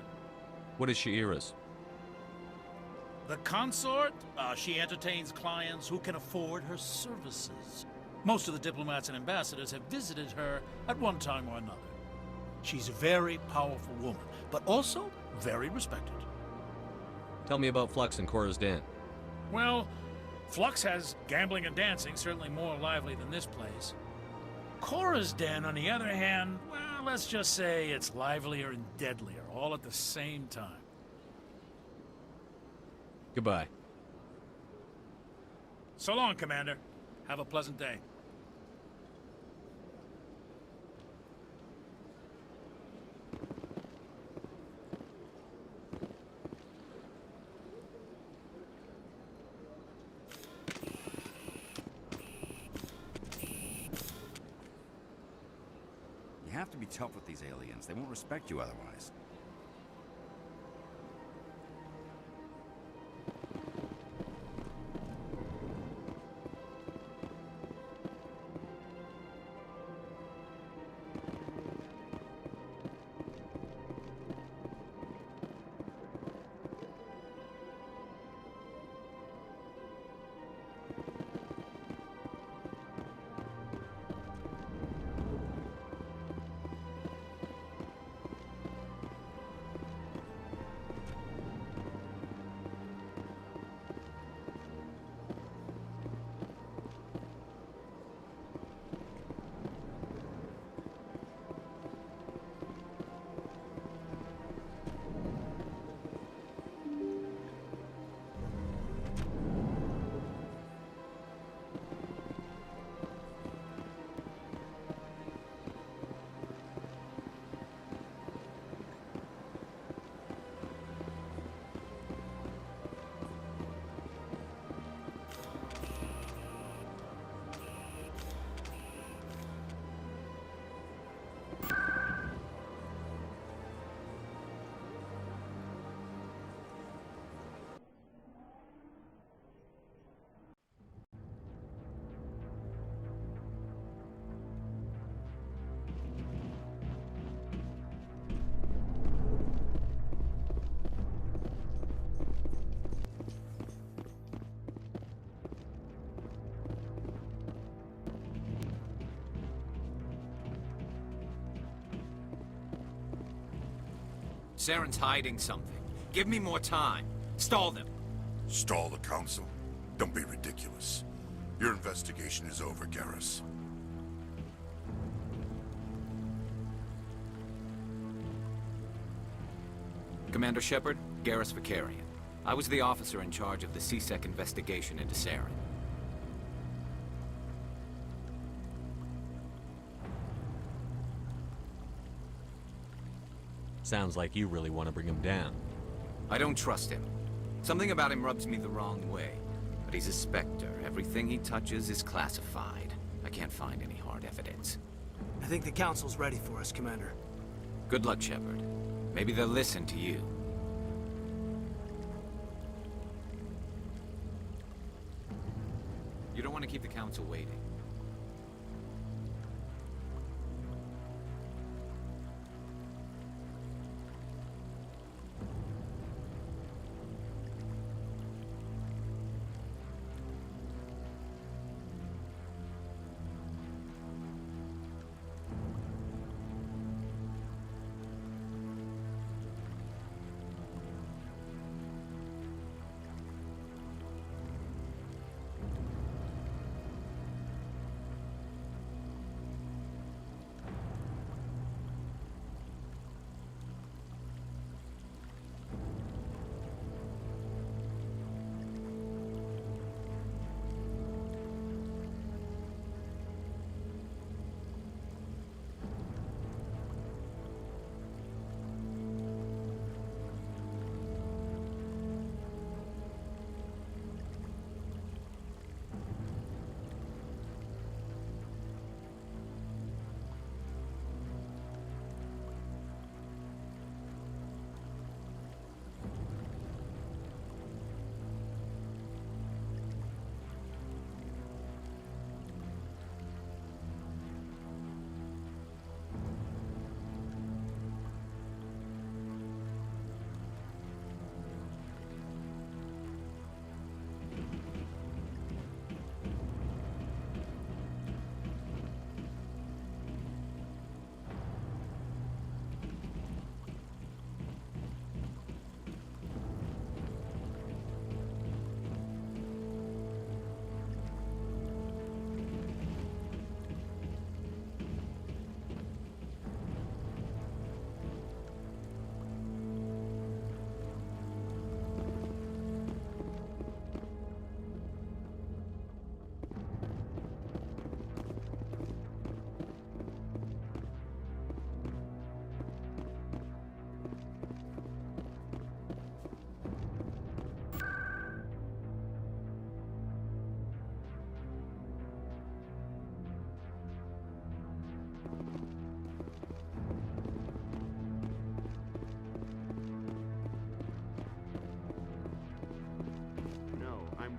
What is Shaira's? The consort? She entertains clients who can afford her services. Most of the diplomats and ambassadors have visited her at one time or another. She's a very powerful woman, but also very respected. Tell me about Flux and Cora's Den. Well, Flux has gambling and dancing, certainly more lively than this place. Cora's Den, on the other hand, well, let's just say it's livelier and deadlier, all at the same time. Goodbye. So long, Commander. Have a pleasant day. You have to be tough with these aliens. They won't respect you otherwise. Saren's hiding something. Give me more time. Stall them. Stall the Council? Don't be ridiculous. Your investigation is over, Garrus. Commander Shepard, Garrus Vicarian. I was the officer in charge of the C-Sec investigation into Saren. Sounds like you really want to bring him down. I don't trust him. Something about him rubs me the wrong way. But he's a Spectre. Everything he touches is classified. I can't find any hard evidence. I think the Council's ready for us, Commander. Good luck, Shepard. Maybe they'll listen to you. You don't want to keep the Council waiting.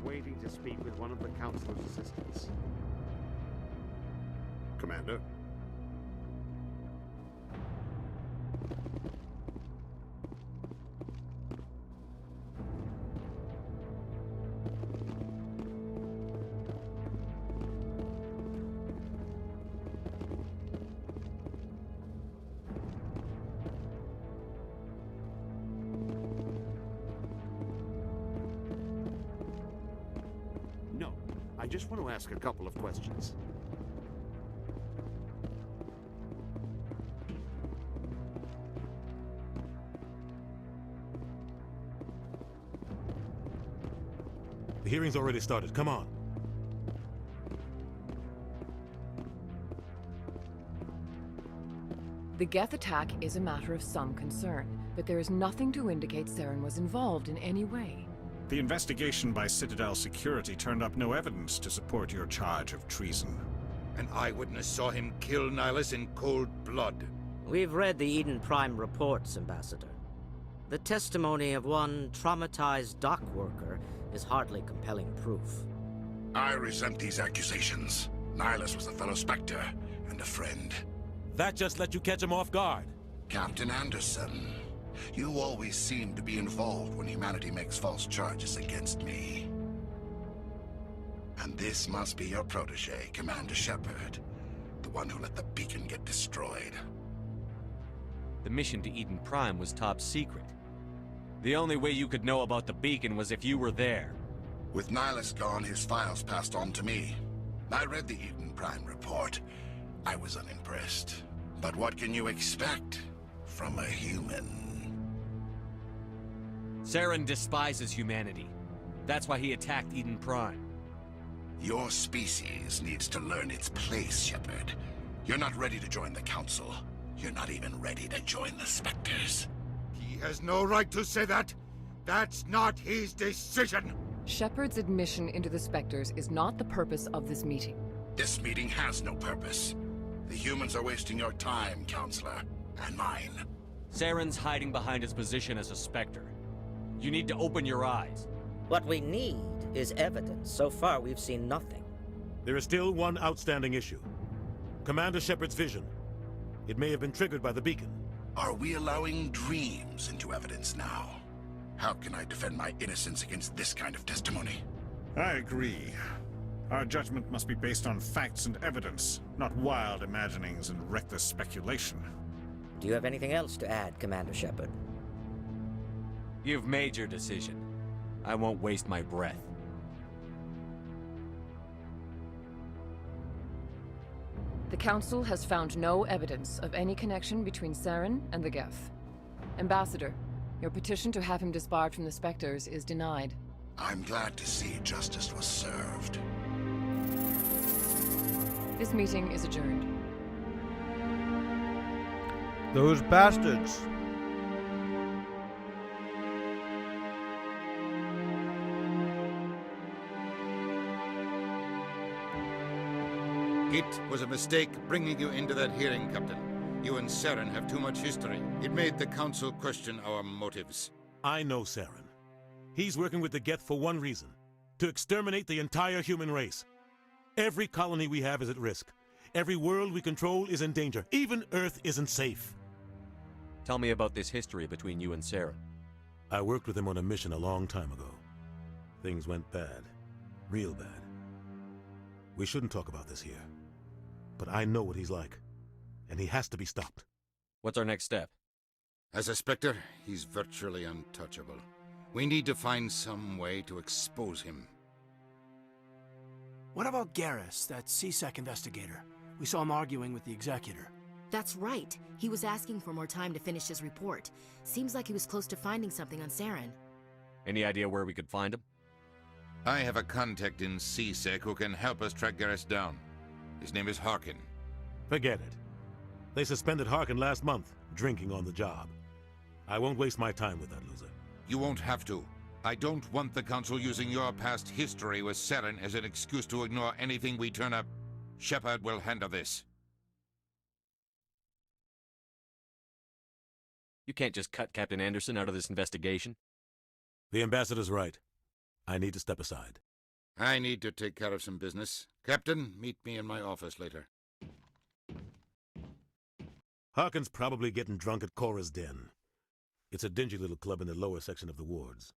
Waiting to speak with one of the Council's assistants. Commander? I just want to ask a couple of questions. The hearing's already started. Come on. The Geth attack is a matter of some concern, but there is nothing to indicate Saren was involved in any way. The investigation by Citadel security turned up no evidence to support your charge of treason. An eyewitness saw him kill Nihilus in cold blood. We've read the Eden Prime reports, Ambassador. The testimony of one traumatized dock worker is hardly compelling proof. I resent these accusations. Nihilus was a fellow Spectre and a friend. That just let you catch him off guard. Captain Anderson, you always seem to be involved when humanity makes false charges against me. And this must be your protege, Commander Shepard, the one who let the beacon get destroyed. The mission to Eden Prime was top secret. The only way you could know about the beacon was if you were there. With Nihilus gone, his files passed on to me. I read the Eden Prime report. I was unimpressed. But what can you expect from a human? Saren despises humanity. That's why he attacked Eden Prime. Your species needs to learn its place, Shepard. You're not ready to join the Council. You're not even ready to join the Specters. He has no right to say that. That's not his decision. Shepard's admission into the Specters is not the purpose of this meeting. This meeting has no purpose. The humans are wasting your time, Counselor, and mine. Saren's hiding behind his position as a Spectre. You need to open your eyes. What we need is evidence. So far, we've seen nothing. There is still one outstanding issue. Commander Shepard's vision. It may have been triggered by the beacon. Are we allowing dreams into evidence now? How can I defend my innocence against this kind of testimony? I agree. Our judgment must be based on facts and evidence, not wild imaginings and reckless speculation. Do you have anything else to add, Commander Shepard? You've made your decision. I won't waste my breath. The Council has found no evidence of any connection between Saren and the Geth. Ambassador, your petition to have him disbarred from the Specters is denied. I'm glad to see justice was served. This meeting is adjourned. Those bastards. It was a mistake bringing you into that hearing, Captain. You and Saren have too much history. It made the Council question our motives. I know Saren. He's working with the Geth for one reason. To exterminate the entire human race. Every colony we have is at risk. Every world we control is in danger. Even Earth isn't safe. Tell me about this history between you and Saren. I worked with him on a mission a long time ago. Things went bad. Real bad. We shouldn't talk about this here. But I know what he's like. And he has to be stopped. What's our next step? As a Spectre, he's virtually untouchable. We need to find some way to expose him. What about Garrus, that CSEC investigator? We saw him arguing with the Executor. That's right. He was asking for more time to finish his report. Seems like he was close to finding something on Saren. Any idea where we could find him? I have a contact in CSEC who can help us track Garrus down. His name is Harkin. Forget it. They suspended Harkin last month, drinking on the job. I won't waste my time with that loser. You won't have to. I don't want the Council using your past history with Saren as an excuse to ignore anything we turn up. Shepard will handle this. You can't just cut Captain Anderson out of this investigation. The Ambassador's right. I need to step aside. I need to take care of some business. Captain, meet me in my office later. Harkin's probably getting drunk at Cora's Den. It's a dingy little club in the lower section of the wards.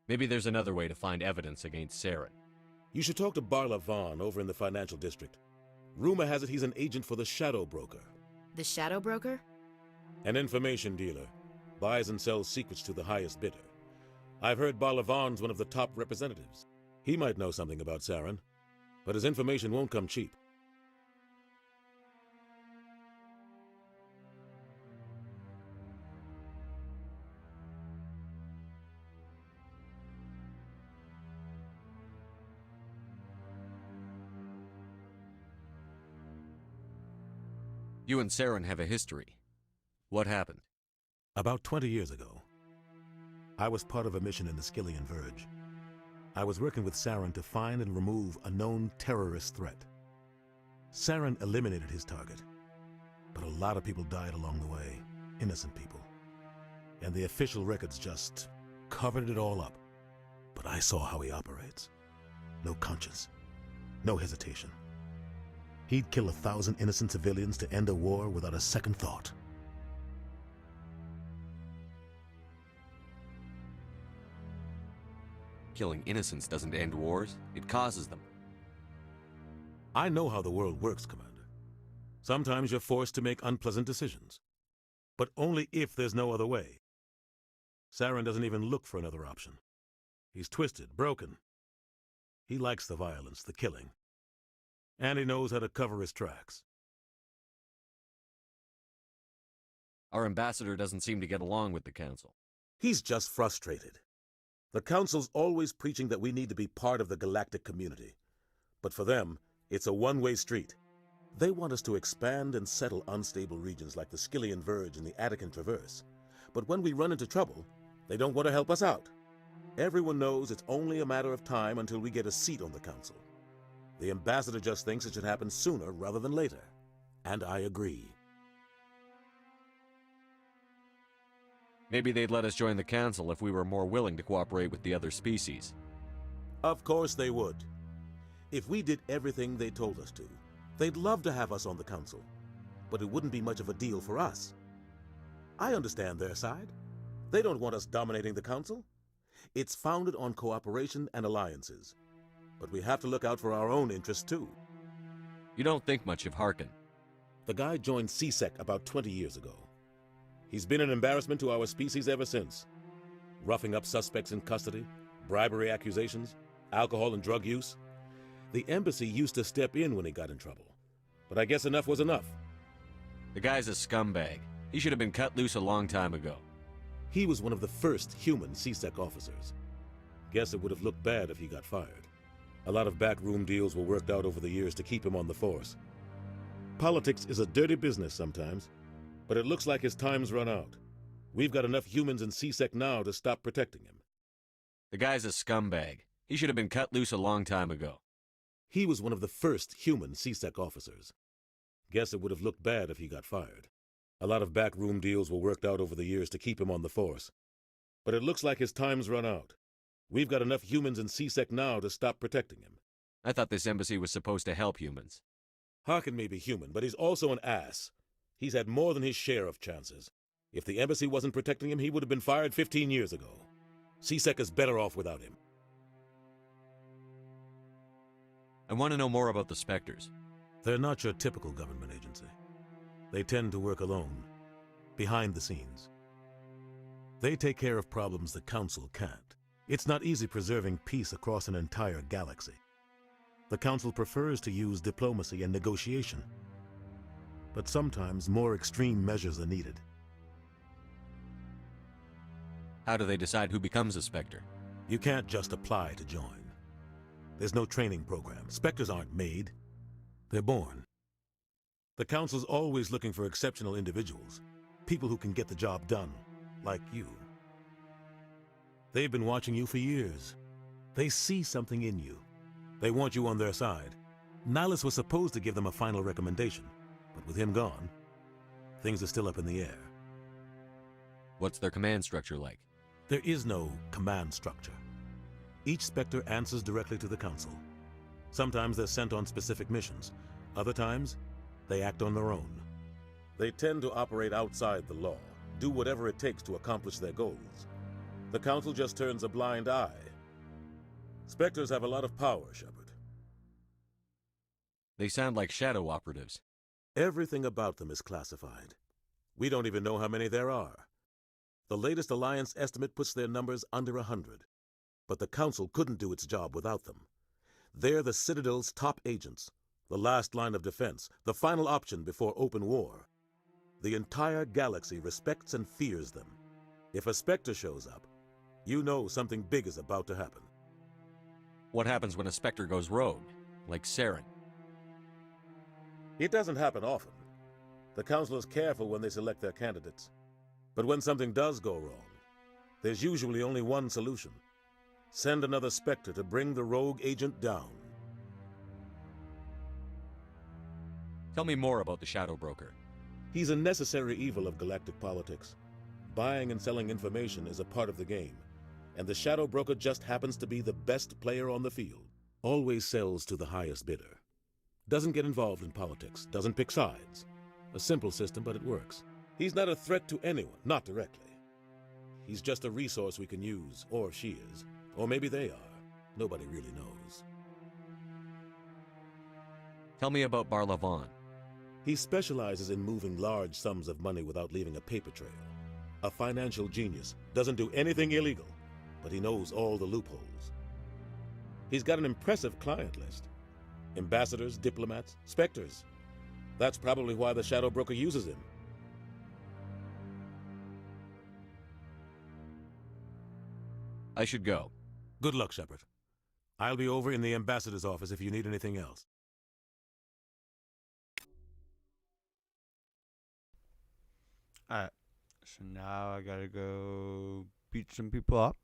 Maybe there's another way to find evidence against Saren. You should talk to Barla Vaughn over in the financial district. Rumor has it he's an agent for the Shadow Broker. The Shadow Broker? An information dealer. Buys and sells secrets to the highest bidder. I've heard Barla Vaughn's one of the top representatives. He might know something about Saren, but his information won't come cheap. You and Saren have a history. What happened? About 20 years ago, I was part of a mission in the Skillian Verge. I was working with Saren to find and remove a known terrorist threat. Saren eliminated his target, but a lot of people died along the way, innocent people. And the official records just covered it all up. But I saw how he operates. No conscience, no hesitation. He'd kill 1,000 innocent civilians to end a war without a second thought. Killing innocents doesn't end wars, it causes them. I know how the world works, Commander. Sometimes you're forced to make unpleasant decisions. But only if there's no other way. Saren doesn't even look for another option. He's twisted, broken. He likes the violence, the killing. And he knows how to cover his tracks. Our ambassador doesn't seem to get along with the Council. He's just frustrated. The Council's always preaching that we need to be part of the galactic community. But for them, it's a one-way street. They want us to expand and settle unstable regions like the Skillian Verge and the Attican Traverse. But when we run into trouble, they don't want to help us out. Everyone knows it's only a matter of time until we get a seat on the Council. The ambassador just thinks it should happen sooner rather than later. And I agree. Maybe they'd let us join the Council if we were more willing to cooperate with the other species. Of course they would. If we did everything they told us to, they'd love to have us on the Council. But it wouldn't be much of a deal for us. I understand their side. They don't want us dominating the Council. It's founded on cooperation and alliances. But we have to look out for our own interests, too. You don't think much of Harkin. The guy joined CSEC about 20 years ago. He's been an embarrassment to our species ever since. Roughing up suspects in custody, bribery accusations, alcohol and drug use. The embassy used to step in when he got in trouble. But I guess enough was enough. The guy's a scumbag. He should have been cut loose a long time ago. He was one of the first human CSEC officers. Guess it would have looked bad if he got fired. A lot of backroom deals were worked out over the years to keep him on the force. Politics is a dirty business sometimes, but it looks like his time's run out. We've got enough humans in CSEC now to stop protecting him. The guy's a scumbag. He should have been cut loose a long time ago. He was one of the first human CSEC officers. Guess it would have looked bad if he got fired. A lot of backroom deals were worked out over the years to keep him on the force. But it looks like his time's run out. We've got enough humans in CSEC now to stop protecting him. I thought this embassy was supposed to help humans. Harkin may be human, but he's also an ass. He's had more than his share of chances. If the embassy wasn't protecting him, he would have been fired 15 years ago. CSEC is better off without him. I want to know more about the Specters. They're not your typical government agency. They tend to work alone, behind the scenes. They take care of problems the Council can't. It's not easy preserving peace across an entire galaxy. The Council prefers to use diplomacy and negotiation. But sometimes more extreme measures are needed. How do they decide who becomes a Spectre? You can't just apply to join. There's no training program. Specters aren't made. They're born. The Council's always looking for exceptional individuals. People who can get the job done, like you. They've been watching you for years. They see something in you. They want you on their side. Nihilus was supposed to give them a final recommendation, but with him gone, things are still up in the air. What's their command structure like? There is no command structure. Each Spectre answers directly to the Council. Sometimes they're sent on specific missions. Other times, they act on their own. They tend to operate outside the law, do whatever it takes to accomplish their goals. The Council just turns a blind eye. Spectres have a lot of power, Shepard. They sound like shadow operatives. Everything about them is classified. We don't even know how many there are. The latest Alliance estimate puts their numbers under 100. But the Council couldn't do its job without them. They're the Citadel's top agents, the last line of defense, the final option before open war. The entire galaxy respects and fears them. If a Spectre shows up, you know something big is about to happen. What happens when a Spectre goes rogue, like Saren? It doesn't happen often. The Council is careful when they select their candidates. But when something does go wrong, there's usually only one solution. Send another Spectre to bring the rogue agent down. Tell me more about the Shadow Broker. He's a necessary evil of galactic politics. Buying and selling information is a part of the game, and the Shadow Broker just happens to be the best player on the field. Always sells to the highest bidder. Doesn't get involved in politics, doesn't pick sides. A simple system, but it works. He's not a threat to anyone, not directly. He's just a resource we can use, or she is. Or maybe they are. Nobody really knows. Tell me about Barlavon. He specializes in moving large sums of money without leaving a paper trail. A financial genius, doesn't do anything illegal, but he knows all the loopholes. He's got an impressive client list. Ambassadors, diplomats, Specters. That's probably why the Shadow Broker uses him. I should go. Good luck, Shepard. I'll be over in the Ambassador's office if you need anything else. Alright, so now I gotta go beat some people up.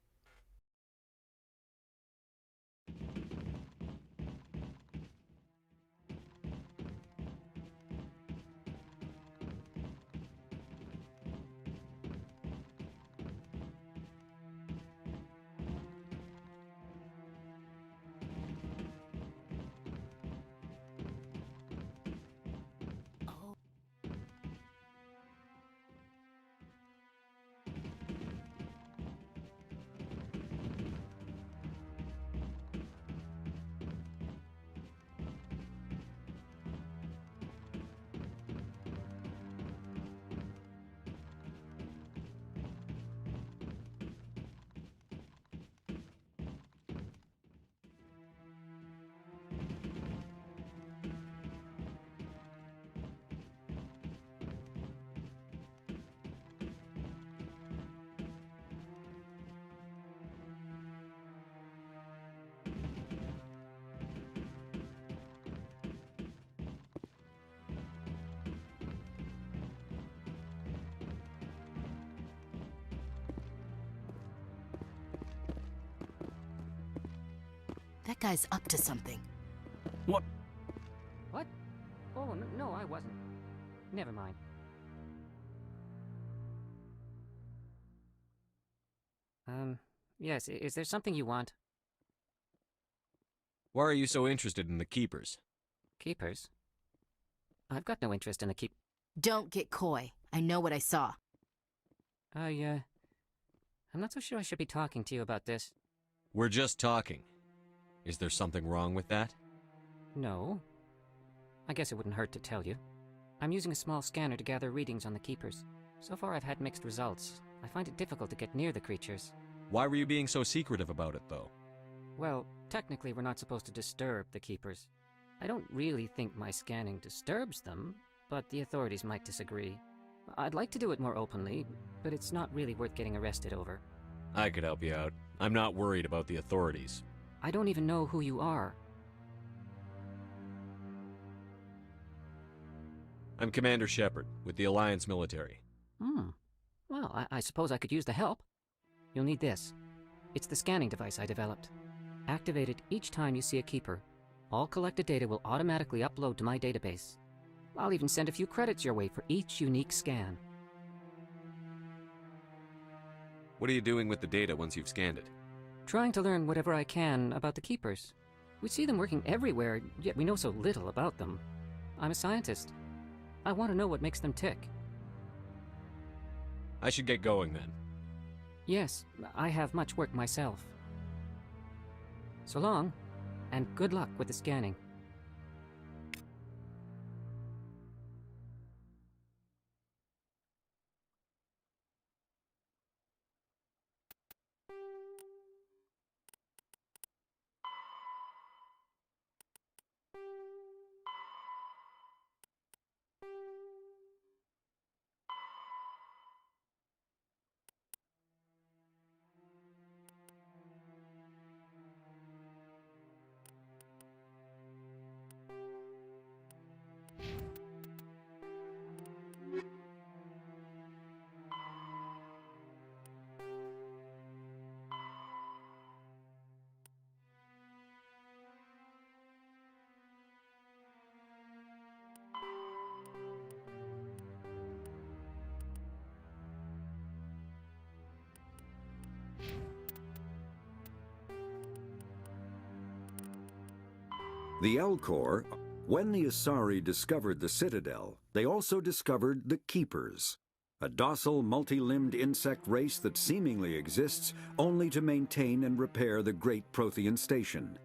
That guy's up to something. What? What? Oh, no, I wasn't. Never mind. Yes, is there something you want? Why are you so interested in the Keepers? Keepers? I've got no interest in the Don't get coy. I know what I saw. I'm not so sure I should be talking to you about this. We're just talking. Is there something wrong with that? No. I guess it wouldn't hurt to tell you. I'm using a small scanner to gather readings on the Keepers. So far I've had mixed results. I find it difficult to get near the creatures. Why were you being so secretive about it, though? Well, technically we're not supposed to disturb the Keepers. I don't really think my scanning disturbs them, but the authorities might disagree. I'd like to do it more openly, but it's not really worth getting arrested over. I could help you out. I'm not worried about the authorities. I don't even know who you are. I'm Commander Shepard, with the Alliance military. Well, I suppose I could use the help. You'll need this. It's the scanning device I developed. Activate it each time you see a Keeper. All collected data will automatically upload to my database. I'll even send a few credits your way for each unique scan. What are you doing with the data once you've scanned it? Trying to learn whatever I can about the Keepers. We see them working everywhere, yet we know so little about them. I'm a scientist. I want to know what makes them tick. I should get going then. Yes, I have much work myself. So long, and good luck with the scanning. The Alcor, when the Asari discovered the Citadel, they also discovered the Keepers, a docile, multi-limbed insect race that seemingly exists only to maintain and repair the Great Prothean Station.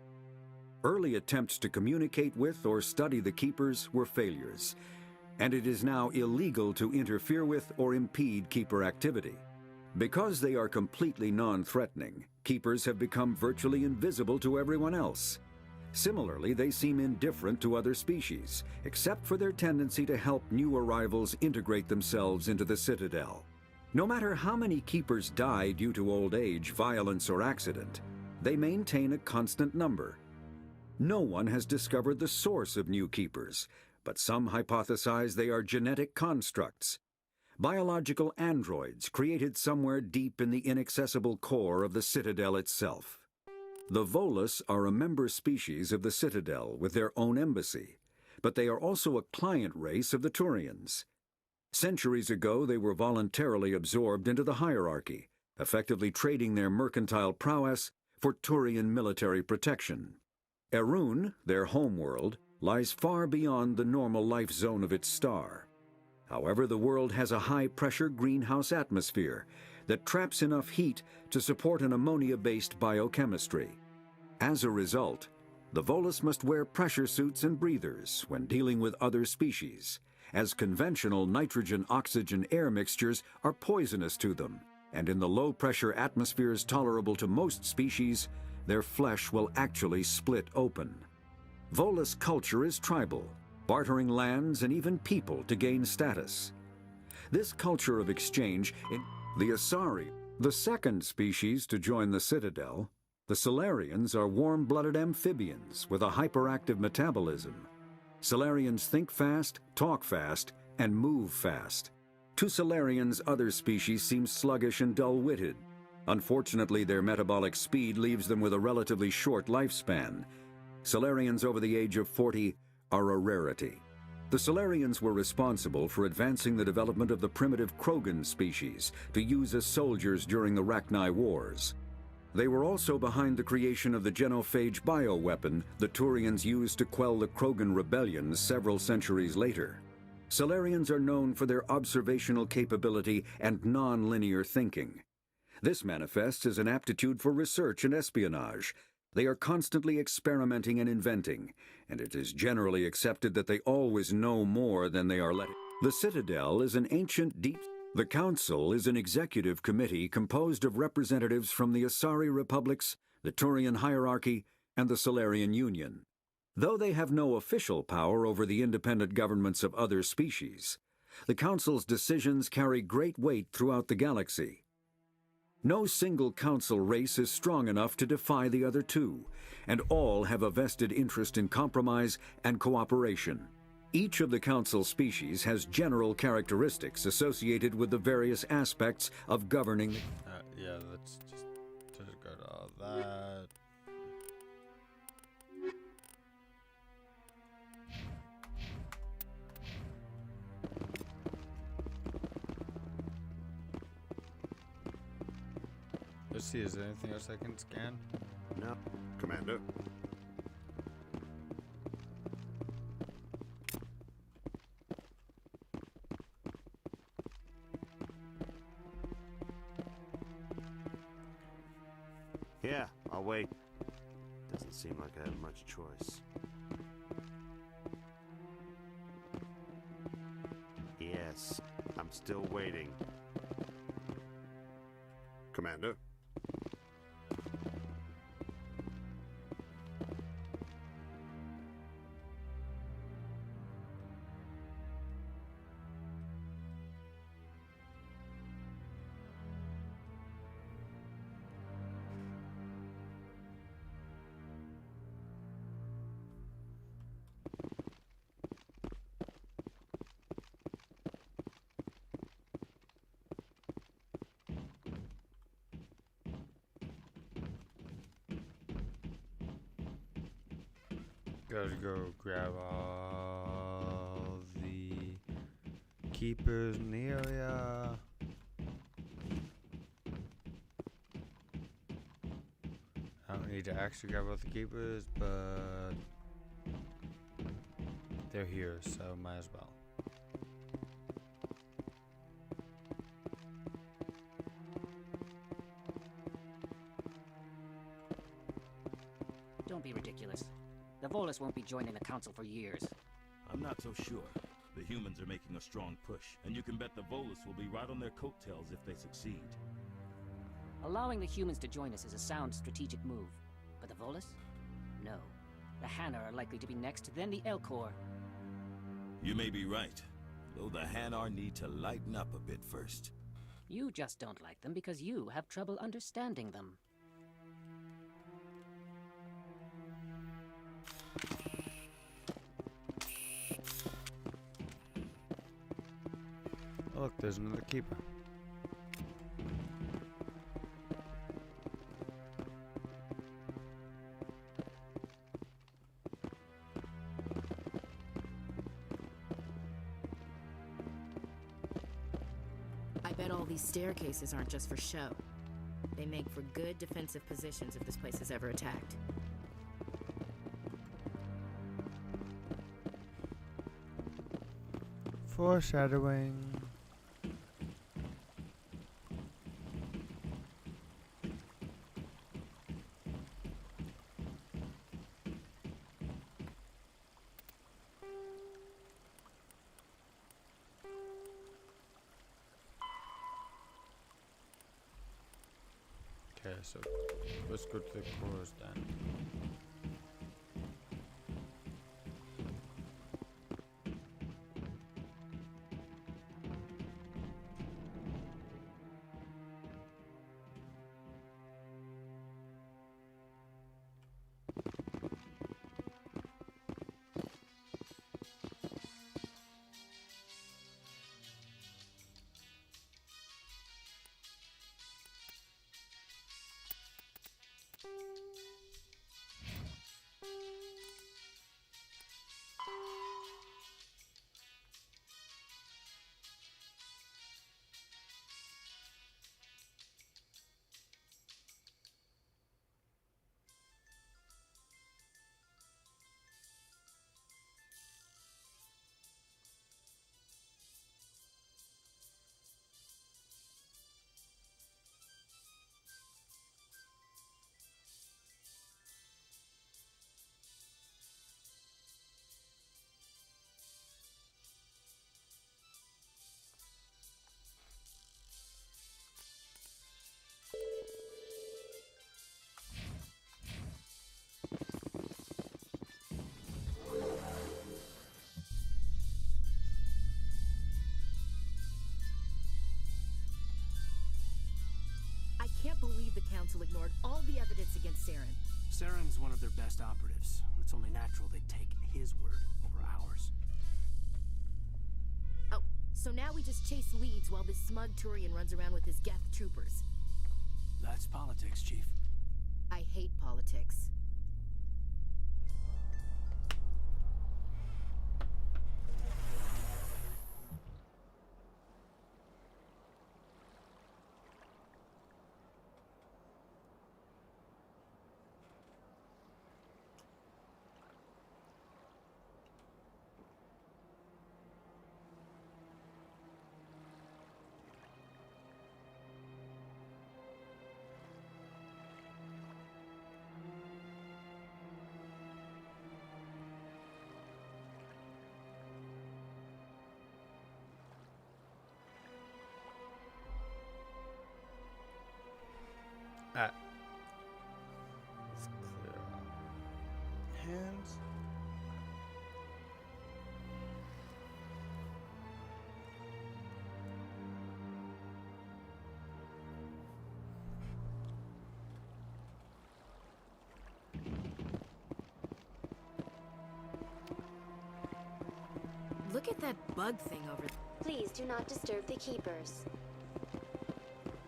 Early attempts to communicate with or study the Keepers were failures. and it is now illegal to interfere with or impede Keeper activity. Because they are completely non-threatening, Keepers have become virtually invisible to everyone else. Similarly, they seem indifferent to other species, except for their tendency to help new arrivals integrate themselves into the Citadel. No matter how many Keepers die due to old age, violence, or accident, they maintain a constant number. No one has discovered the source of new Keepers, but some hypothesize they are genetic constructs, biological androids created somewhere deep in the inaccessible core of the Citadel itself. The Volus are a member species of the Citadel with their own embassy, but they are also a client race of the Turians. Centuries ago, they were voluntarily absorbed into the hierarchy, effectively trading their mercantile prowess for Turian military protection. Erun, their homeworld, lies far beyond the normal life zone of its star. However, the world has a high-pressure greenhouse atmosphere that traps enough heat to support an ammonia-based biochemistry. As a result, the Volus must wear pressure suits and breathers when dealing with other species, as conventional nitrogen-oxygen-air mixtures are poisonous to them, and in the low-pressure atmospheres tolerable to most species, their flesh will actually split open. Volus culture is tribal, bartering lands and even people to gain status. This culture of exchange in the Asari, the second species to join the Citadel, the Salarians are warm-blooded amphibians with a hyperactive metabolism. Salarians think fast, talk fast, and move fast. To Salarians, other species seem sluggish and dull-witted. Unfortunately, their metabolic speed leaves them with a relatively short lifespan. Salarians over the age of 40 are a rarity. The Salarians were responsible for advancing the development of the primitive Krogan species to use as soldiers during the Rachni Wars. They were also behind the creation of the genophage bioweapon the Turians used to quell the Krogan rebellions several centuries later. Salarians are known for their observational capability and non-linear thinking. This manifests as an aptitude for research and espionage. They are constantly experimenting and inventing, and it is generally accepted that they always know more than they are letting. The Citadel is an ancient deep... The Council is an executive committee composed of representatives from the Asari Republics, the Turian hierarchy, and the Salarian Union. Though they have no official power over the independent governments of other species, the Council's decisions carry great weight throughout the galaxy. No single Council race is strong enough to defy the other two, and all have a vested interest in compromise and cooperation. Each of the Council species has general characteristics associated with the various aspects of governing. Yeah, let's just go to all that. Let's see, is there anything else I can scan? No. Commander. Yeah, I'll wait. Doesn't seem like I have much choice. Yes, I'm still waiting. Commander? Gotta go grab all the keepers in the area. I don't need to actually grab all the keepers, but they're here, so might as well. Don't be ridiculous. The Volus won't be joining the Council for years. I'm not so sure. The humans are making a strong push, and you can bet the Volus will be right on their coattails if they succeed. Allowing the humans to join us is a sound strategic move. But the Volus? No. The Hanar are likely to be next, then the Alcor. You may be right, though the Hanar need to lighten up a bit first. You just don't like them because you have trouble understanding them. Oh, look, there's another keeper. I bet all these staircases aren't just for show. They make for good defensive positions if this place is ever attacked. Foreshadowing. Okay, so let's go to the cores then. I can't believe the Council ignored all the evidence against Saren. Saren's one of their best operatives. It's only natural they'd take his word over ours. Oh, so now we just chase leads while this smug Turian runs around with his Geth troopers. That's politics, Chief. I hate politics. Let's clear out hands. Look at that bug thing over there. Please do not disturb the keepers.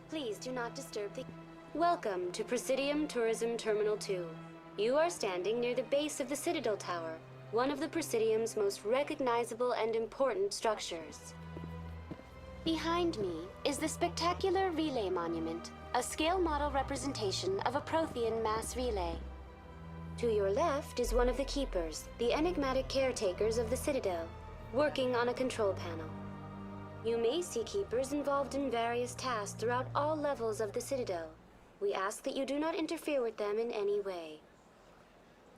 Please do not disturb the... Welcome to Presidium Tourism Terminal 2. You are standing near the base of the Citadel Tower, one of the Presidium's most recognizable and important structures. Behind me is the spectacular Relay Monument, a scale model representation of a Prothean mass relay. To your left is one of the Keepers, the enigmatic caretakers of the Citadel, working on a control panel. You may see Keepers involved in various tasks throughout all levels of the Citadel. We ask that you do not interfere with them in any way.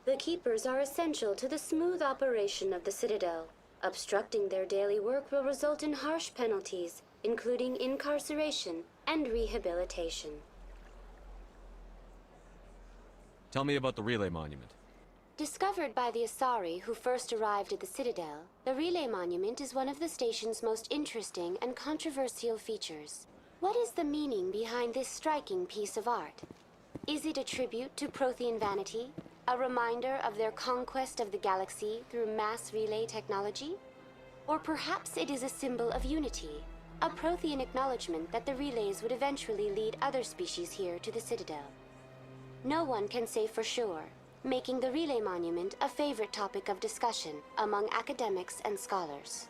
The Keepers are essential to the smooth operation of the Citadel. Obstructing their daily work will result in harsh penalties, including incarceration and rehabilitation. Tell me about the relay monument. Discovered by the Asari who first arrived at the Citadel, the Relay Monument is one of the station's most interesting and controversial features. What is the meaning behind this striking piece of art? Is it a tribute to Prothean vanity? A reminder of their conquest of the galaxy through mass relay technology? Or perhaps it is a symbol of unity, a Prothean acknowledgement that the relays would eventually lead other species here to the Citadel. No one can say for sure, making the Relay Monument a favorite topic of discussion among academics and scholars.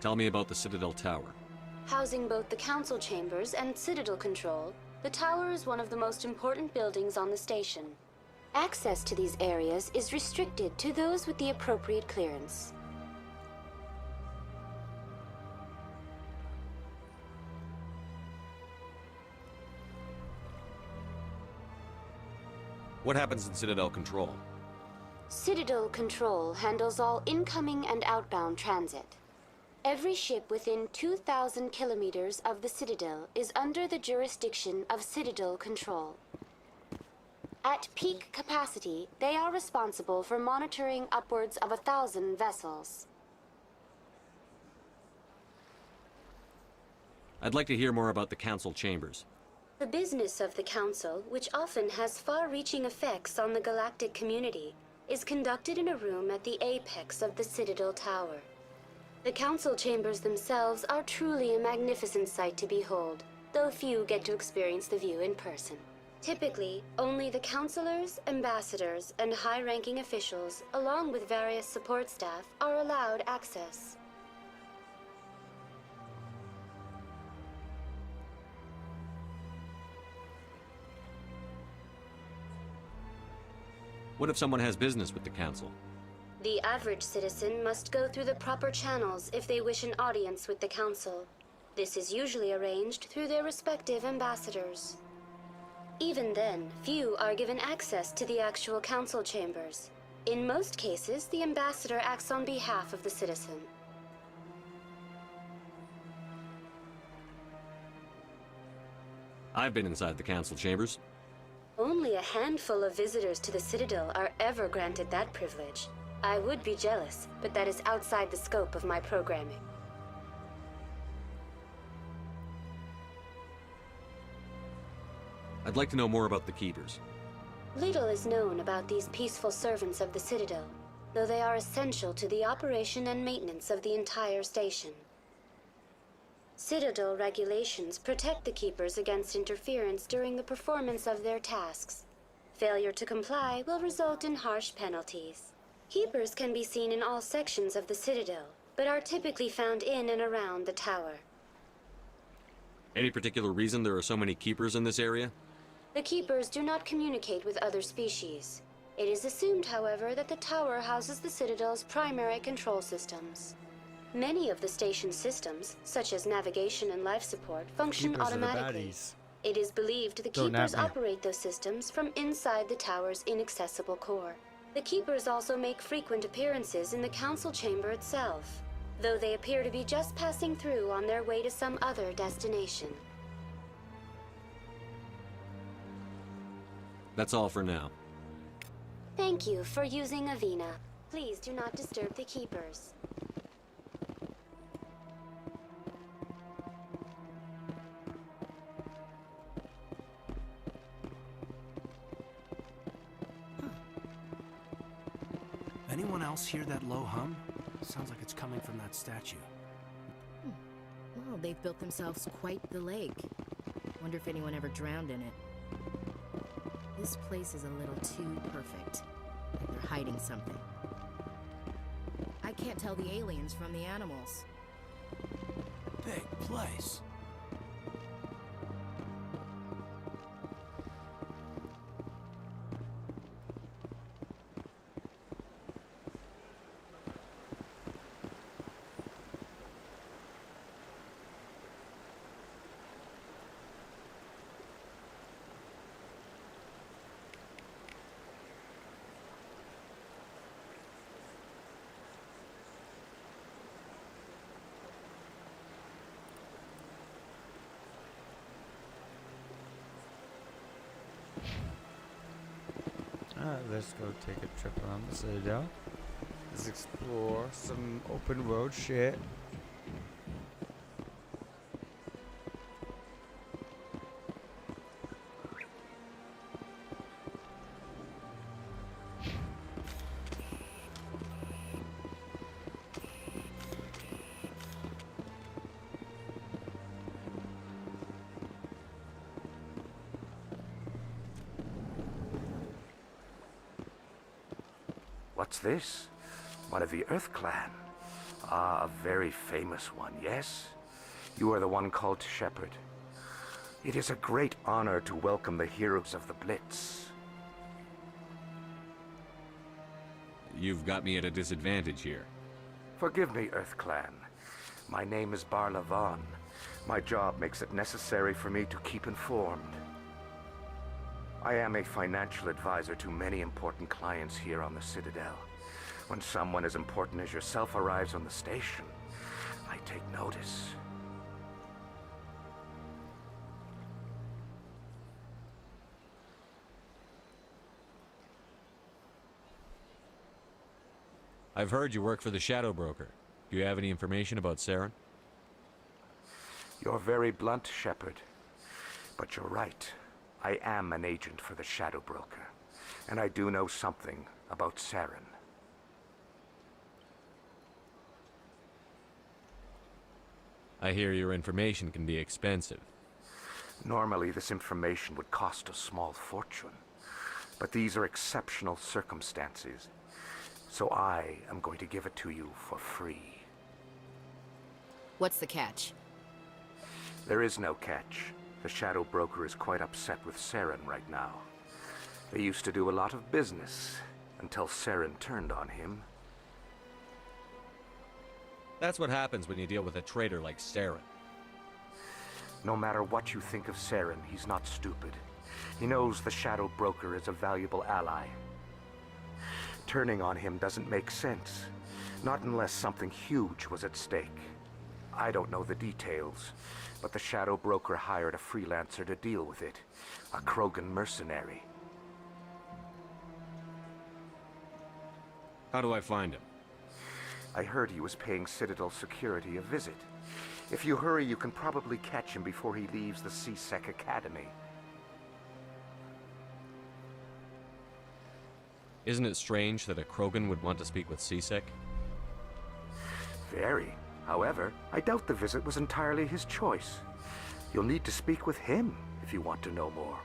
Tell me about the Citadel Tower. Housing both the council chambers and Citadel control, the tower is one of the most important buildings on the station. Access to these areas is restricted to those with the appropriate clearance. What happens in Citadel Control? Citadel Control handles all incoming and outbound transit. Every ship within 2,000 kilometers of the Citadel is under the jurisdiction of Citadel Control. At peak capacity, they are responsible for monitoring upwards of 1,000 vessels. I'd like to hear more about the Council Chambers. The business of the Council, which often has far-reaching effects on the galactic community, is conducted in a room at the apex of the Citadel Tower. The council chambers themselves are truly a magnificent sight to behold, though few get to experience the view in person. Typically, only the councilors, ambassadors, and high-ranking officials, along with various support staff, are allowed access. What if someone has business with the Council? The average citizen must go through the proper channels if they wish an audience with the Council. This is usually arranged through their respective ambassadors. Even then, few are given access to the actual council chambers. In most cases, the ambassador acts on behalf of the citizen. I've been inside the council chambers. Only a handful of visitors to the Citadel are ever granted that privilege. I would be jealous, but that is outside the scope of my programming. I'd like to know more about the Keepers. Little is known about these peaceful servants of the Citadel, though they are essential to the operation and maintenance of the entire station. Citadel regulations protect the Keepers against interference during the performance of their tasks. Failure to comply will result in harsh penalties. Keepers can be seen in all sections of the Citadel, but are typically found in and around the tower. Any particular reason there are so many Keepers in this area? The Keepers do not communicate with other species. It is assumed, however, that the tower houses the Citadel's primary control systems. Many of the station's systems, such as navigation and life support, function automatically. It is believed the Keepers operate those systems from inside the tower's inaccessible core. The Keepers also make frequent appearances in the council chamber itself, though they appear to be just passing through on their way to some other destination. That's all for now. Thank you for using Avina. Please do not disturb the Keepers. Anyone else hear that low hum? Sounds like it's coming from that statue. Well, they've built themselves quite the lake. Wonder if anyone ever drowned in it. This place is a little too perfect. Like they're hiding something. I can't tell the aliens from the animals. Big place. Let's go take a trip around the Citadel. Let's explore some open road shit. What's this? One of the Earth Clan. Ah, a very famous one, yes? You are the one called Shepherd. It is a great honor to welcome the heroes of the Blitz. You've got me at a disadvantage here. Forgive me, Earth Clan. My name is Barla Vaughn. My job makes it necessary for me to keep informed. I am a financial advisor to many important clients here on the Citadel. When someone as important as yourself arrives on the station, I take notice. I've heard you work for the Shadow Broker. Do you have any information about Saren? You're very blunt, Shepherd. But you're right. I am an agent for the Shadow Broker, and I do know something about Saren. I hear your information can be expensive. Normally, this information would cost a small fortune, but these are exceptional circumstances, so I am going to give it to you for free. What's the catch? There is no catch. The Shadow Broker is quite upset with Saren right now. They used to do a lot of business, until Saren turned on him. That's what happens when you deal with a traitor like Saren. No matter what you think of Saren, he's not stupid. He knows the Shadow Broker is a valuable ally. Turning on him doesn't make sense. Not unless something huge was at stake. I don't know the details, but the Shadow Broker hired a freelancer to deal with it. A Krogan mercenary. How do I find him? I heard he was paying Citadel security a visit. If you hurry, you can probably catch him before he leaves the C-Sec Academy. Isn't it strange that a Krogan would want to speak with C-Sec? Very. However, I doubt the visit was entirely his choice. You'll need to speak with him if you want to know more.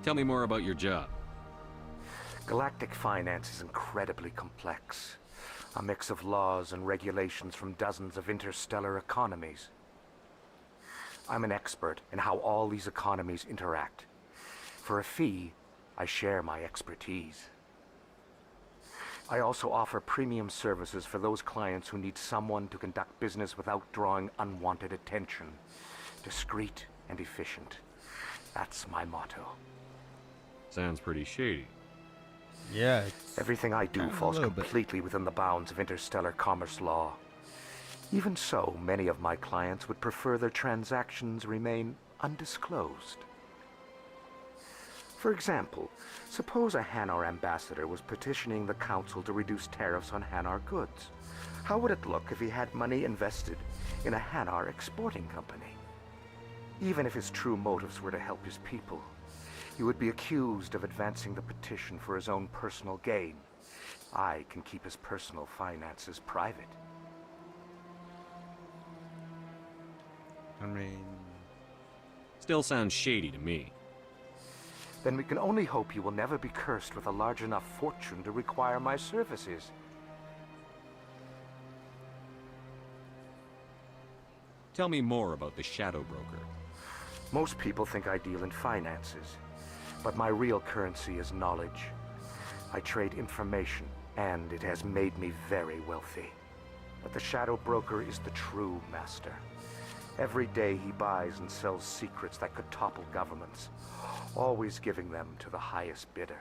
Tell me more about your job. Galactic finance is incredibly complex. A mix of laws and regulations from dozens of interstellar economies. I'm an expert in how all these economies interact. For a fee, I share my expertise. I also offer premium services for those clients who need someone to conduct business without drawing unwanted attention. Discreet and efficient. That's my motto. Sounds pretty shady. Yeah. Everything I do falls completely within the bounds of interstellar commerce law. Even so, many of my clients would prefer their transactions remain undisclosed. For example, suppose a Hanar ambassador was petitioning the council to reduce tariffs on Hanar goods. How would it look if he had money invested in a Hanar exporting company? Even if his true motives were to help his people, he would be accused of advancing the petition for his own personal gain. I can keep his personal finances private. I mean... Still sounds shady to me. Then we can only hope you will never be cursed with a large enough fortune to require my services. Tell me more about the Shadow Broker. Most people think I deal in finances, but my real currency is knowledge. I trade information, and it has made me very wealthy. But the Shadow Broker is the true master. Every day he buys and sells secrets that could topple governments, always giving them to the highest bidder.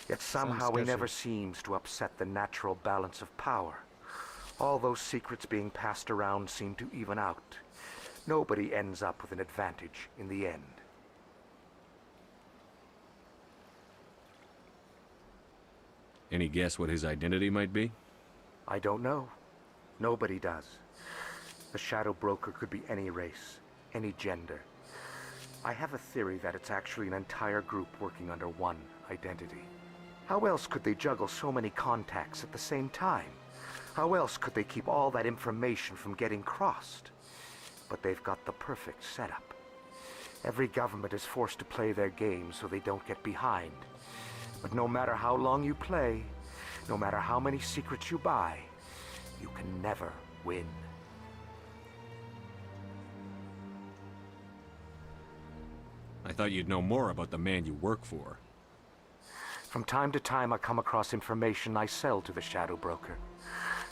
Yet somehow he never seems to upset the natural balance of power. All those secrets being passed around seem to even out. Nobody ends up with an advantage in the end. Any guess what his identity might be? I don't know. Nobody does. The Shadow Broker could be any race, any gender. I have a theory that it's actually an entire group working under one identity. How else could they juggle so many contacts at the same time? How else could they keep all that information from getting crossed? But they've got the perfect setup. Every government is forced to play their game so they don't get behind. But no matter how long you play, no matter how many secrets you buy, you can never win. I thought you'd know more about the man you work for. From time to time I come across information I sell to the Shadow Broker.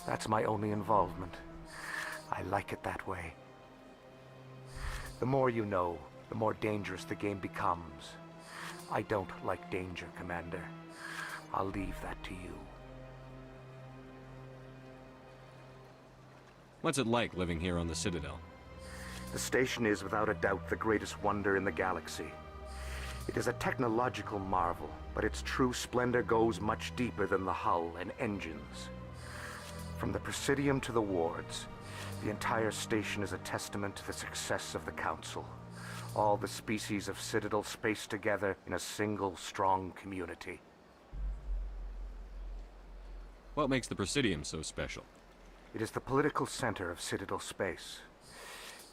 That's my only involvement. I like it that way. The more you know, the more dangerous the game becomes. I don't like danger, Commander. I'll leave that to you. What's it like living here on the Citadel? The station is without a doubt the greatest wonder in the galaxy. It is a technological marvel, but its true splendor goes much deeper than the hull and engines. From the Presidium to the wards, the entire station is a testament to the success of the Council. All the species of Citadel spaced together in a single strong community. What makes the Presidium so special? It is the political center of Citadel space.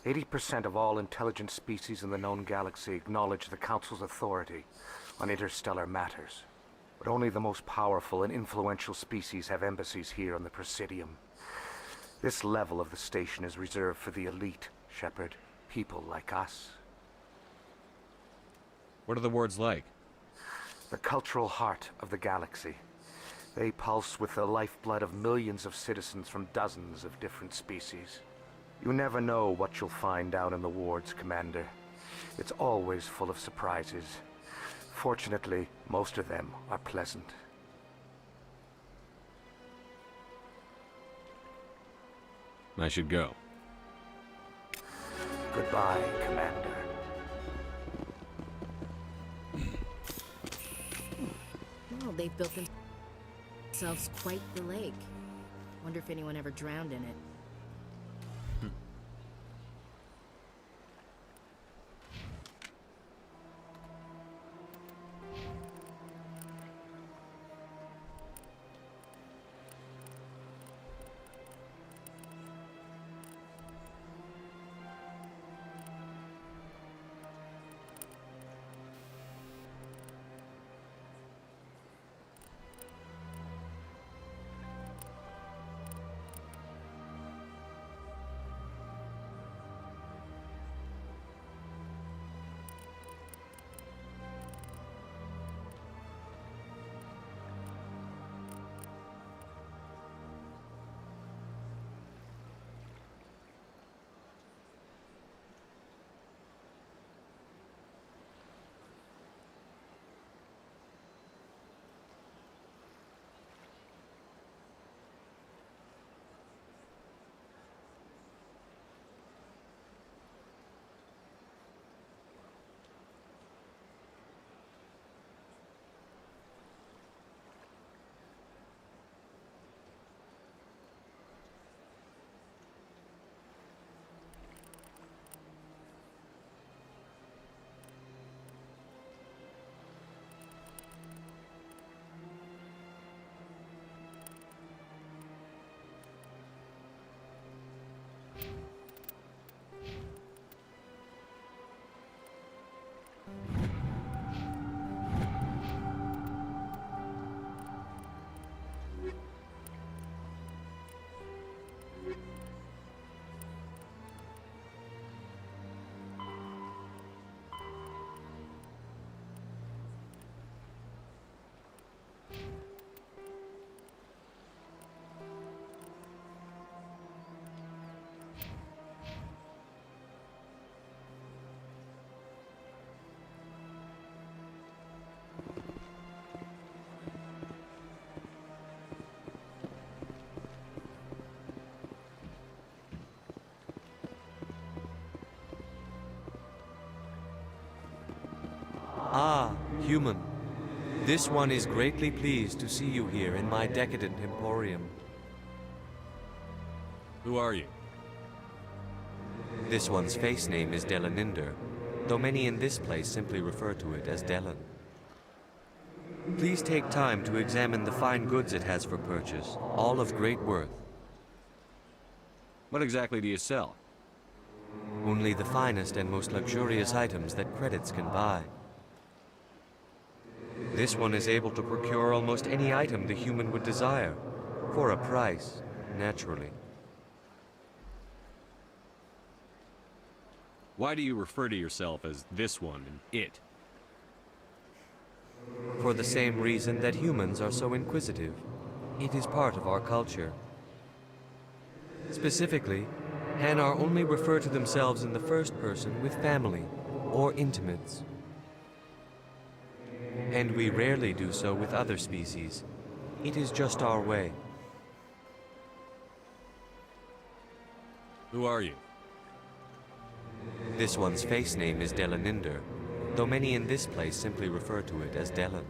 80% of all intelligent species in the known galaxy acknowledge the Council's authority on interstellar matters. But only the most powerful and influential species have embassies here on the Presidium. This level of the station is reserved for the elite, Shepard. People like us. What are the wards like? The cultural heart of the galaxy. They pulse with the lifeblood of millions of citizens from dozens of different species. You never know what you'll find down in the wards, Commander. It's always full of surprises. Fortunately, most of them are pleasant. I should go. Goodbye, Commander. Well, they've built themselves quite the lake. Wonder if anyone ever drowned in it. Ah, human. This one is greatly pleased to see you here in my decadent emporium. Who are you? This one's face name is Delaninder, though many in this place simply refer to it as Delan. Please take time to examine the fine goods it has for purchase, all of great worth. What exactly do you sell? Only the finest and most luxurious items that credits can buy. This one is able to procure almost any item the human would desire, for a price, naturally. Why do you refer to yourself as this one and it? For the same reason that humans are so inquisitive. It is part of our culture. Specifically, Hanar only refer to themselves in the first person with family or intimates. And we rarely do so with other species. It is just our way. Who are you? This one's face name is Delaninder, though many in this place simply refer to it as Delan.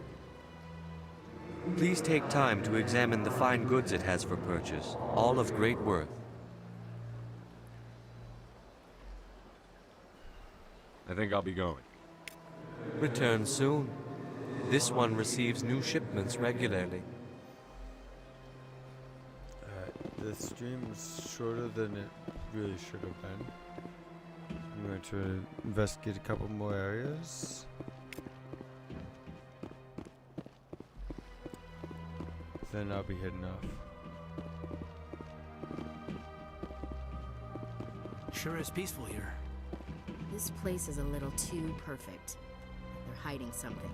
Please take time to examine the fine goods it has for purchase, all of great worth. I think I'll be going. Return soon. This one receives new shipments regularly. The stream's shorter than it really should have been. I'm going to investigate a couple more areas. Then I'll be heading off. Sure is peaceful here. This place is a little too perfect. They're hiding something.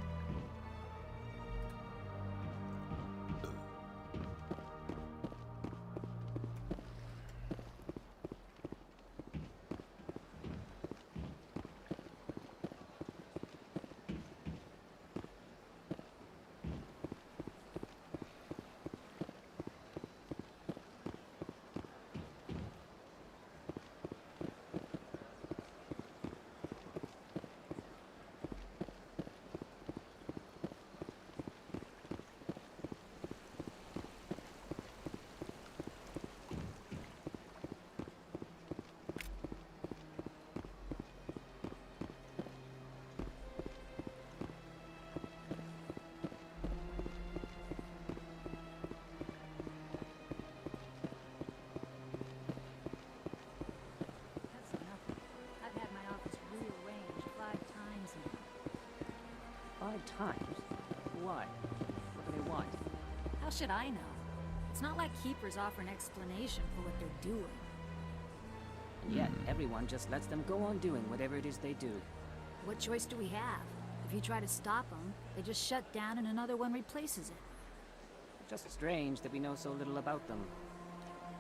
times? Why? What do they want? How should I know? It's not like Keepers offer an explanation for what they're doing. And yet, everyone just lets them go on doing whatever it is they do. What choice do we have? If you try to stop them, they just shut down and another one replaces it. Just strange that we know so little about them.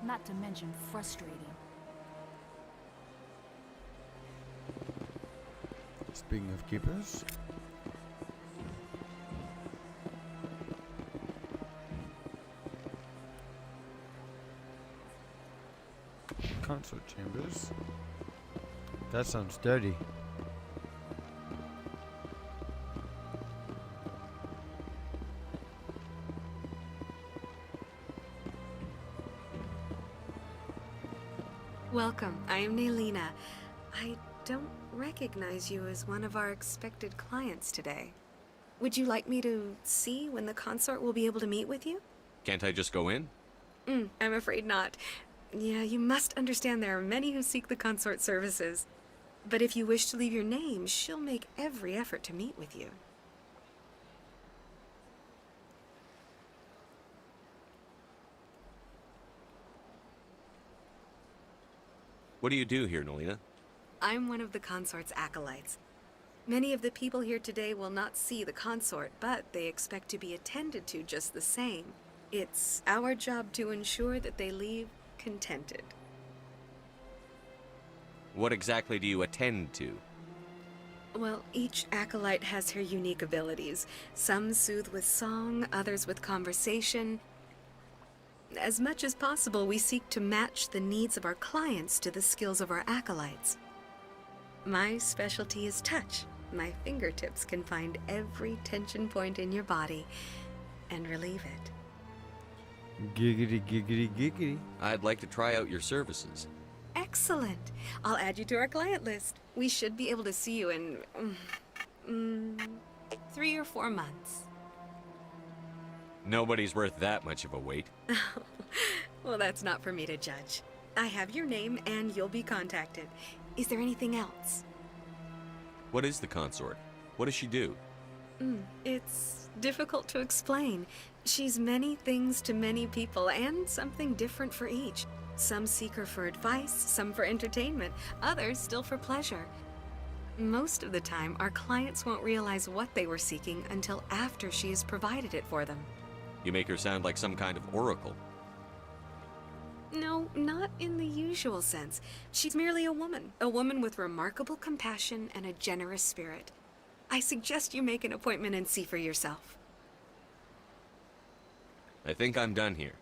Not to mention frustrating. Speaking of keepers. Consort chambers. That sounds dirty. Welcome. I am Nelina. I don't recognize you as one of our expected clients today. Would you like me to see when the consort will be able to meet with you? Can't I just go in? I'm afraid not. Yeah, you must understand there are many who seek the consort services. But if you wish to leave your name, she'll make every effort to meet with you. What do you do here, Nelina? I'm one of the consort's acolytes. Many of the people here today will not see the consort, but they expect to be attended to just the same. It's our job to ensure that they leave contented. What exactly do you attend to? Well, each acolyte has her unique abilities. Some soothe with song, others with conversation. As much as possible, we seek to match the needs of our clients to the skills of our acolytes. My specialty is touch. My fingertips can find every tension point in your body and relieve it. Giggity, giggity, giggity. I'd like to try out your services. Excellent. I'll add you to our client list. We should be able to see you in 3 or 4 months. Nobody's worth that much of a wait. Well, that's not for me to judge. I have your name and you'll be contacted. Is there anything else? What is the consort? What does she do? It's difficult to explain. She's many things to many people and something different for each. Some seek her for advice, some for entertainment, others still for pleasure. Most of the time, our clients won't realize what they were seeking until after she has provided it for them. You make her sound like some kind of oracle. No, not in the usual sense. She's merely a woman with remarkable compassion and a generous spirit. I suggest you make an appointment and see for yourself. I think I'm done here.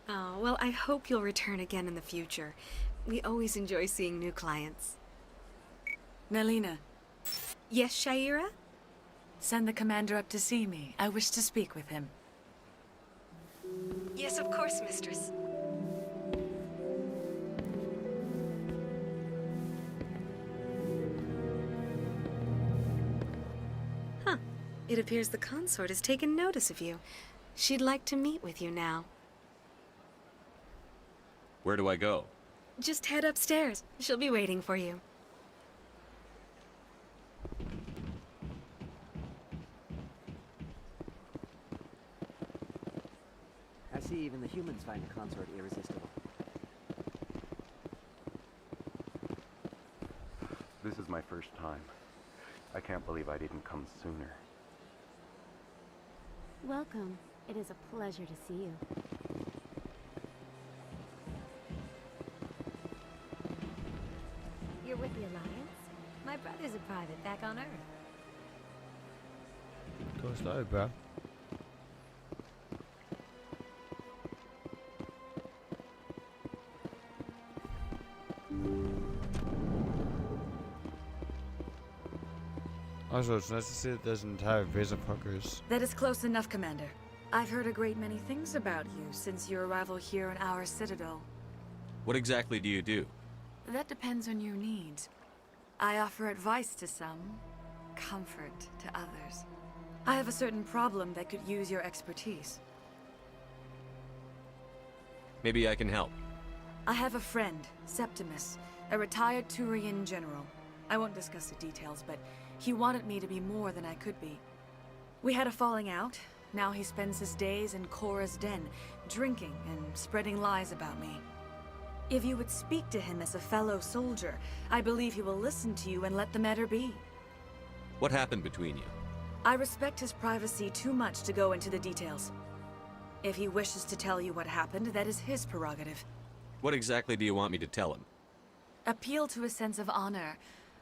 Oh, well, I hope you'll return again in the future. We always enjoy seeing new clients. Nelina. Yes, Shaira? Send the commander up to see me. I wish to speak with him. Yes, of course, mistress. Huh. It appears the consort has taken notice of you. She'd like to meet with you now. Where do I go? Just head upstairs. She'll be waiting for you. I see even the humans find the consort irresistible. This is my first time. I can't believe I didn't come sooner. Welcome. It is a pleasure to see you. You're with the Alliance? My brother's a private back on Earth. Go slow, bro. Also, it's nice to see that there's an entire base of hookers. That is close enough, Commander. I've heard a great many things about you since your arrival here in our Citadel. What exactly do you do? That depends on your needs. I offer advice to some, comfort to others. I have a certain problem that could use your expertise. Maybe I can help. I have a friend, Septimus, a retired Turian general. I won't discuss the details, but he wanted me to be more than I could be. We had a falling out. Now he spends his days in Cora's den, drinking and spreading lies about me. If you would speak to him as a fellow soldier, I believe he will listen to you and let the matter be. What happened between you? I respect his privacy too much to go into the details. If he wishes to tell you what happened, that is his prerogative. What exactly do you want me to tell him? Appeal to his sense of honor.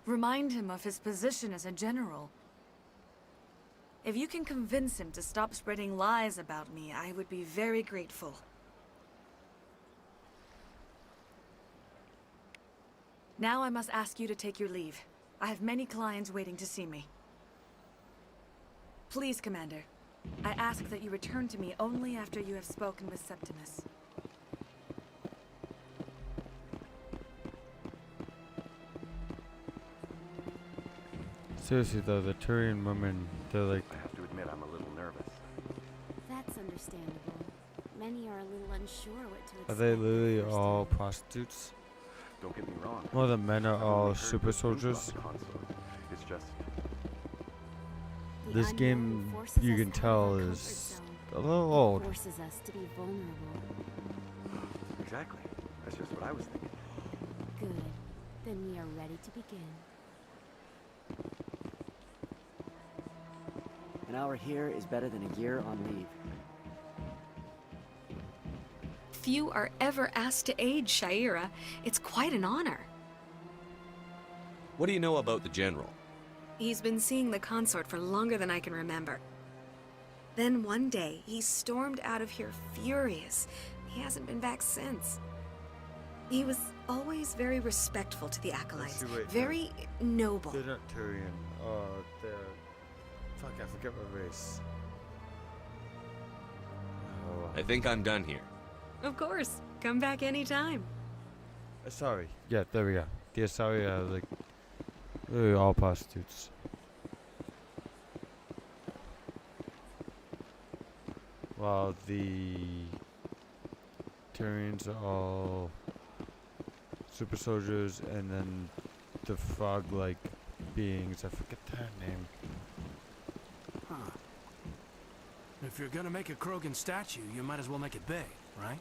Remind him of his position as a general. If you can convince him to stop spreading lies about me, I would be very grateful. Now I must ask you to take your leave. I have many clients waiting to see me. Please, Commander. I ask that you return to me only after you have spoken with Septimus. Seriously though, the Turian women, they're like... I have to admit I'm a little nervous. That's understandable. Many are a little unsure what to expect. Are they literally all prostitutes? Don't get me wrong. Well, the men are I've all only heard super good things about soldiers. the consort. It's just... This game, you can tell, is a little old. Forces us to be vulnerable. Exactly. That's just what I was thinking. Good. Then we are ready to begin. An hour here is better than a year on leave. Few are ever asked to aid Shaira. It's quite an honor. What do you know about the General? He's been seeing the consort for longer than I can remember. Then one day, he stormed out of here furious. He hasn't been back since. He was always very respectful to the acolytes, very noble. They're not Turian. They're... Fuck, I forget what race. Oh. I think I'm done here. Of course. Come back anytime. Sorry. Yeah, there we go. The Asari are like... Really all prostitutes. While the Turians are all super soldiers, and then the frog-like beings, I forget their name. Huh. If you're gonna make a Krogan statue, you might as well make it big, right?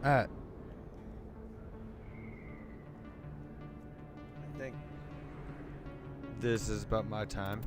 I think this is about my time.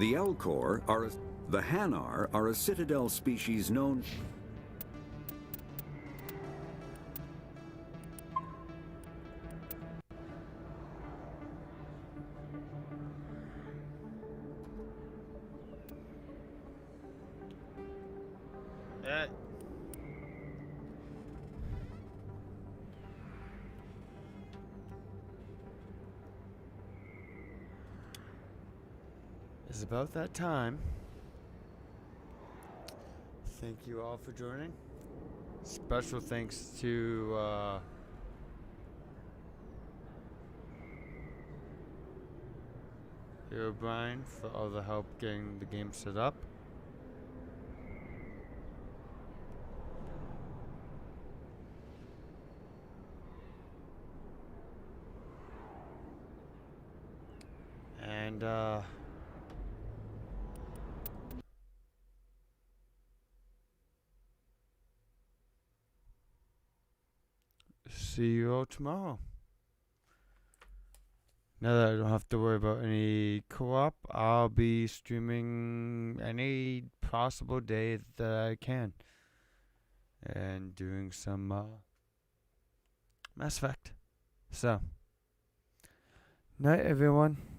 The Alcor are the Hanar are a Citadel species known. It's about that time. Thank you all for joining. Special thanks to Brian for all the help getting the game set up. And see you all tomorrow. Now that I don't have to worry about any co-op, I'll be streaming any possible day that I can. And doing some Mass Effect. So, night everyone.